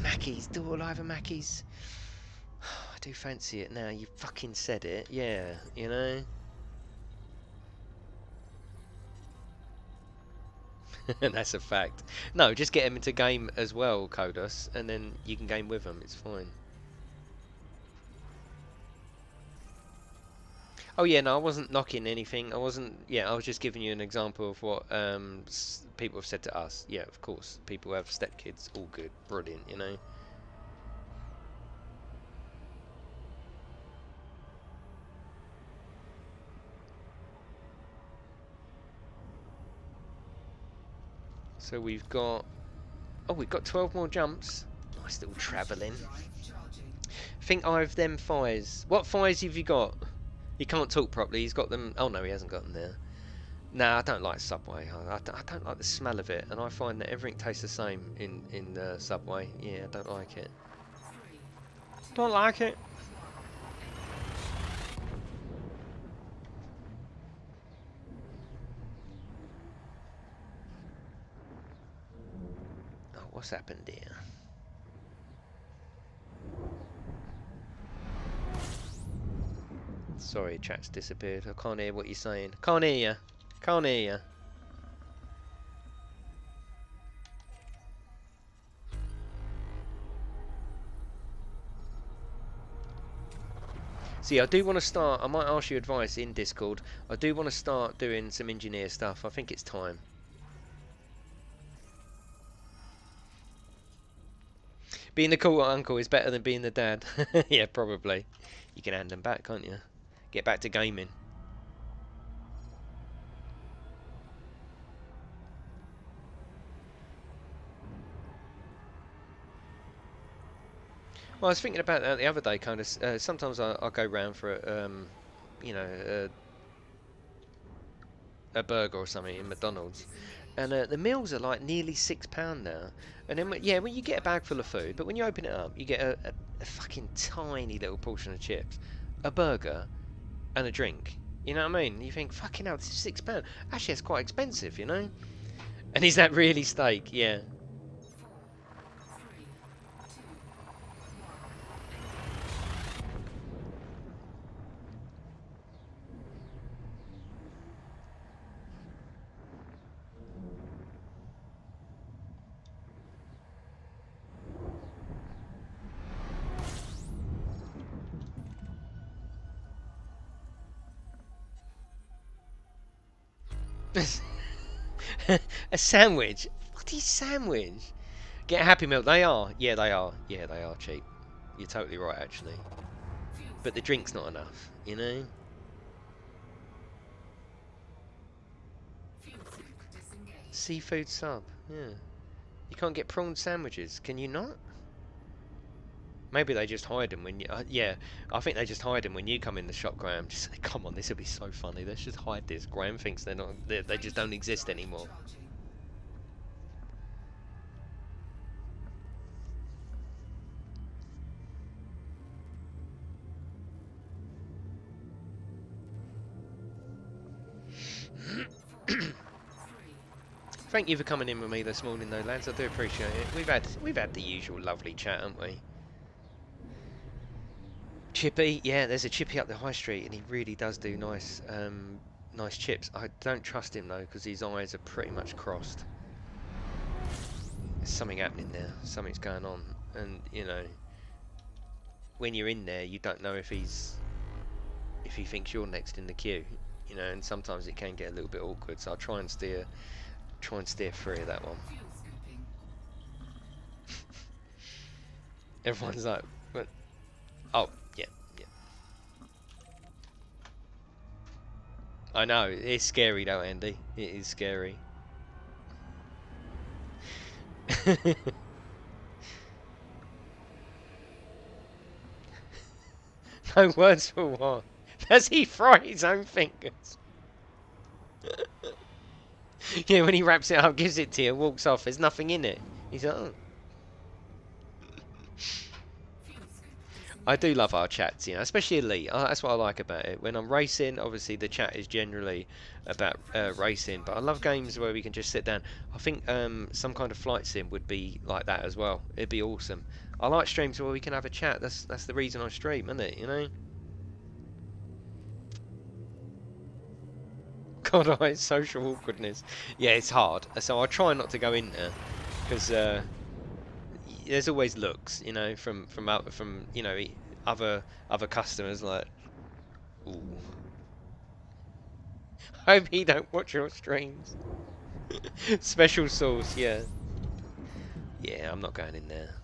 Mackey's. Do all over Mackey's. I do fancy it now. You fucking said it. Yeah, you know. That's a fact. No, just get them into game as well, Kodos, and then you can game with them. It's fine. Oh yeah, no, I wasn't knocking anything. I wasn't. Yeah, I was just giving you an example of what people have said to us. Yeah, of course, people have stepkids. All good, brilliant, you know. So we've got. Oh, we've got 12 more jumps. Nice little travelling. Think I've them fires. What fires have you got? He can't talk properly. He's got them. Oh no, he hasn't got them there. Nah, I don't like Subway. I don't like the smell of it, and I find that everything tastes the same in Subway. Yeah, I don't like it. Don't like it. Oh, what's happened here? Sorry, chat's disappeared. I can't hear what you're saying. Can't hear you. Can't hear you. See, I do want to start. I might ask you advice in Discord. I do want to start doing some engineer stuff. I think it's time. Being the cool uncle is better than being the dad. Yeah, probably. You can hand them back, can't you? Get back to gaming. Well, I was thinking about that the other day. Kind of. Sometimes I'll go round for you know, a burger or something in McDonald's, and the meals are like nearly £6 now. And then yeah, when you get a bag full of food, but when you open it up, you get a fucking tiny little portion of chips, a burger, and a drink. You know what I mean? You think, fucking hell, this is £6. Actually, it's quite expensive, you know. And is that really steak? Yeah. A sandwich? What is sandwich? Get a Happy Meal. They are. Yeah, they are. Yeah, they are cheap. You're totally right, actually. But the drink's not enough, you know? Seafood sub. Yeah. You can't get prawn sandwiches. Can you not? Maybe they just hide them when you... yeah, I think they just hide them when you come in the shop, Graham. Just say, come on, this will be so funny. Let's just hide this. Graham thinks they're not... They just don't exist anymore. Thank you for coming in with me this morning, though, lads. I do appreciate it. We've had the usual lovely chat, haven't we? Chippy, yeah, there's a Chippy up the high street, and he really does do nice, nice chips. I don't trust him though, because his eyes are pretty much crossed. something happening there. Something's going on, and you know, when you're in there, you don't know if he thinks you're next in the queue. You know, and sometimes it can get a little bit awkward. So I'll try and steer free of that one. Fuel scooping. Everyone's like, but oh yeah, yeah. I know it's scary though, Andy. It is scary. No words for what? Does he fry his own fingers? Yeah, when he wraps it up, gives it to you, walks off. There's nothing in it. He's like, oh. I do love our chats, you know, especially Elite. That's what I like about it. When I'm racing, obviously the chat is generally about racing, but I love games where we can just sit down. I think some kind of flight sim would be like that as well. It'd be awesome. I like streams where we can have a chat. That's the reason I stream, isn't it? You know. God, it's social awkwardness. Yeah, it's hard. So I try not to go in there because there's always looks, you know, from you know other customers like, ooh. Hope he don't watch your streams. Special sauce, yeah. Yeah, I'm not going in there.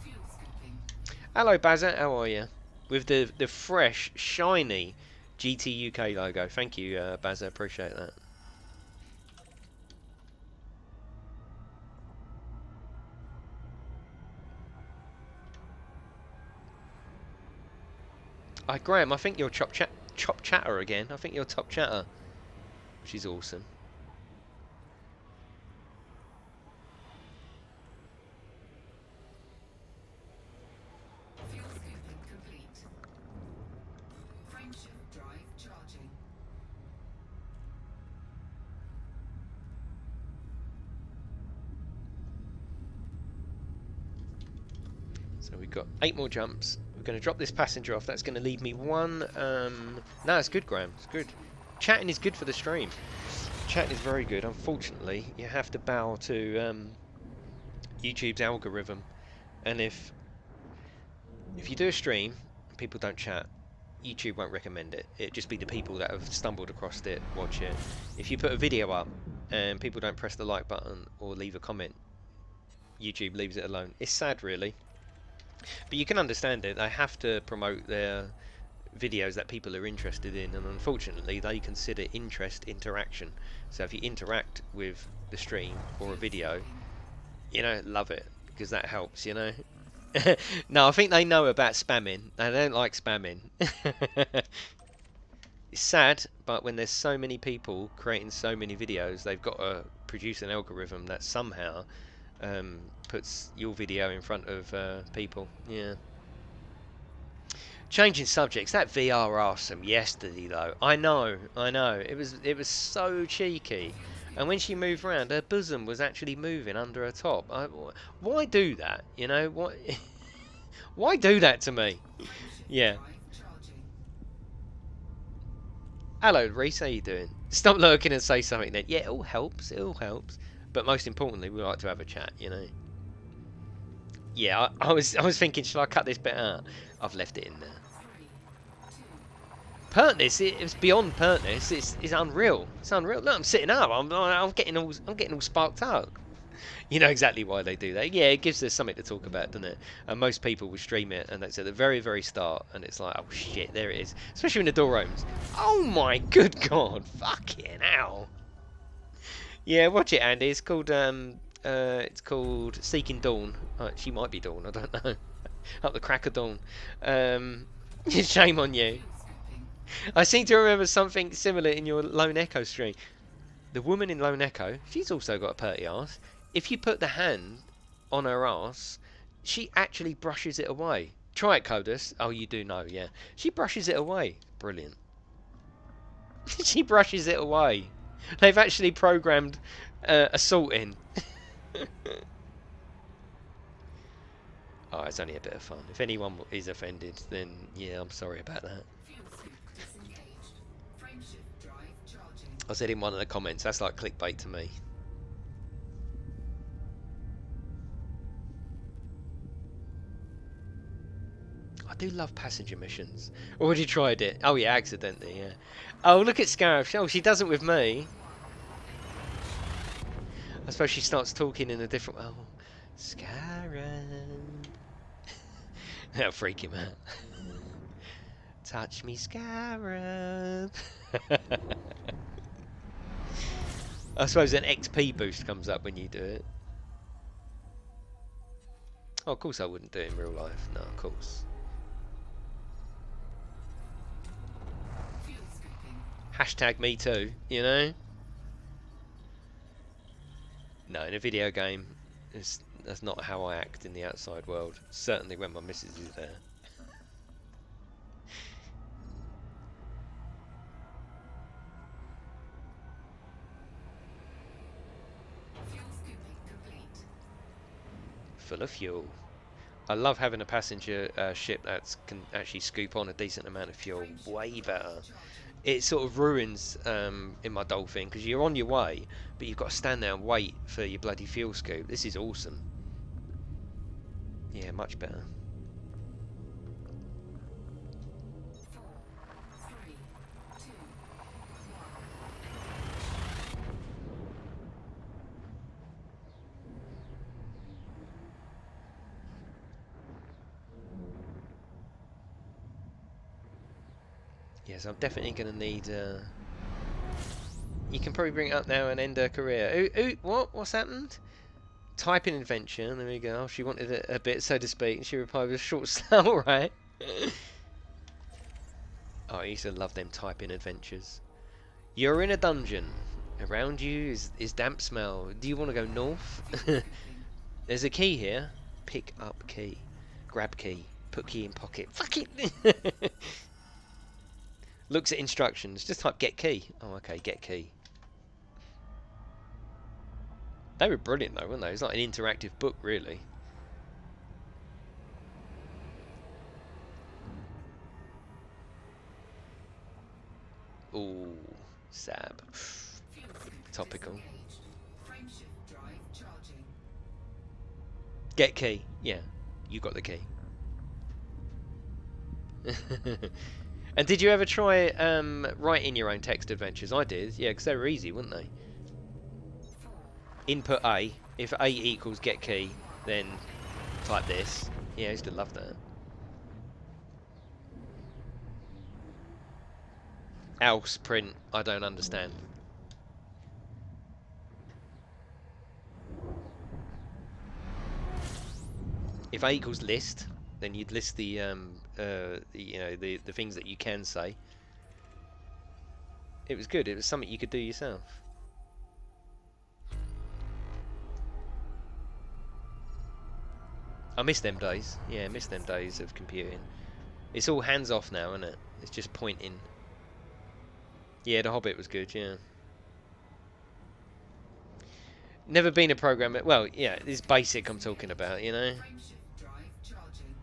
Fuel scooping. Hello, Bazza. How are you? With the fresh, shiny GTUK logo. Thank you, Bazza. Appreciate that. Graham, I think you're chop chatter again. I think you're top chatter, which is awesome. Fuel scooping complete. Frameshift drive charging. So we've got 8 more jumps. We're going to drop this passenger off. That's going to leave me one. No, it's good, Graham. It's good. Chatting is good for the stream. Chatting is very good. Unfortunately, you have to bow to YouTube's algorithm, and if you do a stream and people don't chat, YouTube won't recommend it. It'd just be the people that have stumbled across it watch it. If you put a video up and people don't press the like button or leave a comment, YouTube leaves it alone. It's sad, really. But you can understand it. They have to promote their videos that people are interested in, and unfortunately they consider interest interaction. So if you interact with the stream or a video, you know, love it, because that helps, you know. No, I think they know about spamming. They don't like spamming. It's sad, but when there's so many people creating so many videos, they've got to produce an algorithm that somehow puts your video in front of people. Yeah. Changing subjects. That VR asked them yesterday, though. I know. It was so cheeky. And when she moved around, her bosom was actually moving under her top. Why do that? You know what? Why do that to me? Yeah. Hello, Reese. How you doing? Stop lurking and say something then. Yeah, it all helps. It all helps. But most importantly, we like to have a chat. You know. Yeah, I was thinking, should I cut this bit out? I've left it in there. Pertness, it's beyond pertness. It's unreal. It's unreal. Look, I'm sitting up. I'm getting all sparked up. You know exactly why they do that. Yeah, it gives us something to talk about, doesn't it? And most people will stream it, and that's at the very, very start, and it's like, oh shit, there it is. Especially when the door opens. Oh my good god, fucking hell. Yeah, watch it, Andy. It's called Seeking Dawn. She might be Dawn. I don't know. Up the crack of dawn. Shame on you. I seem to remember something similar in your Lone Echo stream. The woman in Lone Echo, she's also got a purty ass. If you put the hand on her ass, she actually brushes it away. Try it, Codus. Oh, you do know, yeah. She brushes it away. Brilliant. She brushes it away. They've actually programmed assault in. Oh, it's only a bit of fun. If anyone is offended, then yeah, I'm sorry about that. Fuel scoop disengaged. Frameshift drive charging. I said in one of the comments, that's like clickbait to me. I do love passenger missions. Already tried it. Oh yeah, accidentally, yeah. Oh, look at Scarab. Oh, she does it with me. I suppose she starts talking in a different... Oh, Scarab. That'll freak him out. Touch me, Scarab. I suppose an XP boost comes up when you do it. Oh, of course I wouldn't do it in real life. No, of course. Fuel scooping. Hashtag me too, you know? No, in a video game, that's not how I act in the outside world. Certainly when my missus is there. Fuel scooping complete. Full of fuel. I love having a passenger ship that can actually scoop on a decent amount of fuel. Way better. It sort of ruins in my Dolphin because you're on your way, but you've got to stand there and wait for your bloody fuel scoop. This is awesome. Yeah, much better. 4, 3, 2, 1. Yes, I'm definitely going to need... You can probably bring it up now and end her career. Ooh, what? What's happened? Typing adventure. There we go. Oh, she wanted it a bit, so to speak, and she replied with a short snow, right? Oh, I used to love them typing adventures. You're in a dungeon. Around you is damp smell. Do you want to go north? There's a key here. Pick up key. Grab key. Put key in pocket. Fuck it! Looks at instructions. Just type get key. Oh, okay, get key. They were brilliant though, weren't they? It's like an interactive book, really. Ooh, Sab. Topical. Frameshift drive charging. Get key. Yeah, you got the key. And did you ever try writing your own text adventures? I did, yeah, because they were easy, weren't they? 4, Input A. If A equals get key, then type this. Yeah, I used to love that. Else print, I don't understand. If A equals list, then you'd list the you know, the things that you can say. It was good. It was something you could do yourself. I miss them days. Yeah, I miss them days of computing. It's all hands off now, isn't it? It's just pointing. Yeah, The Hobbit was good, yeah. Never been a programmer. Well, yeah, it's basic I'm talking about, you know? Frameshift drive charging.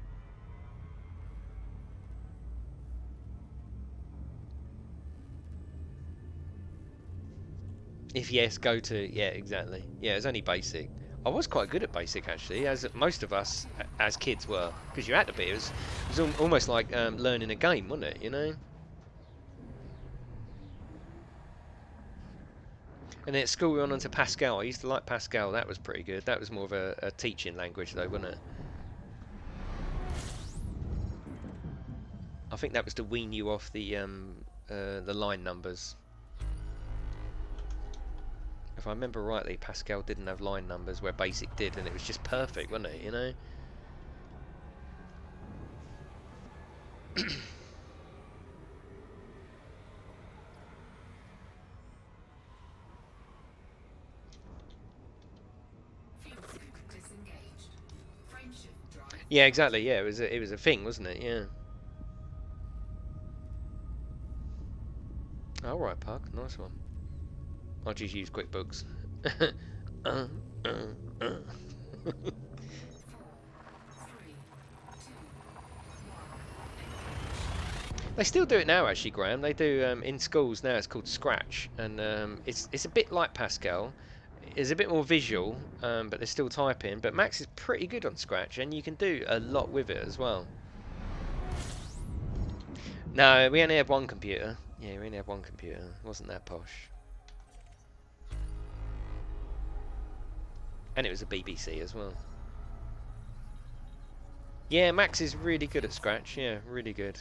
If yes, go to... Yeah, exactly. Yeah, it's only basic. I was quite good at basic, actually, as most of us as kids were. Because you had to be. It was almost like learning a game, wasn't it, you know? And then at school we went on to Pascal. I used to like Pascal. That was pretty good. That was more of a teaching language, though, wasn't it? I think that was to wean you off the line numbers. If I remember rightly, Pascal didn't have line numbers where Basic did, and it was just perfect, wasn't it? You know. Fuel scoop disengaged. Frameshift drive. Yeah, exactly. Yeah, it was a thing, wasn't it? Yeah. All right, Puck. Nice one. I'll just use QuickBooks. 4, 3, 2, They still do it now, actually, Graham. They do in schools now. It's called Scratch, and it's a bit like Pascal. It's a bit more visual, but they're still typing. But Max is pretty good on Scratch, and you can do a lot with it as well. No, we only had one computer. Yeah, we only had one computer. It wasn't that posh. And it was a BBC as well. Yeah, Max is really good at Scratch. Yeah, really good.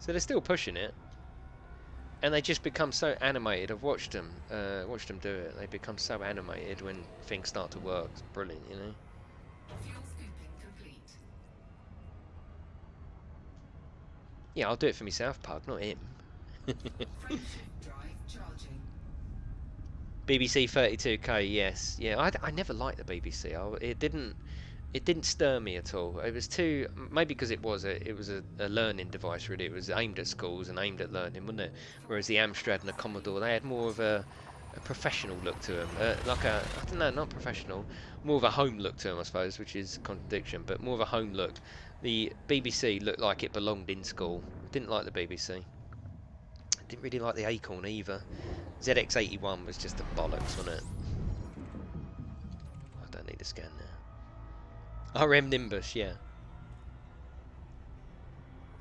So they're still pushing it, and they just become so animated. I've watched them do it. They become so animated when things start to work. It's brilliant, you know. Fuel scooping complete. Yeah, I'll do it for myself, Pug, not him. Frameshift drive charging. BBC 32K, yes, yeah. I never liked the BBC. It didn't stir me at all. It was too, maybe because it was a learning device really. It was aimed at schools and aimed at learning, wasn't it? Whereas the Amstrad and the Commodore, they had more of a professional look to them, like a, I don't know, not professional, more of a home look to them, I suppose, which is a contradiction, but more of a home look. The BBC looked like it belonged in school. Didn't like the BBC. Didn't really like the Acorn either. ZX81 was just a bollocks, wasn't it? I don't need a scan now. RM Nimbus, yeah.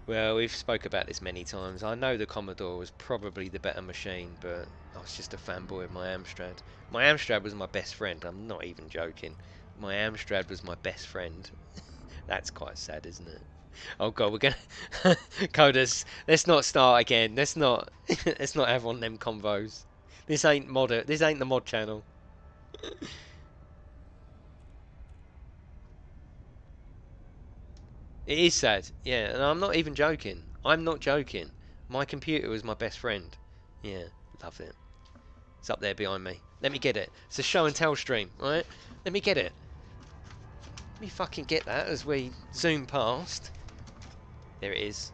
Well, we've spoke about this many times. I know the Commodore was probably the better machine, but I was just a fanboy of my Amstrad. My Amstrad was my best friend. I'm not even joking. My Amstrad was my best friend. That's quite sad, isn't it? Oh god, we're gonna Coders. Let's not start again. Let's not. Let's not have one of them convos. This ain't modder. This ain't the mod channel. It is sad, yeah, and I'm not even joking. I'm not joking. My computer was my best friend. Yeah, love it. It's up there behind me. Let me get it. It's a show and tell stream, right? Let me get it. Let me fucking get that as we zoom past. There it is.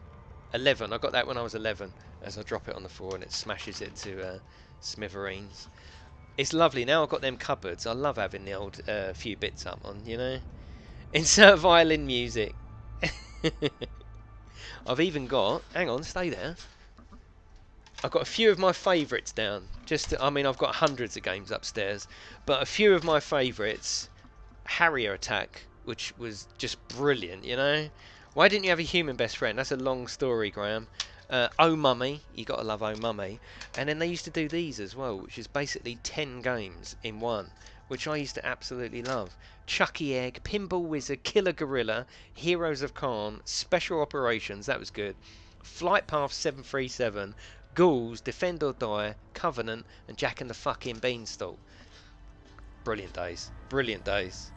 11. I got that when I was 11. As I drop it on the floor and it smashes it to smithereens. It's lovely. Now I've got them cupboards. I love having the old few bits up on, you know? Insert violin music. I've even got, hang on, stay there. I've got a few of my favourites down. I mean, I've got hundreds of games upstairs, but a few of my favourites. Harrier Attack, which was just brilliant, you know. Why didn't you have a human best friend? That's a long story, Graham. Oh Mummy, you gotta love Oh Mummy. And then they used to do these as well, which is basically 10 games in one, which I used to absolutely love. Chucky Egg, Pinball Wizard, Killer Gorilla, Heroes of Khan, Special Operations, that was good. Flight Path 737, Ghouls, Defend or Die, Covenant, and Jack and the fucking Beanstalk. Brilliant days. Brilliant days.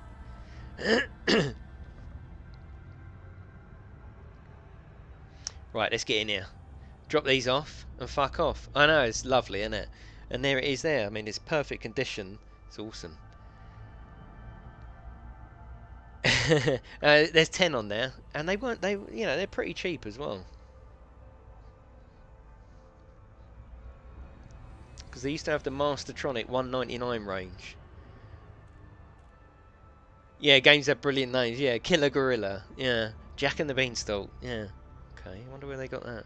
Right, let's get in here. Drop these off and fuck off. I know, it's lovely, isn't it? And there it is there. I mean, it's perfect condition. It's awesome. There's 10 on there, and they're pretty cheap as well. Because they used to have the Mastertronic 199 range. Yeah, games have brilliant names. Yeah, Killer Gorilla. Yeah, Jack and the Beanstalk. Yeah. Okay, I wonder where they got that.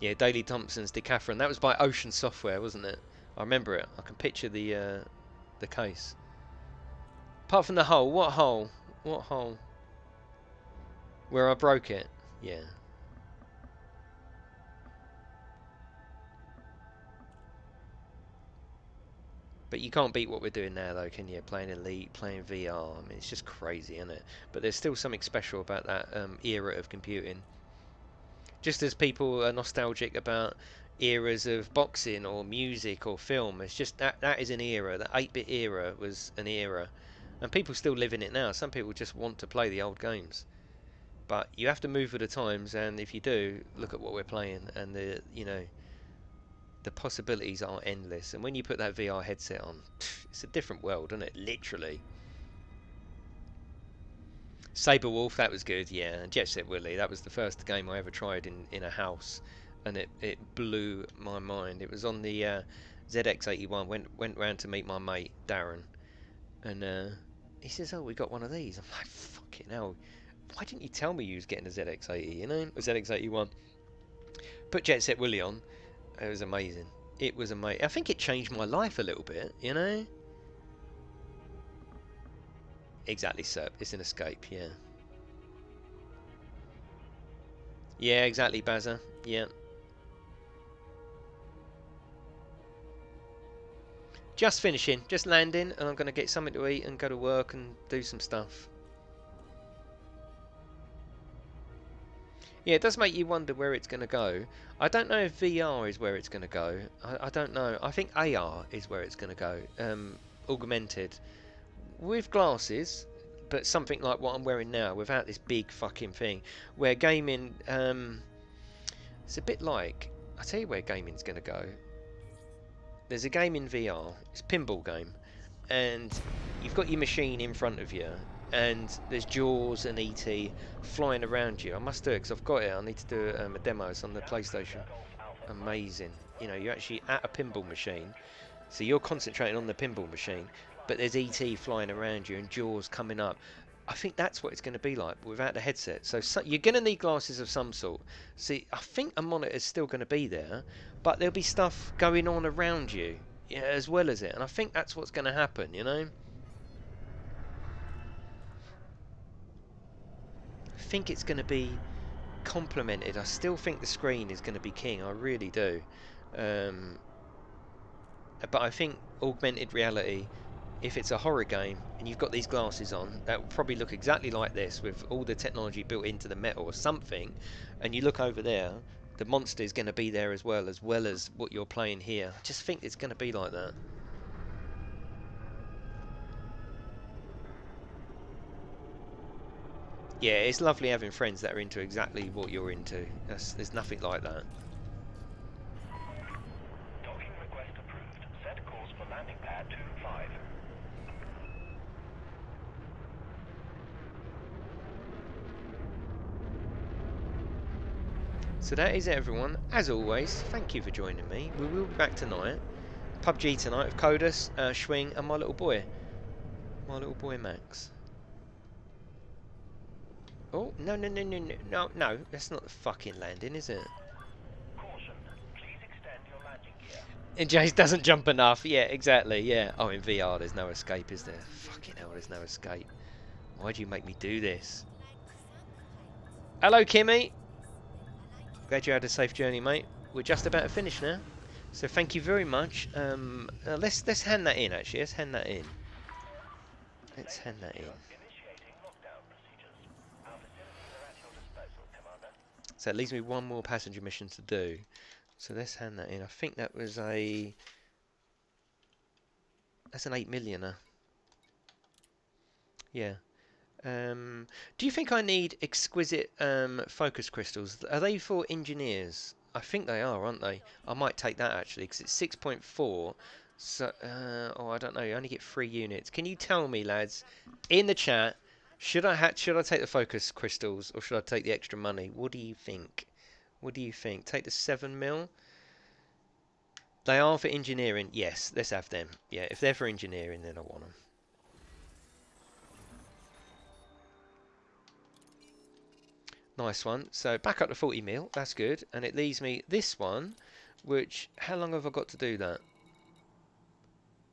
Yeah, Daley Thompson's Decathlon. That was by Ocean Software, wasn't it? I remember it. I can picture the case. Apart from the hole, what hole? What hole? Where I broke it. Yeah. But you can't beat what we're doing now, though, can you? Playing Elite, playing VR. I mean, it's just crazy, isn't it? But there's still something special about that era of computing. Just as people are nostalgic about eras of boxing or music or film, it's just that is an era. That 8-bit era was an era, and people still live in it now. Some people just want to play the old games, but you have to move with the times. And if you do, look at what we're playing, and the possibilities are endless. And when you put that VR headset on, it's a different world, isn't it? Literally. Saber Wolf, that was good, yeah. And Jet Set Willy, that was the first game I ever tried in a house, and it blew my mind. It was on the ZX81. Went round to meet my mate Darren, and he says, "Oh, we got one of these." I'm like, "Fucking hell! Why didn't you tell me you was getting a ZX80? You know, a ZX81." Put Jet Set Willy on. It was amazing. It was amazing. I think it changed my life a little bit. You know. Exactly, sir. It's an escape. Yeah. Yeah, exactly, Bazza. Yeah. Just finishing, just landing, and I'm going to get something to eat and go to work and do some stuff. Yeah, it does make you wonder where it's going to go. I don't know if VR is where it's going to go. I don't know. I think AR is where it's going to go. Augmented. With glasses, but something like what I'm wearing now, without this big fucking thing. Where gaming, it's a bit like... I'll tell you where gaming's going to go. There's a game in VR. It's a pinball game. And you've got your machine in front of you, and there's Jaws and ET flying around you. I must do it because I've got it. I need to do a demo. It's on the PlayStation. Amazing. You know, you're actually at a pinball machine, so you're concentrating on the pinball machine, but there's ET flying around you and Jaws coming up. I think that's what it's going to be like without the headset. So you're going to need glasses of some sort. See, I think a monitor is still going to be there, but there'll be stuff going on around you, yeah, as well as it. And I think that's what's going to happen, you know? I think it's going to be complemented. I still think the screen is going to be king. I really do. Um, but I think augmented reality, if it's a horror game and you've got these glasses on, that will probably look exactly like this with all the technology built into the metal or something, and you look over there, the monster is going to be there as well as what you're playing here. I just think it's going to be like that. Yeah, it's lovely having friends that are into exactly what you're into. There's nothing like that. Docking request approved. Set course for landing pad 25. So that is it, everyone. As always, thank you for joining me. We will be back tonight. PUBG tonight with Codus, Schwing, and my little boy. My little boy Max. Oh, no, that's not the fucking landing, is it? Caution. Please extend your landing gear. And Jace doesn't jump enough. Yeah, exactly, yeah. Oh, in VR there's no escape, is there? Fucking hell, there's no escape. Why'd you make me do this? Hello, Kimmy. Glad you had a safe journey, mate. We're just about to finish now. So thank you very much. Let's hand that in, actually. Let's hand that in. Let's hand that in. Initiating lockdown procedures. Our facilities are at your disposal, Commander. So it leaves me one more passenger mission to do. So let's hand that in. I think that was that's an 8 millioner. Yeah. Do you think I need exquisite focus crystals? Are they for engineers? I think they are, aren't they? I might take that actually because it's 6.4. So, oh, I don't know. You only get 3 units. Can you tell me, lads, in the chat, should I take the focus crystals or should I take the extra money? What do you think? What do you think? Take the 7 mil? They are for engineering. Yes, let's have them. Yeah, if they're for engineering, then I want them. Nice one. So back up to 40 mil. That's good. And it leaves me this one, which, how long have I got to do that?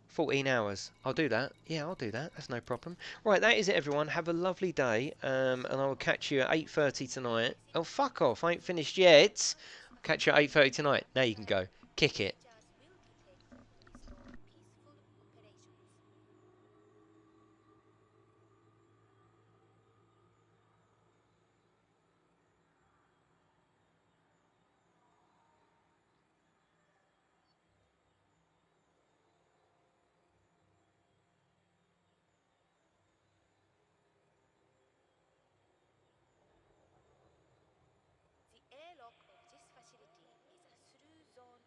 14 hours. I'll do that. Yeah, I'll do that. That's no problem. Right, that is it, everyone. Have a lovely day. And I will catch you at 8:30 tonight. Oh, fuck off. I ain't finished yet. Catch you at 8:30 tonight. Now you can go. Kick it. The airlock of this facility is a through zone